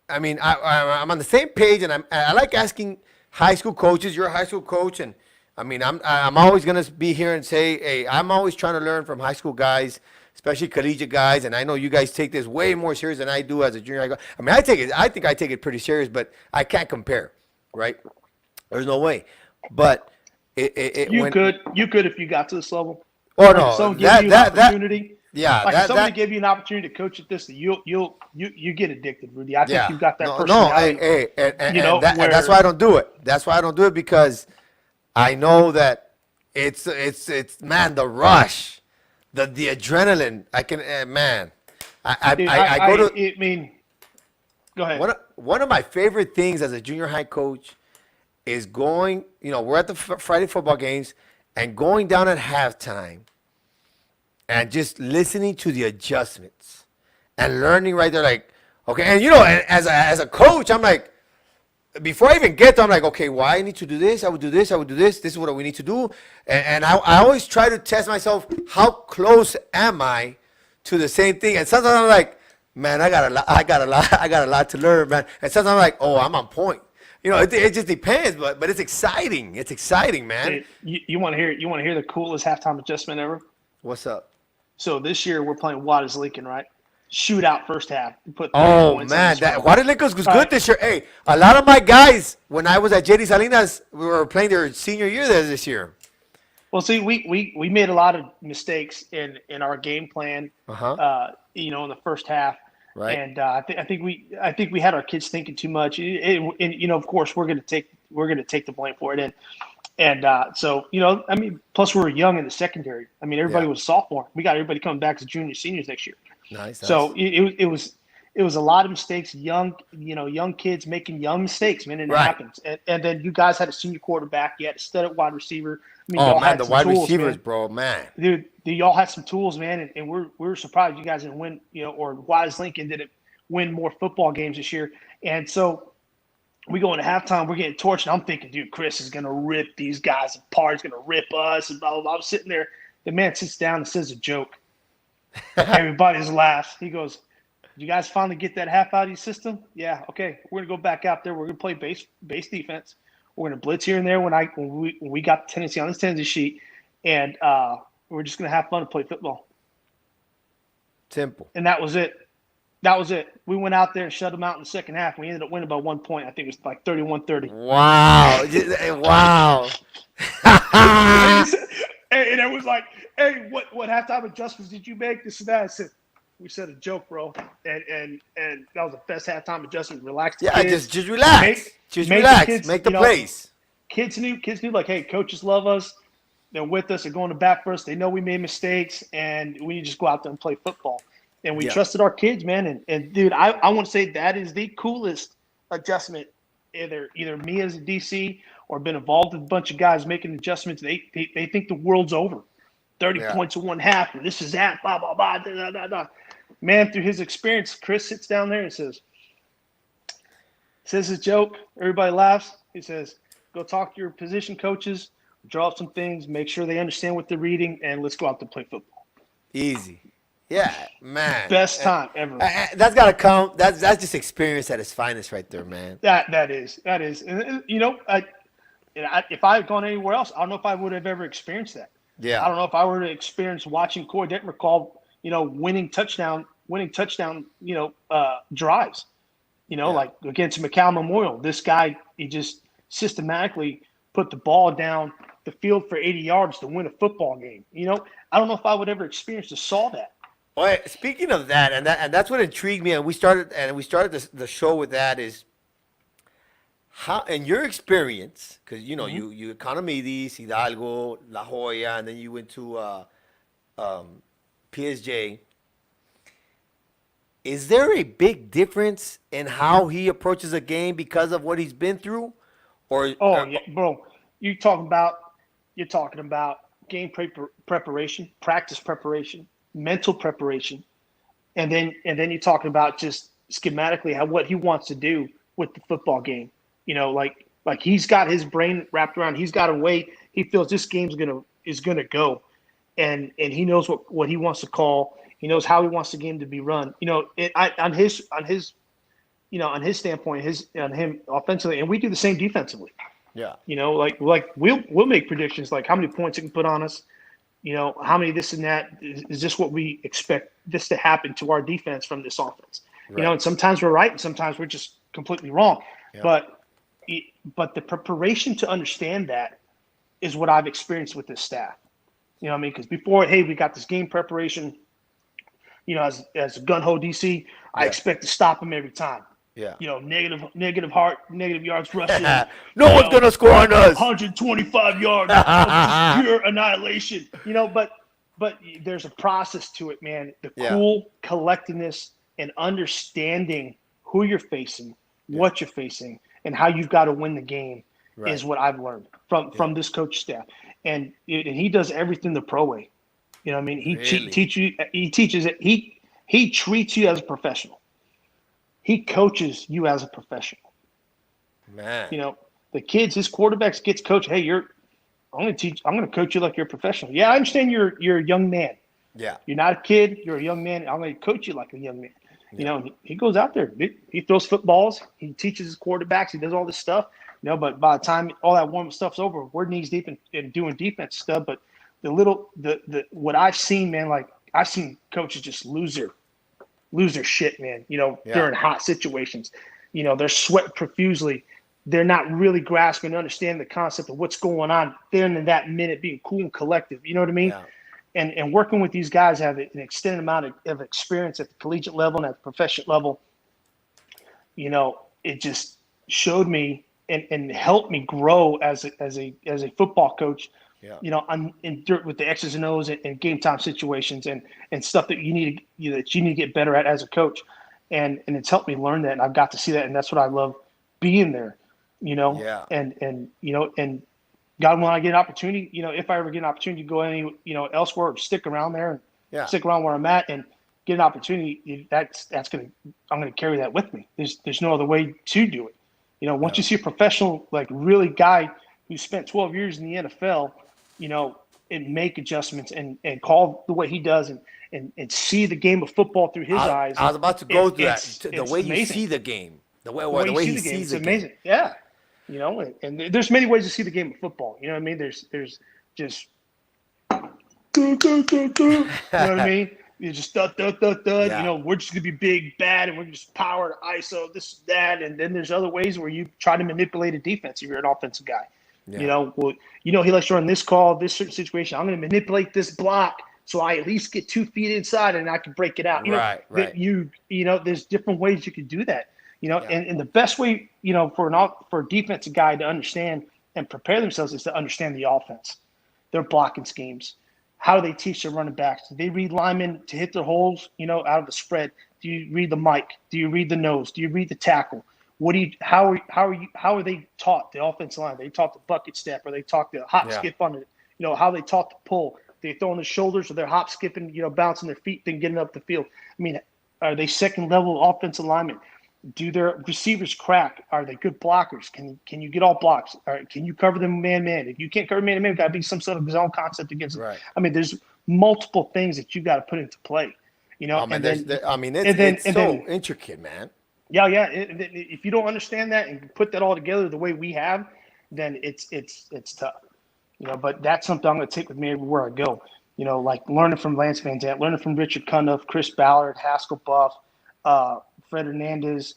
I mean, I'm on the same page, and I like asking high school coaches. You're a high school coach, and I mean, I'm always gonna be here and say, hey, I'm always trying to learn from high school guys, especially collegiate guys, and I know you guys take this way more serious than I do as a junior high. I mean, I think I take it pretty serious, but I can't compare, right? There's no way. But you could if you got to this level. Oh no, that opportunity. Yeah, like if somebody give you an opportunity to coach at this, you get addicted, Rudy. I think you've got that personality. That's why I don't do it. That's why I don't do it, because I know that it's man, the rush, the adrenaline. I can man, go ahead. One of my favorite things as a junior high coach is going. You know, we're at the Friday football games and going down at halftime and just listening to the adjustments and learning right there, like, okay. And, you know, as a coach, I'm like, before I even get there, I'm like, okay, why I need to do this? I would do this. I would do this. This is what we need to do. And I always try to test myself. How close am I to the same thing? And sometimes I'm like, man, I got a lot to learn, man. And sometimes I'm like, oh, I'm on point. You know, it just depends, but it's exciting. It's exciting, man. Hey, you want to hear the coolest halftime adjustment ever? What's up? So this year we're playing Waters Lincoln, right? Shootout first half. Oh man, that Waters Lincoln was good this year. Hey, a lot of my guys, when I was at JD Salinas, we were playing their senior year there this year. Well, see, we made a lot of mistakes in our game plan. You know, in the first half. Right. And I think we had our kids thinking too much. And you know, of course, we're gonna take the blame for it. And so, you know, I mean, plus we were young in the secondary. I mean, everybody was sophomore. We got everybody coming back as juniors, seniors next year. Nice. So it was a lot of mistakes. Young kids making young mistakes, man, and it happens. And then you guys had a senior quarterback. You had a stud at wide receiver. I mean, the wide receivers, bro, man. Dude, y'all had some tools, man, and we're surprised you guys didn't win, you know, or Waters Lincoln didn't win more football games this year. And so we go into halftime, we're getting torched, and I'm thinking, dude, Chris is gonna rip these guys apart. He's gonna rip us, and blah blah blah. I was sitting there. The man sits down and says a joke. Everybody's laughs. He goes, "Did you guys finally get that half out of your system?" Yeah. Okay, we're gonna go back out there. We're gonna play base defense. We're gonna blitz here and there when we got the tendency on this tendency sheet, and we're just gonna have fun and play football. Simple. And that was it. That was it. We went out there and shut them out in the second half. We ended up winning by 1 point. I think it was like 31-30. Wow. Wow. And it was like, hey, what halftime adjustments did you make? This and that. I said, we said a joke, bro. And that was the best halftime adjustment. Relax the kids. Just relax. Relax. Make the plays. Kids knew like, hey, coaches love us. They're with us. They're going to bat for us. They know we made mistakes, and we just go out there and play football. And we trusted our kids, man. And dude, I want to say that is the coolest adjustment. Either me as a DC or been involved with a bunch of guys making adjustments. They think the world's over. 30 points in one half, and this is that, blah, blah, blah, da, da, da. Man, through his experience, Chris sits down there and says a joke. Everybody laughs. He says, go talk to your position coaches, draw up some things, make sure they understand what they're reading, and let's go out to play football. Easy. Yeah, man. Best time ever. That's got to come. That's just experience at its finest right there, man. That is. And, you know, if I had gone anywhere else, I don't know if I would have ever experienced that. Yeah. I don't know if I were to experience watching Corey Detmer call, winning touchdown, drives. Like against McCall Memorial, this guy, he just systematically put the ball down the field for 80 yards to win a football game. I don't know if I would ever experience to saw that. Well, speaking of that, and that's what intrigued me, and we started the show with that is how, in your experience, because you Economides, Hidalgo, La Jolla, and then you went to PSJ. Is there a big difference in how he approaches a game because of what he's been through, Yeah, bro, you're talking about game preparation, practice preparation, mental preparation, and then you're talking about just schematically what he wants to do with the football game. Like he's got his brain wrapped around. He's got a way he feels this game's is gonna go, and he knows what he wants to call. He knows how he wants the game to be run. On his standpoint, on him offensively, and we do the same defensively. Yeah. Like we'll make predictions like how many points it can put on us. How many this and that. Is this what we expect this to happen to our defense from this offense? Right. And sometimes we're right and sometimes we're just completely wrong. Yeah. But the preparation to understand that is what I've experienced with this staff. You know what I mean? Because before, hey, we got this game preparation, as a gun-ho DC, I expect to stop him every time. Yeah. Negative yards rushing. No one's going to score on us. 125 yards of just pure annihilation. But there's a process to it, man. The cool collectedness and understanding who you're facing, what you're facing, and how you've got to win the game is what I've learned from this coach staff. And he does everything the pro way. You know what I mean? He teaches it. He treats you as a professional. He coaches you as a professional. Man. The kids, his quarterbacks gets coached. Hey, I'm going to coach you like you're a professional. Yeah, I understand you're a young man. Yeah. You're not a kid. You're a young man. I'm going to coach you like a young man. Yeah. He goes out there. He throws footballs. He teaches his quarterbacks. He does all this stuff. But by the time all that warm stuff's over, we're knees deep in doing defense stuff. But what I've seen, man, like I've seen coaches just lose their shit, man. During hot situations, they're sweating profusely. They're not really grasping and understanding the concept of what's going on. Then in that minute, being cool and collective. You know what I mean? Yeah. And working with these guys have an extended amount of experience at the collegiate level and at the professional level. It just showed me and helped me grow as a football coach. Yeah. With the X's and O's and game time situations and stuff that you need to get better at as a coach, and it's helped me learn that, and I've got to see that, and that's what I love being there. Yeah. And God, when I get an opportunity, if I ever get an opportunity to go elsewhere or stick around there and stick around where I'm at and get an opportunity, I'm gonna carry that with me. There's no other way to do it. Once you see a professional, like really guy who spent 12 years in the NFL, and make adjustments and call the way he does and see the game of football through his eyes. I was about to go through that. The way amazing. You see the game, the way he sees the game. It's amazing. Yeah. And there's many ways to see the game of football. You know what I mean? There's just, you know what I mean? You just thud. Yeah. We're just gonna be big, bad, and we're just power to ISO, this, that, and then there's other ways where you try to manipulate a defense if you're an offensive guy. Yeah. He likes to run this call, this certain situation. I'm going to manipulate this block so I at least get 2 feet inside and I can break it out. Right. There's different ways you can do that. And the best way, for a defensive guy to understand and prepare themselves is to understand the offense, their blocking schemes. How do they teach their running backs? Do they read linemen to hit their holes, out of the spread? Do you read the mic? Do you read the nose? Do you read the tackle? How are they taught the offensive line? Are they taught the bucket step? Are they taught the hop skip on it? How they taught the pull? They throwing the shoulders, or they're hop skipping, bouncing their feet, then getting up the field. I mean, are they second level offensive linemen? Do their receivers crack? Are they good blockers? Can you get all blocks? All right, can you cover them man-man? If you can't cover man-to-man, got to be some sort of zone concept against them. Right. I mean, there's multiple things that you got to put into play. It's so intricate, man. Yeah. If you don't understand that and put that all together the way we have, then it's tough. But that's something I'm going to take with me everywhere I go. like learning from Lance Van Zant, learning from Richard Cundiff, Chris Ballard, Haskell Buff, Fred Hernandez,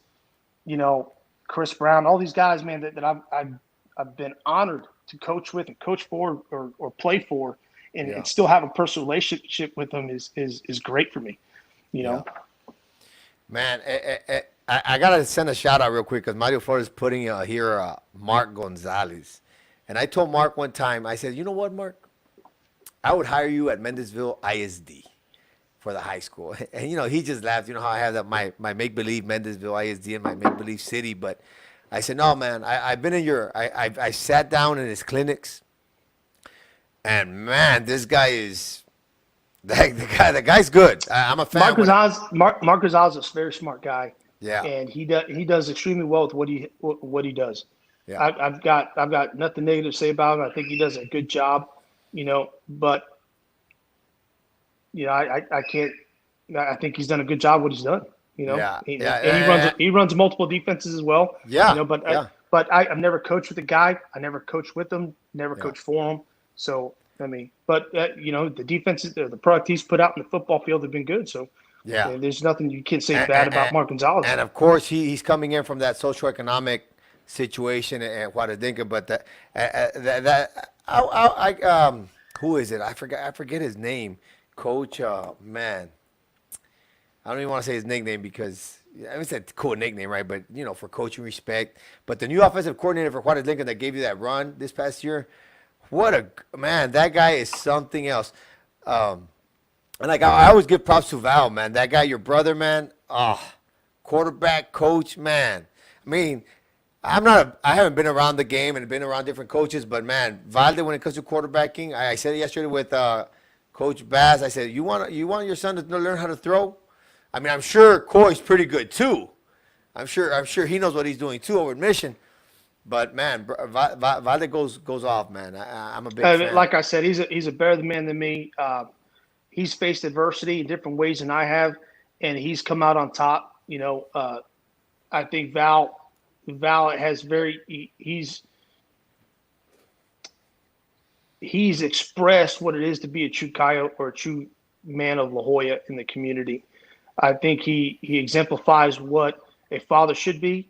Chris Brown, all these guys, man, that I've been honored to coach with and coach for or play for, and still have a personal relationship with them is great for me. Man, I gotta send a shout out real quick because Mario Flores is putting here Mark Gonzalez, and I told Mark one time, I said, you know what, Mark, I would hire you at Mendezville ISD for the high school. And he just laughed. You know how I have that my make believe Mendezville ISD and my make believe city, but I said, no, man, I've been in I sat down in his clinics, and man, this guy is. The guy's good. I'm a fan. Mark Gonzalez is a very smart guy. Yeah, and he does extremely well with what he does. Yeah, I've got nothing negative to say about him. I think he does a good job. But I can't. I think he's done a good job what he's done. He runs multiple defenses as well. Yeah, but I've never coached with the guy. I never coached with him. Never coached for him. So. The defenses, the product he's put out in the football field have been good. So, there's nothing you can't say bad about Mark Gonzalez. And of course, he's coming in from that socioeconomic situation and Huadinca. But who is it? I forget his name. Coach, man, I don't even want to say his nickname because it's a cool nickname, right? But for coaching respect. But the new offensive coordinator for Huadinca that gave you that run this past year. What a man! That guy is something else. And I always give props to Val, man. That guy, your brother, man. Quarterback coach, man. I mean, I haven't been around the game and been around different coaches, but man, Valde, when it comes to quarterbacking, I said it yesterday with Coach Bass. I said, you want your son to learn how to throw? I mean, I'm sure Coy's pretty good too. I'm sure he knows what he's doing too over at Mission. But man, Valde goes off, man. I'm a big fan. Like I said, he's a better man than me. He's faced adversity in different ways than I have, and he's come out on top. I think Val has he's expressed what it is to be a true coyote or a true man of La Jolla in the community. I think he exemplifies what a father should be,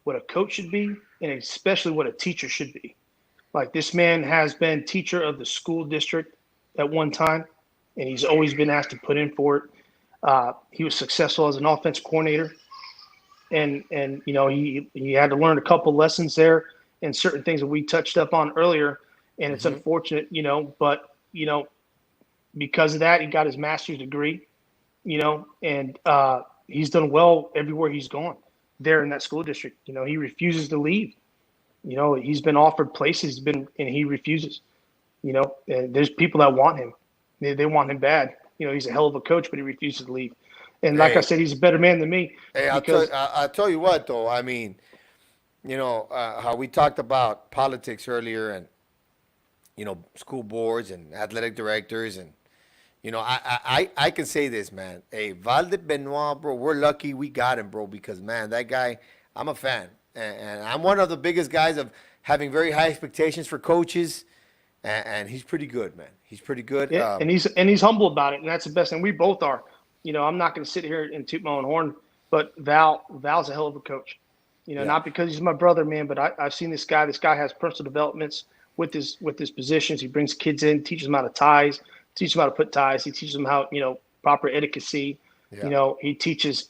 what a coach should be, and especially what a teacher should be. Like, this man has been teacher of the school district at one time, and he's always been asked to put in for it. He was successful as an offensive coordinator, and he had to learn a couple lessons there and certain things that we touched up on earlier. And it's unfortunate, but because of that, he got his master's degree, and he's done well everywhere he's gone there in that school district. He refuses to leave. He's been offered places, and he refuses. And there's people that want him. They want him bad. He's a hell of a coach, but he refuses to leave. And like I said, he's a better man than me. Hey, I'll tell you what, though. I mean, how we talked about politics earlier, and school boards and athletic directors, and I can say this, man. Hey, Valde Benoit, bro, we're lucky we got him, bro, because, man, that guy, I'm a fan. And I'm one of the biggest guys of having very high expectations for coaches, and he's pretty good, man. He's pretty good. Yeah, and he's humble about it, and that's the best thing. We both are. I'm not going to sit here and toot my own horn, but Val's a hell of a coach. Not because he's my brother, man, but I've seen this guy. This guy has personal developments with his positions. He brings kids in, teaches them how to ties, teaches them how to put ties. He teaches them how, proper etiquette. He teaches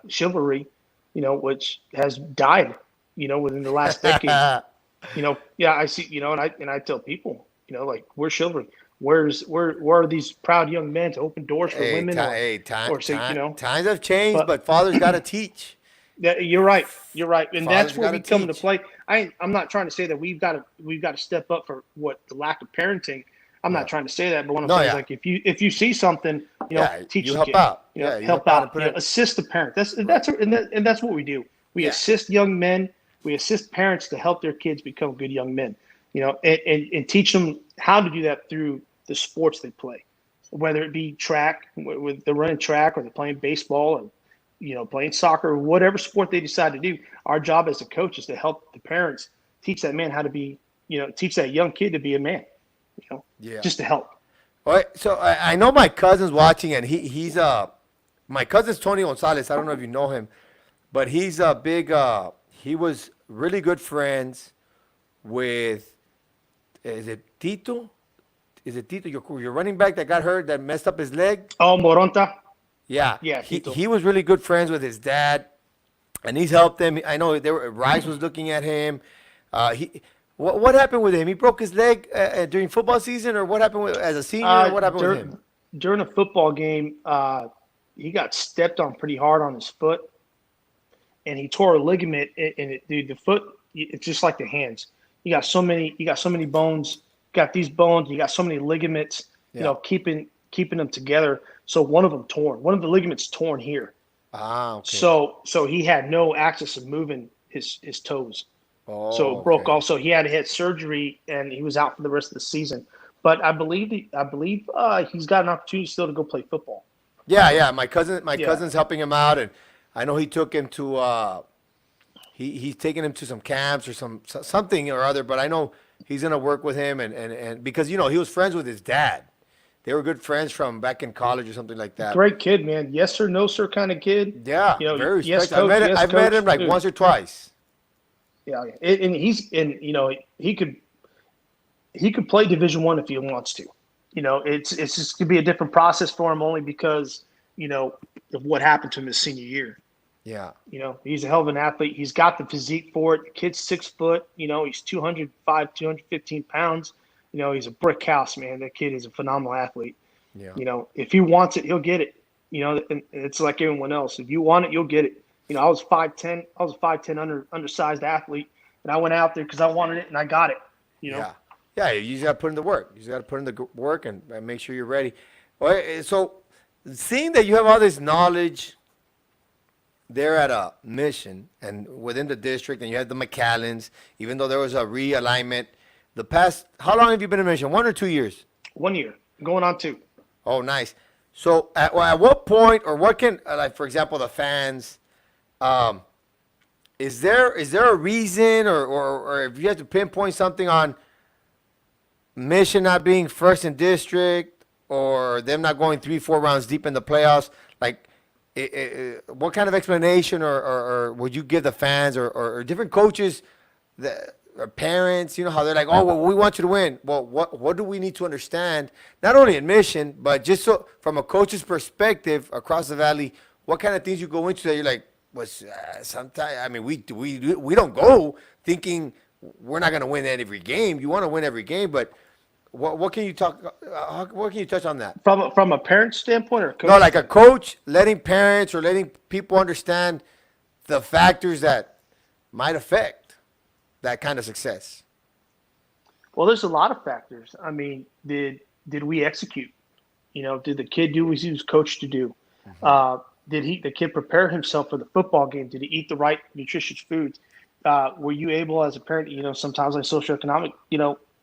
chivalry, which has died, within the last decade. I see, and I tell people, like, where's chivalry? Where are these proud young men to open doors for women? Times have changed, but fathers got to teach. Yeah, you're right, and that's where we come into play. I'm not trying to say that we've got to step up for what the lack of parenting. I'm not trying to say that, but what I'm saying is, like, if you see something, teach the help kid. Out. Help out. Assist the parent. That's what we do. We assist young men. We assist parents to help their kids become good young men. And teach them how to do that through the sports they play, whether it be track, with they're running track, or they're playing baseball, or playing soccer, or whatever sport they decide to do. Our job as a coach is to help the parents teach that man how to be, teach that young kid to be a man. Just to help. All right, so I know my cousin's watching, and he's my cousin's Tony Gonzalez. I don't know if you know him, but he's a big. He was really good friends with. Is it Tito? Is it Tito? Your running back that got hurt, that messed up his leg. Oh, Moronta. Yeah, Yeah, he Tito. he was really good friends with his dad, and he's helped them. I know Rice was looking at him. What happened with him? He broke his leg during football season, or what happened as a senior? What happened with him? During a football game, he got stepped on pretty hard on his foot, and he tore a ligament. Dude, the foot, it's just like the hands. You got so many bones. You got these bones. You got so many ligaments. Yeah. You know, keeping them together. So one of the ligaments torn here. Ah, okay. So he had no access of moving his toes. Oh, So it broke okay. off. So he had to have surgery, and he was out for the rest of the season. But I believe he's got an opportunity still to go play football. Yeah. My cousin's helping him out, and I know he took him to. He's taking him to some camps or something or other. But I know he's gonna work with him, and because he was friends with his dad. They were good friends from back in college or something like that. Great kid, man. Yes sir, no sir kind of kid. Yeah, You know, very yes, respectful. coach, yes, I've met him coach, like dude. once or twice. Yeah, and he could play Division I if he wants to. It's just gonna be a different process for him only because of what happened to him his senior year. Yeah. He's a hell of an athlete. He's got the physique for it. The kid's 6 foot. He's 205, 215 pounds. He's a brick house, man. That kid is a phenomenal athlete. Yeah. If he wants it, he'll get it. And it's like everyone else. If you want it, you'll get it. I was 5'10". I was a 5'10" undersized athlete, and I went out there because I wanted it, and I got it. Yeah. Yeah, you just got to put in the work. You just got to put in the work and make sure you're ready. Well, so, seeing that you have all this knowledge there at a mission and within the district, and you had the McAllens, even though there was a realignment, how long have you been in Mission? 1 or 2 years? 1 year, going on 2. Oh, nice. So, at what point, or what can, like, for example, the fans, is there a reason, or if you have to pinpoint something on Mission not being first in district, or them not going 3-4 rounds deep in the playoffs, like, what kind of explanation or would you give the fans or different coaches, or parents, how they're like, oh, well, we want you to win. Well, what do we need to understand, not only in Mission, but just so from a coach's perspective across the valley, what kind of things you go into that you're like, sometimes, I mean, we don't go thinking we're not going to win every game. You want to win every game, but what can you what can you touch on that? From a parent standpoint or a coach? No, like a coach letting parents or letting people understand the factors that might affect that kind of success. Well, there's a lot of factors. I mean, did we execute? Did the kid do what he was coached to do? Mm-hmm. Did the kid prepare himself for the football game? Did he eat the right nutritious foods? Were you able as a parent, sometimes like socioeconomic,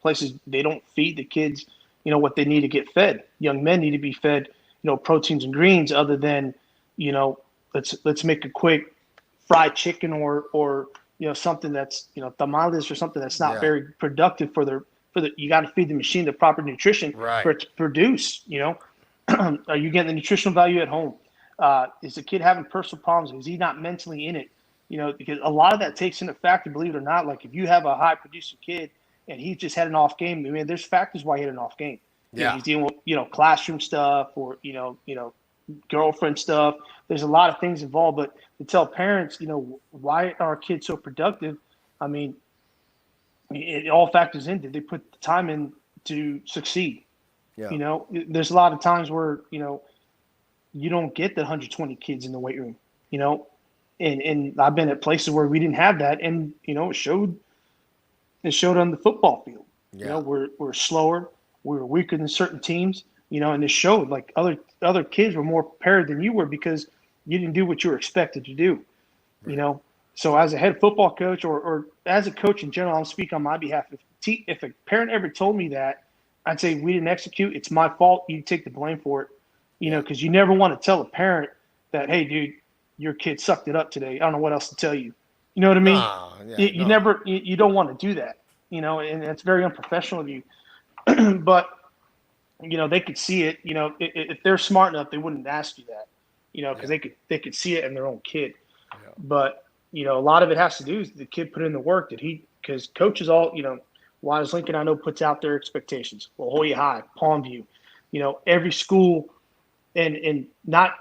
places, they don't feed the kids, what they need to get fed. Young men need to be fed, proteins and greens other than, let's make a quick fried chicken or something that's, tamales or something that's not very productive for the, you got to feed the machine the proper nutrition for it to produce, Are you getting the nutritional value at home? Is the kid having personal problems? Is he not mentally in it? Because a lot of that takes into factor, believe it or not. Like if you have a high producing kid and he just had an off game, I mean, there's factors why he had an off game. Yeah. He's dealing with, classroom stuff or, girlfriend stuff. There's a lot of things involved, but to tell parents, why are our kids so productive? I mean, it all factors in. Did they put the time in to succeed? Yeah. There's a lot of times where, you don't get the 120 kids in the weight room, and I've been at places where we didn't have that. And, it showed on the football field. Yeah. We're slower. We were weaker than certain teams, and it showed like other kids were more prepared than you were because you didn't do what you were expected to do, So as a head football coach or as a coach in general, I'm speaking on my behalf. If a parent ever told me that, I'd say we didn't execute. It's my fault. You take the blame for it, because you never want to tell a parent that, hey, dude, your kid sucked it up today. I don't know what else to tell you. You know what I mean? You don't want to do that, and it's very unprofessional of you. But they could see it. If they're smart enough, they wouldn't ask you that. Because they could see it in their own kid. Yeah. But a lot of it has to do is the kid put in the work. Because coaches all Wise Lincoln I know puts out their expectations. La Jolla High, Palmview, every school, and not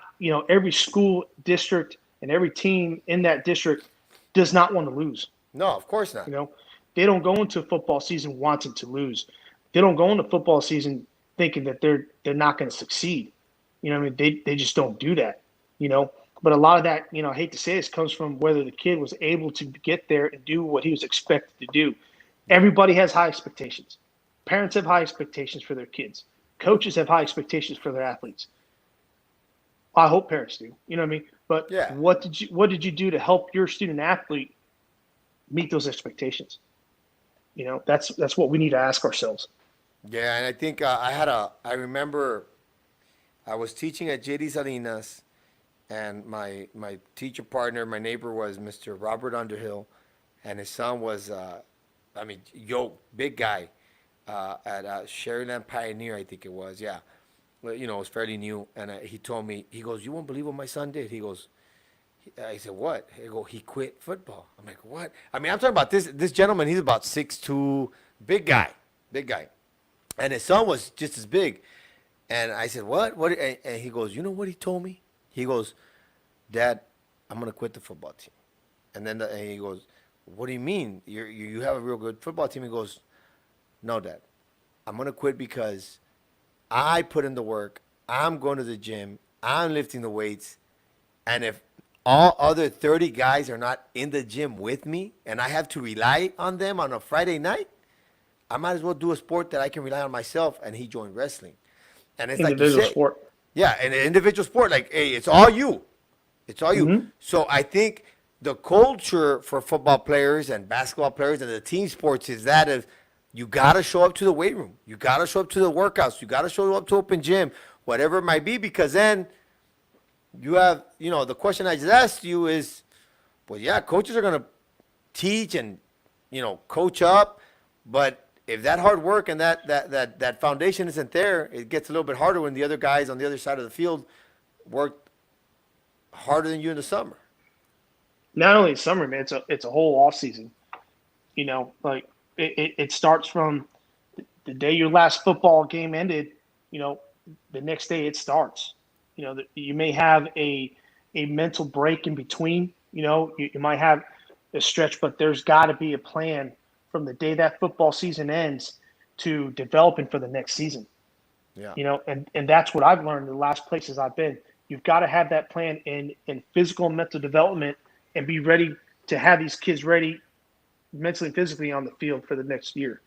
every school district and every team in that district does not want to lose. No, of course not. They don't go into football season wanting to lose. They don't go into football season thinking that they're not going to succeed. They just don't do that. But a lot of that, I hate to say this, comes from whether the kid was able to get there and do what he was expected to do. Everybody has high expectations. Parents have high expectations for their kids. Coaches have high expectations for their athletes. I hope parents do. You know what I mean? But Yeah. what did you do to help your student athlete meet those expectations? That's what we need to ask ourselves. Yeah, and I think I remember I was teaching at JD Salinas, and my teacher partner, my neighbor was Mr. Robert Underhill, and his son was, big guy at Sherryland Pioneer, I think it was, yeah. Well, it was fairly new, and he told me, he goes, "You won't believe what my son did." He goes, I said, "What?" He quit football. I'm like, "What?" I'm talking about this gentleman. He's about 6'2", big guy, and his son was just as big. And I said, "What?" And he goes, "You know what he told me?" He goes, "Dad, I'm gonna quit the football team." And then and he goes, "What do you mean? You have a real good football team?" He goes, "No, Dad, I'm gonna quit because I put in the work. I'm going to the gym. I'm lifting the weights, and if all other 30 guys are not in the gym with me, and I have to rely on them on a Friday night, I might as well do a sport that I can rely on myself." And he joined wrestling. And it's Individual like you say, sport. yeah, an individual sport. Like, hey, it's all you. It's all you. Mm-hmm. So I think the culture for football players and basketball players and the team sports is that of you got to show up to the weight room. You got to show up to the workouts. You got to show up to open gym, whatever it might be, because then you have, the question I just asked you is, well, yeah, coaches are going to teach and, coach up, but if that hard work and that foundation isn't there, it gets a little bit harder when the other guys on the other side of the field work harder than you in the summer. Not only in summer, man, it's a whole off season. Like it starts from the day your last football game ended. The next day it starts. You may have a mental break in between. You might have a stretch, but there's got to be a plan from the day that football season ends to developing for the next season. Yeah. And that's what I've learned in the last places I've been. You've got to have that plan in physical and mental development and be ready to have these kids ready mentally and physically on the field for the next year.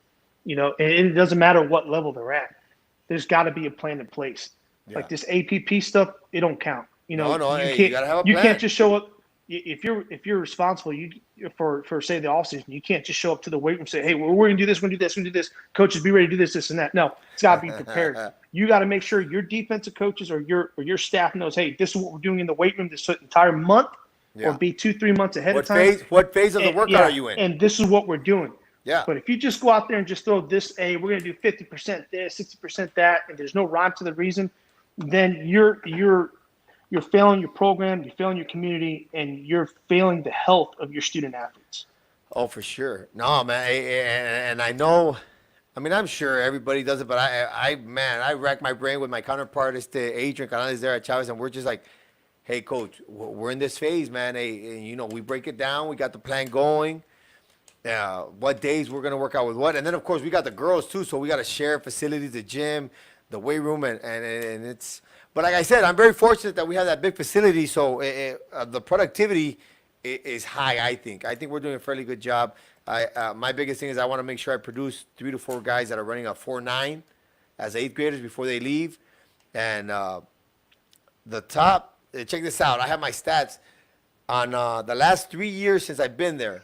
And it doesn't matter what level they're at. There's got to be a plan in place. Yeah. Like this APP stuff, it don't count. You You gotta have a plan. You can't just show up. If you're responsible, for say the offseason, you can't just show up to the weight room and say, "Hey, we're gonna do this, we're gonna do this, we're gonna do this. Coaches, be ready to do this, this, and that." No, it's got to be prepared. You got to make sure your defensive coaches or your staff knows, "Hey, this is what we're doing in the weight room this entire month, or be 2-3 months ahead of time." What phase of the workout are you in? And this is what we're doing. Yeah. But if you just go out there and just throw this, "Hey, we're gonna do 50% this, 60% that," and there's no rhyme to the reason, then you're failing your program, you're failing your community, and you're failing the health of your student athletes. Oh, for sure. No, man, and I know. I'm sure everybody does it, but I rack my brain with my counterpart, Adrian Canales there at Chavez, and we're just like, "Hey, coach, we're in this phase, man. Hey, we break it down. We got the plan going. What days we're gonna work out with what, and then of course we got the girls too, so we got to share facilities, the gym, the weight room, and it's. But like I said, I'm very fortunate that we have that big facility, so the productivity is high. I think we're doing a fairly good job. My biggest thing is I want to make sure I produce 3 to 4 guys that are running a 4.9 as 8th graders before they leave, and the top. Check this out. I have my stats on the last 3 years since I've been there.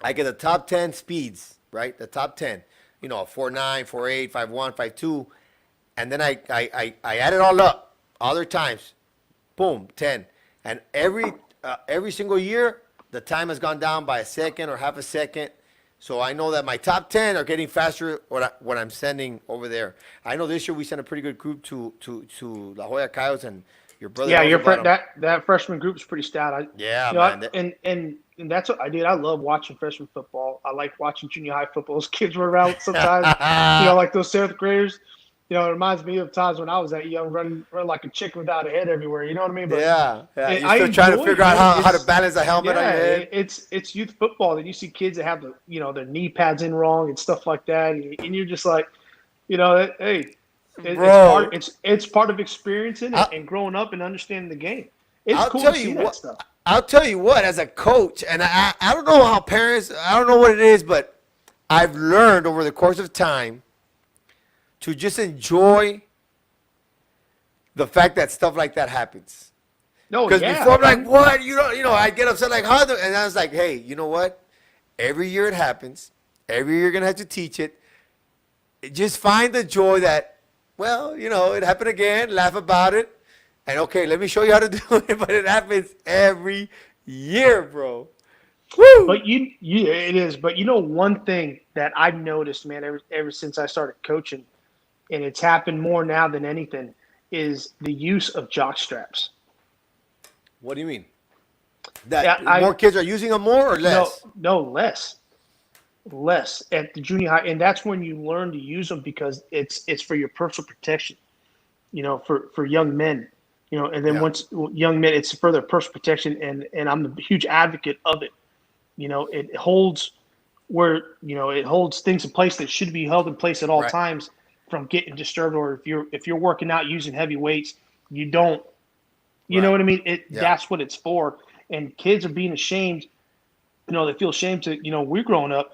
I get the top 10 speeds, right? The top 10. 4.9, 4.8, 5.1, 5.2, and then I add it all up. Other times, boom, 10. And every single year, the time has gone down by a second or half a second. So I know that my top 10 are getting faster what I'm sending over there. I know this year we sent a pretty good group to La Jolla Coyotes, and your brother Yeah, knows your about them. that freshman group's pretty stout. Yeah, You know, man. and that's what I did. I love watching freshman football. I like watching junior high football. Those kids were around sometimes. Like those seventh graders. It reminds me of times when I was that young, running like a chicken without a head everywhere. You know what I mean? But Yeah. You're I still trying to enjoy figure it, out man. how to balance a helmet on your Yeah, head. it's youth football that you see kids that have their knee pads in wrong and stuff like that, and you're just like, hey, Bro, it's part of experiencing I- and growing up and understanding the game. It's I'll cool tell to see you that what. stuff. I'll tell you what, as a coach, and I don't know how parents, I don't know what it is, but I've learned over the course of time to just enjoy the fact that stuff like that happens. No, Because yeah, before I'm like, what? I get upset like, how? And I was like, hey, you know what? Every year it happens. Every year you're going to have to teach it. Just find the joy that, it happened again. Laugh about it. And okay, let me show you how to do it. But it happens every year, bro. Woo! But it is. But one thing that I've noticed, man, ever since I started coaching, and it's happened more now than anything, is the use of jock straps. What do you mean? That more kids are using them more or less? No, less at the junior high, and that's when you learn to use them because it's for your personal protection. For young men. And then once young men, it's for their personal protection, and I'm a huge advocate of it. It holds it holds things in place that should be held in place at all times from getting disturbed. Or if you're working out using heavy weights, you don't. You know what I mean? That's what it's for. And kids are being ashamed. They feel ashamed to. We're growing up.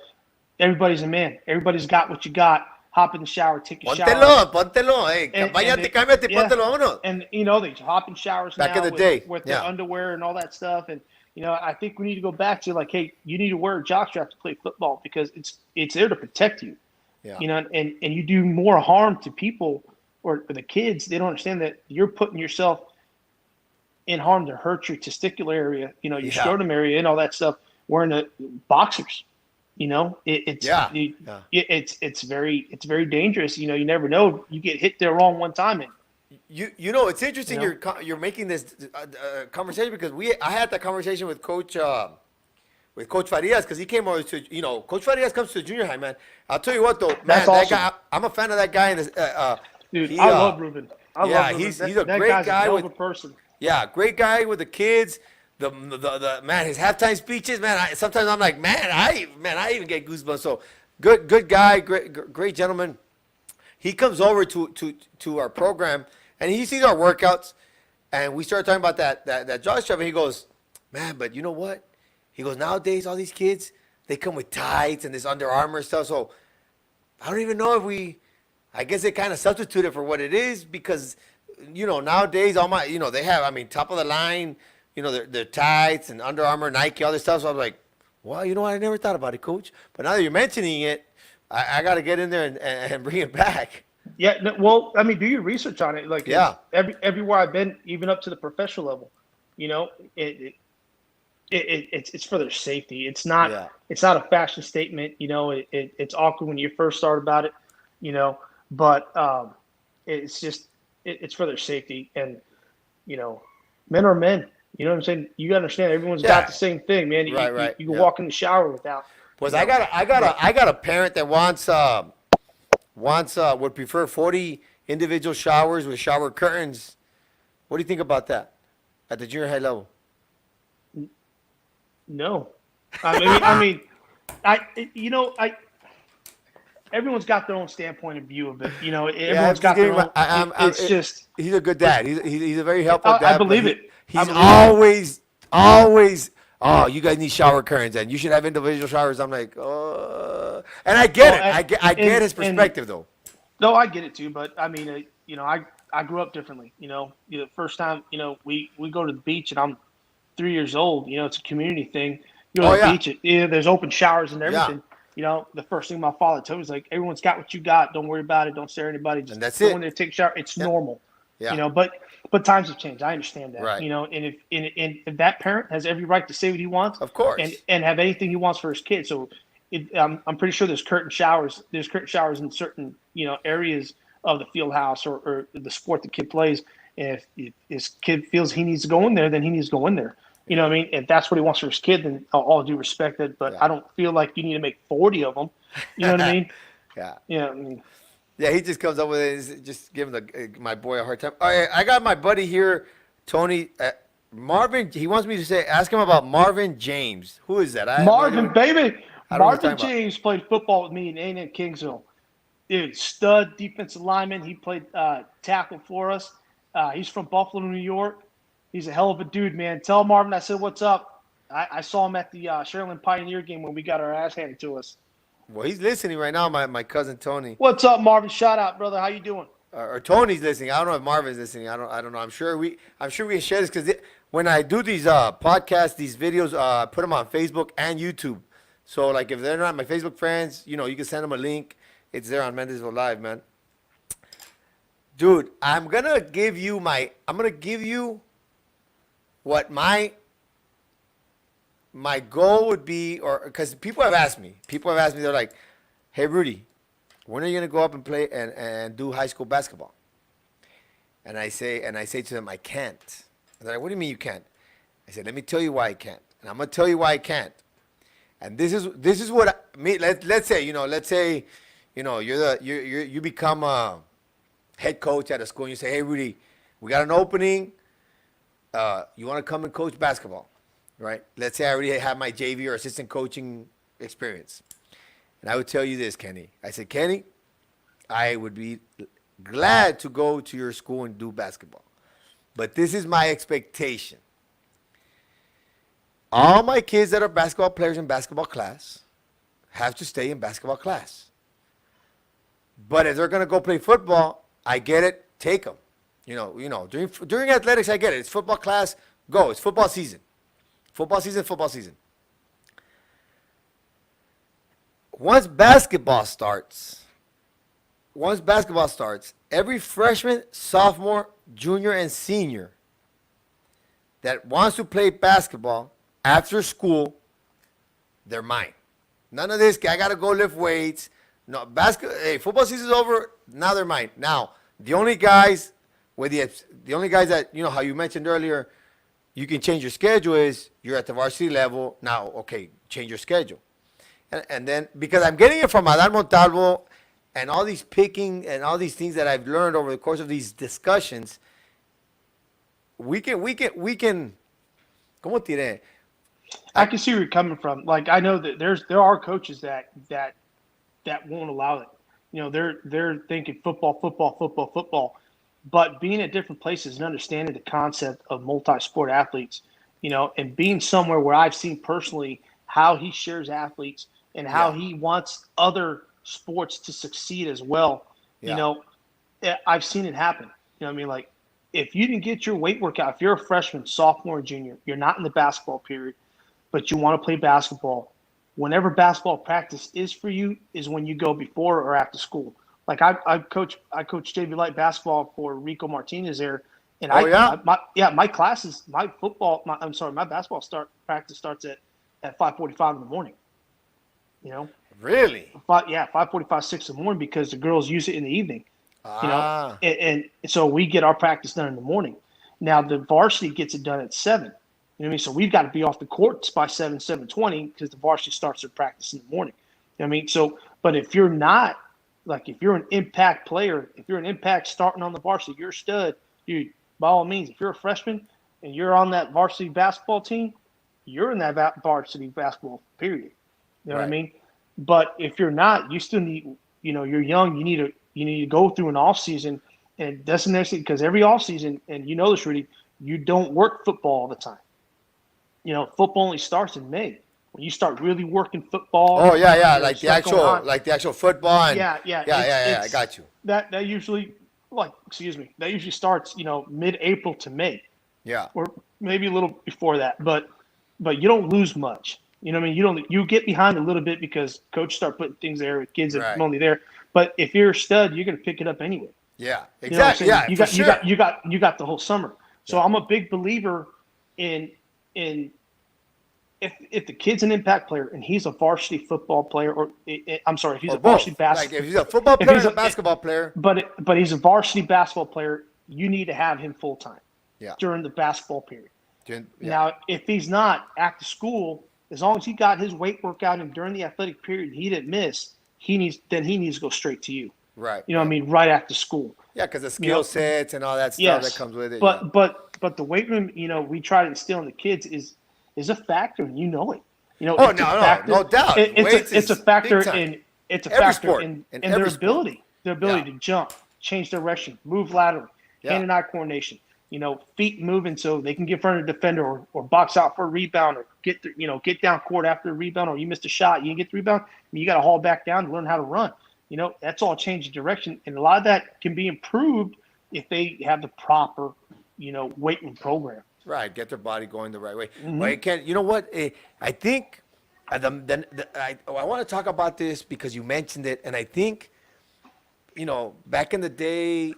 Everybody's a man. Everybody's got what you got. Hop in the shower, take a shower. Póntelo. Hey, váyate, cámbiate, póntelo, vámonos. And, they hop in showers back now in the day. with their underwear and all that stuff. And, I think we need to go back to like, hey, you need to wear a jockstrap to play football because it's there to protect you. Yeah. And you do more harm to people or the kids. They don't understand that you're putting yourself in harm to hurt your testicular area, your scrotum area and all that stuff wearing the boxers. It's very dangerous. You never know. You get hit there wrong one time, and it's interesting. You're making this conversation because I had that conversation with Coach Farias because he came over to Coach Farias comes to junior high, man. I'll tell you what though, man, that's that awesome. Guy, I'm a fan of that guy. Dude, I love Ruben. I love Ruben. He's a great guy with a person. Yeah, great guy with the kids. The man, his halftime speeches, man. Sometimes I'm like, I even get goosebumps. So good guy, great gentleman. He comes over to our program and he sees our workouts, and we start talking about that jaw strap, and he goes, man, but you know what? He goes, nowadays all these kids they come with tights and this Under Armour stuff. So I don't even know if I guess they kind of substitute it for what it is because nowadays all my they have top of the line. Their tights and Under Armour, Nike, all this stuff. So I was like, well, you know what? I never thought about it, Coach. But now that you're mentioning it, I got to get in there and bring it back. Yeah, well, do your research on it. Like, everywhere I've been, even up to the professional level, it's for their safety. It's not a fashion statement. It's awkward when you first start about it, but it's just it's for their safety. And men are men. You know what I'm saying? You gotta understand. Everyone's got the same thing, man. You can walk in the shower without. Well, I got a parent that would prefer 40 individual showers with shower curtains. What do you think about that at the junior high level? No, everyone's got their own standpoint of view of it. Everyone's got their own. He's a good dad. He's a very helpful dad. I believe it. He's always. Oh, you guys need shower curtains, and you should have individual showers. I'm like, oh, and I get it. I get his perspective, though. No, I get it too. But I grew up differently. The first time, we go to the beach, and I'm 3 years old. It's a community thing. You go to the beach. There's open showers and everything. The first thing my father told me was like, everyone's got what you got. Don't worry about it. Don't stare at anybody. Just go in there, take a shower. It's normal. Yeah. But times have changed. I understand that. Right. And if that parent has every right to say what he wants, of course, and have anything he wants for his kid. So I'm pretty sure there's curtain showers. There's curtain showers in certain areas of the field house or the sport the kid plays. And if his kid feels he needs to go in there, then he needs to go in there. You know what I mean? If that's what he wants for his kid, then all due respect it. But I don't feel like you need to make 40 of them. You know what I mean? Yeah. Yeah. I mean, yeah, he just comes up with it. He's just giving my boy a hard time. All right, I got my buddy here, Tony. Marvin, he wants me to ask him about Marvin James. Who is that? Marvin, baby. Marvin James James played football with me in A&M Kingsville. Dude, stud defensive lineman. He played tackle for us. He's from Buffalo, New York. He's a hell of a dude, man. Tell Marvin I said what's up. I saw him at the Sharyland Pioneer game when we got our ass handed to us. Well, he's listening right now, my cousin Tony. What's up, Marvin? Shout out, brother. How you doing? Or Tony's listening. I don't know if Marvin's listening. I don't know. I'm sure we can share this because when I do these podcasts, these videos, I put them on Facebook and YouTube. So like if they're not my Facebook friends, you can send them a link. It's there on Mendezville Live, man. Dude, I'm gonna give you what my goal would be, or because people have asked me, they're like, hey Rudy, when are you gonna go up and play and do high school basketball? And I say to them, I can't. And they're like, what do you mean you can't? I said, let me tell you why I can't. And I'm gonna tell you why I can't. And this is what let's say you become a head coach at a school and you say, hey Rudy, we got an opening. You want to come and coach basketball, right? Let's say I already have my JV or assistant coaching experience. And I would tell you this, Kenny. I said, Kenny, I would be glad to go to your school and do basketball. But this is my expectation. All my kids that are basketball players in basketball class have to stay in basketball class. But if they're going to go play football, I get it, take them. During athletics, I get it. It's football class, go. It's football season. Football season. Once basketball starts, every freshman, sophomore, junior, and senior that wants to play basketball after school, they're mine. None of this, I got to go lift weights. No, football season's over, now they're mine. Now, the only guys that, how you mentioned earlier, you can change your schedule is you're at the varsity level. Now, okay, change your schedule. And then, because I'm getting it from Adán Montalvo and all these picking and all these things that I've learned over the course of these discussions, we can, ¿cómo tiré? I can see where you're coming from. Like, I know that there are coaches that won't allow it. They're thinking football. But being at different places and understanding the concept of multi-sport athletes, and being somewhere where I've seen personally how he shares athletes and how he wants other sports to succeed as well. I've seen it happen. Like if you didn't get your weight workout, if you're a freshman, sophomore, and junior, you're not in the basketball period, but you want to play basketball. Whenever basketball practice is for you is when you go before or after school. Like I coach JV light basketball for Rico Martinez there, and my classes, my basketball practice starts at 5:45 in the morning. Really? 5:45, 6 in the morning because the girls use it in the evening. And so we get our practice done in the morning. Now the varsity gets it done at 7. You know what I mean? So we've got to be off the courts by 7:20 because the varsity starts their practice in the morning. You know what I mean? So, but if you're not, like if you're an impact player, if you're an impact starting on the varsity, you're a stud, dude, by all means, if you're a freshman and you're on that varsity basketball team, you're in that varsity basketball period. You know what I mean? But if you're not, you still need, you're young, you need to go through an off season, and it doesn't necessarily, because every off season, and you know this, Rudy, you don't work football all the time. Football only starts in May. When you start really working football. Oh yeah, like the actual football. And, yeah. I got you. That usually, that usually starts, mid-April to May. Yeah. Or maybe a little before that, but you don't lose much. You know what I mean? You get behind a little bit because coaches start putting things there with kids that are only there. But if you're a stud, you're gonna pick it up anyway. Yeah, exactly. You got the whole summer. So I'm a big believer in if the kid's an impact player and he's a varsity football player, I'm sorry, if he's Or a varsity both. basketball, Like if he's a football player and a basketball player. but he's a varsity basketball player, you need to have him full time. Yeah. During the basketball period. Yeah. Now, if he's not after school, as long as he got his weight workout and during the athletic period he didn't miss, he needs to go straight to you. Right. You know what I mean? Right after school. Yeah, because the skill sets and all that stuff that comes with it. But the weight room, we try to instill in the kids is a factor, and you know it. No doubt. It's a factor in every sport, in their ability to jump, change direction, move laterally, hand and eye coordination. Feet moving so they can get in front of the defender or box out for a rebound or get down court after a rebound, or you missed a shot, you didn't get the rebound, you got to haul back down to learn how to run. That's all change of direction, and a lot of that can be improved if they have the proper, weight room program. Right, get their body going the right way. Mm-hmm. But Ken, you know what? I think I want to talk about this because you mentioned it, and I think, back in the day,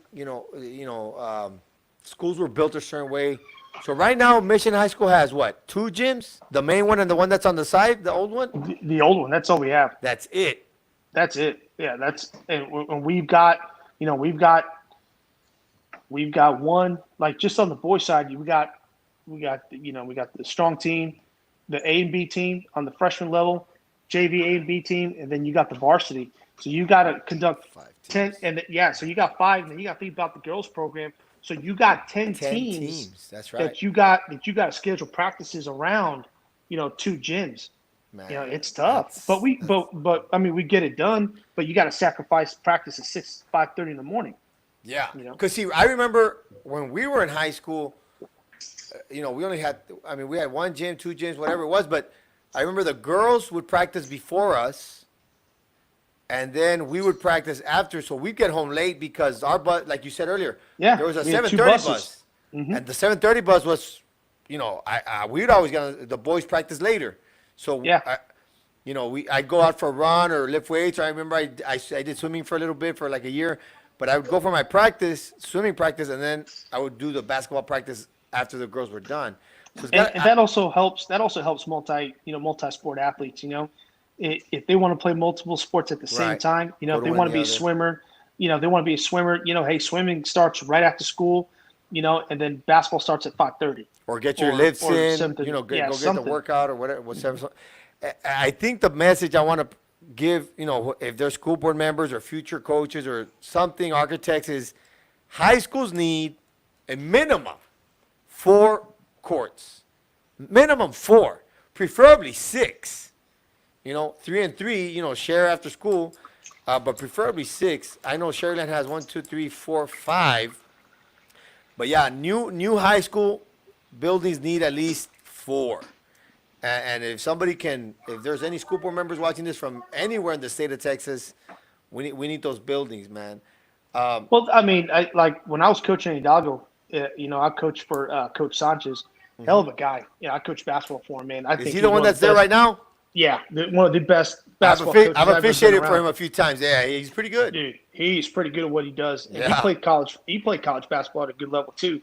schools were built a certain way. So right now, Mission High School has what? 2 gyms? The main one and the one that's on the side, the old one? The old one. That's all we have. That's it. That's it. Yeah, and we've got one, like just on the boys side, we got the strong team, the A and B team on the freshman level, JV A and B team, and then you got the varsity. So you got to conduct 10, so you got 5, and then you got to think about the girls program. So you got 10 teams. That's right. That you got to schedule practices around, 2 gyms. Man, it's tough, but we get it done. But you got to sacrifice practice at 5:30 in the morning. Yeah, because see, I remember when we were in high school, we only had, we had 1 gym, 2 gyms, whatever it was. But I remember the girls would practice before us, and then we would practice after. So we'd get home late because our bus, like you said earlier, there was a 7:30 bus, and the 7:30 bus was, we'd always get the boys practice later. So I'd go out for a run or lift weights. I remember I did swimming for a little bit for like a year, but I would go for my swimming practice, and then I would do the basketball practice after the girls were done. So that also helps. That also helps multi-sport athletes. If they want to play multiple sports at the same time, if they want to be a swimmer, hey, swimming starts right after school, and then basketball starts at 5:30. Or get your lifts in, go get the workout or whatever. I think the message I want to give, if they're school board members or future coaches or something, architects, is high schools need a minimum 4 courts. Minimum 4, preferably 6. 3 and 3, share after school, but preferably 6. I know Sherryland has 1, 2, 3, 4, 5. But yeah, new high school buildings need at least 4. And if there's any school board members watching this from anywhere in the state of Texas, we need those buildings, man. Well, like when I was coaching in Hidalgo, I coached for Coach Sanchez, hell of a guy. I coached basketball for him, man. Is he the one that's there right now? Yeah, one of the best basketball coaches I've officiated for him a few times. Yeah, he's pretty good. Dude, he's pretty good at what he does. And he played college basketball at a good level too.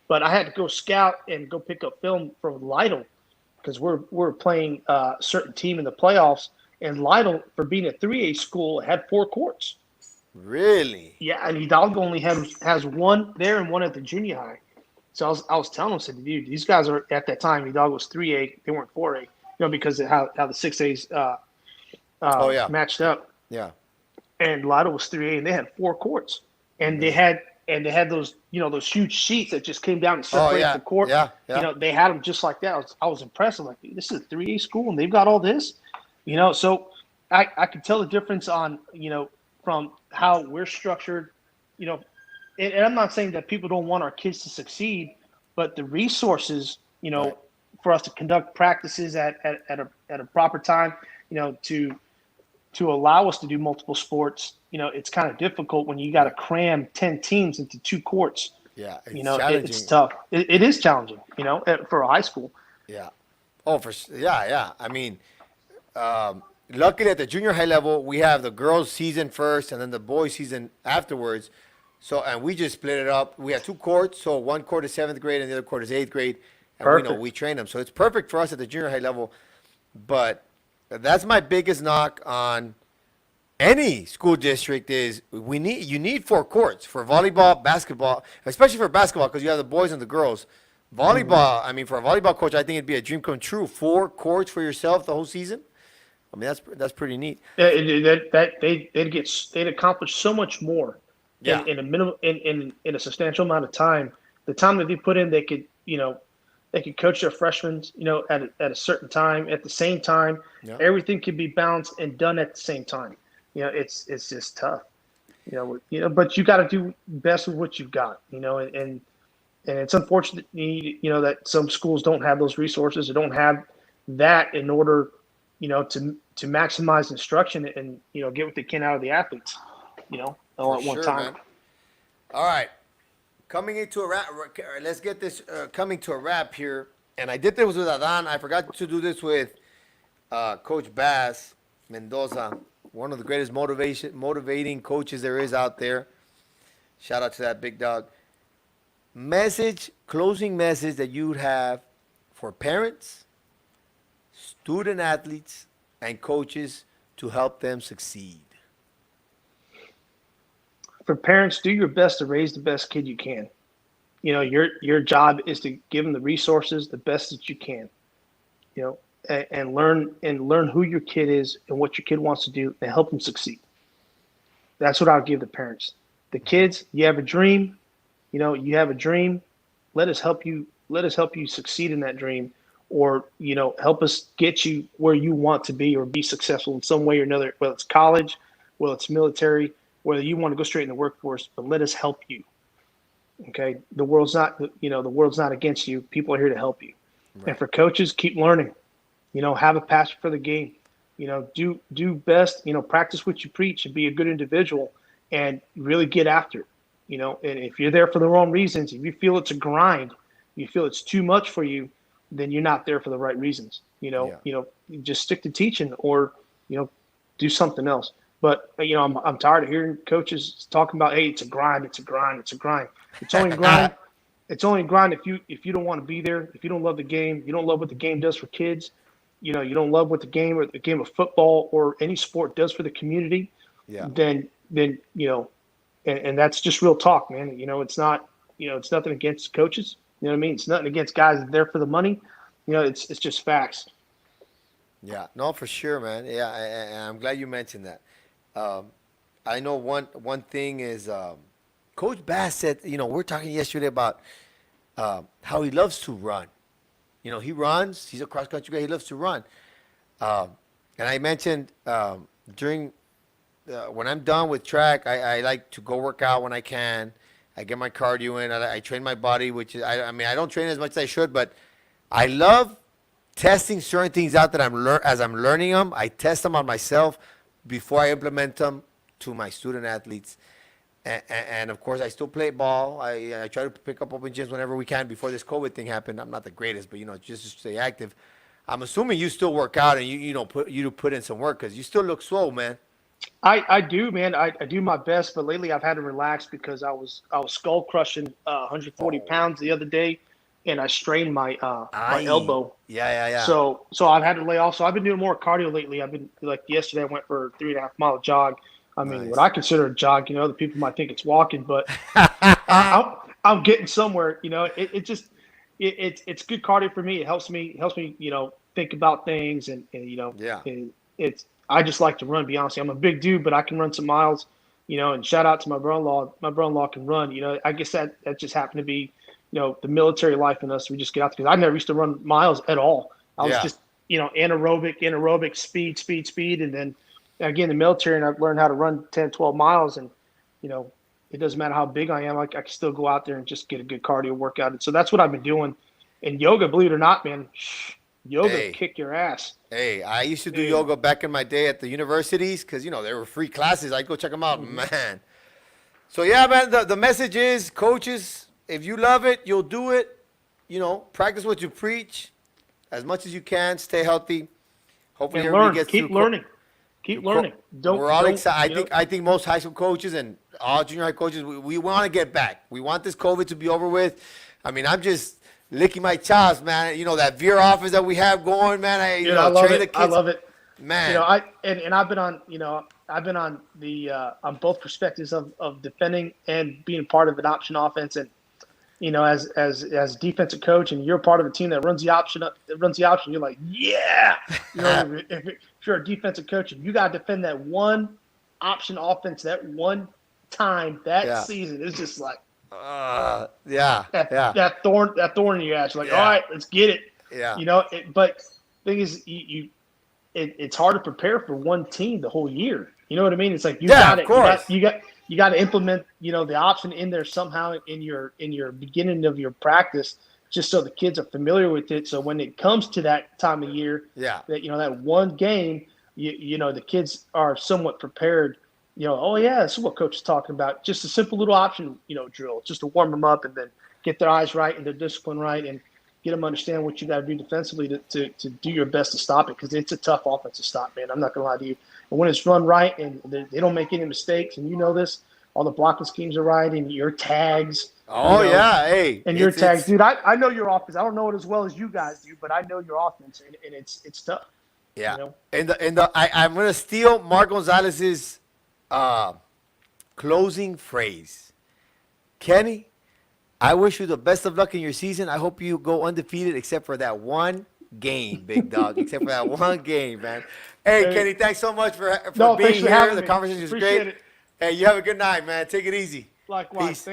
But I had to go scout and go pick up film from Lytle because we're playing a certain team in the playoffs. And Lytle, for being a 3A school, had 4 courts. Really? Yeah, and Hidalgo only has 1 there and 1 at the junior high. So I was telling him, I said, dude, these guys are at that time. Hidalgo was 3A, they weren't 4A. Because of how the 6As matched up. Yeah. And Lytle was 3A, and they had 4 courts, and they had those those huge sheets that just came down and separated the court. Yeah. They had them just like that. I was impressed. I'm like, this is a 3A school, and they've got all this. So I could tell the difference on from how we're structured. And I'm not saying that people don't want our kids to succeed, but the resources, Right. for us to conduct practices at a proper time, to allow us to do multiple sports, it's kind of difficult when you got to cram 10 teams into 2 courts. Yeah, it's tough. It is challenging, for a high school. Yeah. Oh, yeah. Luckily at the junior high level, we have the girls season first and then the boys season afterwards. So, and we just split it up. We have 2 courts. So 1 court is 7th grade and the other court is 8th grade. and we know Perfect. we train them. So it's perfect for us at the junior high level. But that's my biggest knock on any school district is you need 4 courts for volleyball, basketball, especially for basketball because you have the boys and the girls. Volleyball, I mean, for a volleybball coach, I think it'd be a dream come true. 4 courts for yourself the whole season. I mean, that's pretty neat. They'd accomplish so much more Yeah. in a minimum in a substantial amount of time. The time that they put in, they could coach their freshmen, at a certain time, at the same time. Yeah. Everything could be balanced and done at the same time. It's just tough. But you got to do best with what you've got. And it's unfortunate, that some schools don't have those resources or don't have that in order, to maximize instruction and get what they can out of the athletes, all at one time. Man. All right. Coming into a wrap, let's get this coming to a wrap here. And I did this with Adan. I forgot to do this with Coach Bass Mendoza, one of the greatest motivating coaches there is out there. Shout out to that big dog. Closing message that you would have for parents, student athletes, and coaches to help them succeed. For parents, do your best to raise the best kid you can. Your job is to give them the resources, the best that you can. And learn who your kid is and what your kid wants to do and help them succeed. That's what I'll give the parents. The kids, you have a dream. You have a dream. Let us help you succeed in that dream, or help us get you where you want to be or be successful in some way or another, whether it's college, whether it's military, whether you want to go straight in the workforce, but let us help you. Okay. The world's not against you. People are here to help you. Right. And for coaches, keep learning, have a passion for the game, do best, practice what you preach and be a good individual and really get after it. And if you're there for the wrong reasons, if you feel it's a grind, you feel it's too much for you, then you're not there for the right reasons. Just stick to teaching or, do something else. But, I'm tired of hearing coaches talking about, hey, it's a grind, it's a grind, it's a grind. It's only grind. It's only grind if you don't want to be there, if you don't love the game, you don't love what the game does for kids, you don't love what the game of football or any sport does for the community, then and that's just real talk, man. It's not, it's nothing against coaches. You know what I mean? It's nothing against guys that are there for the money. It's just facts. Yeah, no, for sure, man. Yeah, and I'm glad you mentioned that. I know one thing is Coach Bass said, we're talking yesterday about how he loves to run. He runs. He's a cross country guy. He loves to run. And I mentioned during when I'm done with track, I like to go work out when I can. I get my cardio in. I train my body, which is, I mean, I don't train as much as I should, but I love testing certain things out that as I'm learning them. I test them on myself before I implement them to my student athletes. And of course, I still play ball. I try to pick up open gyms whenever we can. Before this COVID thing happened, I'm not the greatest, but just to stay active. I'm assuming you still work out and you put in some work because you still look swole, man. I do, man. I do my best, but lately I've had to relax because I was skull crushing 140 pounds the other day, and I strained my elbow. Yeah. So I've had to lay off. So I've been doing more cardio lately. I've been like yesterday I went for a 3.5 mile jog. I mean, Nice. what I consider a jog, other people might think it's walking, but I'm getting somewhere. It's good cardio for me. It helps me, think about things and Yeah. and I just like to run, to be honest. I'm a big dude, but I can run some miles, and shout out to my brother-in-law. My brother-in-law can run, I guess that just happened to be, the military life in us. We just get out there. Because I never used to run miles at all. I was just, anaerobic, speed. And then again, the military, and I've learned how to run 10, 12 miles. And, it doesn't matter how big I am. I can still go out there and just get a good cardio workout. And so that's what I've been doing. And yoga, believe it or not, man, yoga kick your ass. Hey, I used to do yoga back in my day at the universities because, there were free classes. I'd go check them out, man. So, yeah, man, the message is, coaches, if you love it, you'll do it. Practice what you preach as much as you can. Stay healthy. Hopefully And everybody learn. gets Keep through learning. Keep learning. We're all excited. I think most high school coaches and all junior high coaches, we want to get back. We want this COVID to be over with. I mean, I'm just licking my chops, man. You know, that veer offense that we have going, man. I love it. I love it. Man. You know, and I've been on, on both perspectives of defending and being part of an option offense. And, you know, as defensive coach, and you're part of a team that runs the option, you're like, yeah. You know, if you're a defensive coach and you got to defend that one option offense that one time that season, it's just like, that thorn in your ass. You're like, all right, let's get it. Yeah. You know, but thing is, it's hard to prepare for one team the whole year. You know what I mean? It's like you got to implement, you know, the option in there somehow in your beginning of your practice, just so the kids are familiar with it. So when it comes to that time of year, that, you know, that one game, you know, the kids are somewhat prepared. You know, oh yeah, this is what coach is talking about. Just a simple little option, you know, drill, just to warm them up and then get their eyes right and their discipline right and get them to understand what you got to do defensively to do your best to stop it, because it's a tough offense to stop, man. I'm not going to lie to you. And when it's run right and they don't make any mistakes, and you know this, all the blocking schemes are right and your tags. Oh, you know, yeah, hey. And your tags. Dude, I know your offense. I don't know it as well as you guys do, but I know your offense, and it's tough. Yeah. You know? And I'm going to steal Mark Gonzalez's closing phrase. Kenny, I wish you the best of luck in your season. I hope you go undefeated except for that one game, big dog. Except for that one game, man. Hey, Kenny, thanks so much for being here. The conversation is great. It. Hey, you have a good night, man. Take it easy. Likewise. Peace. Thank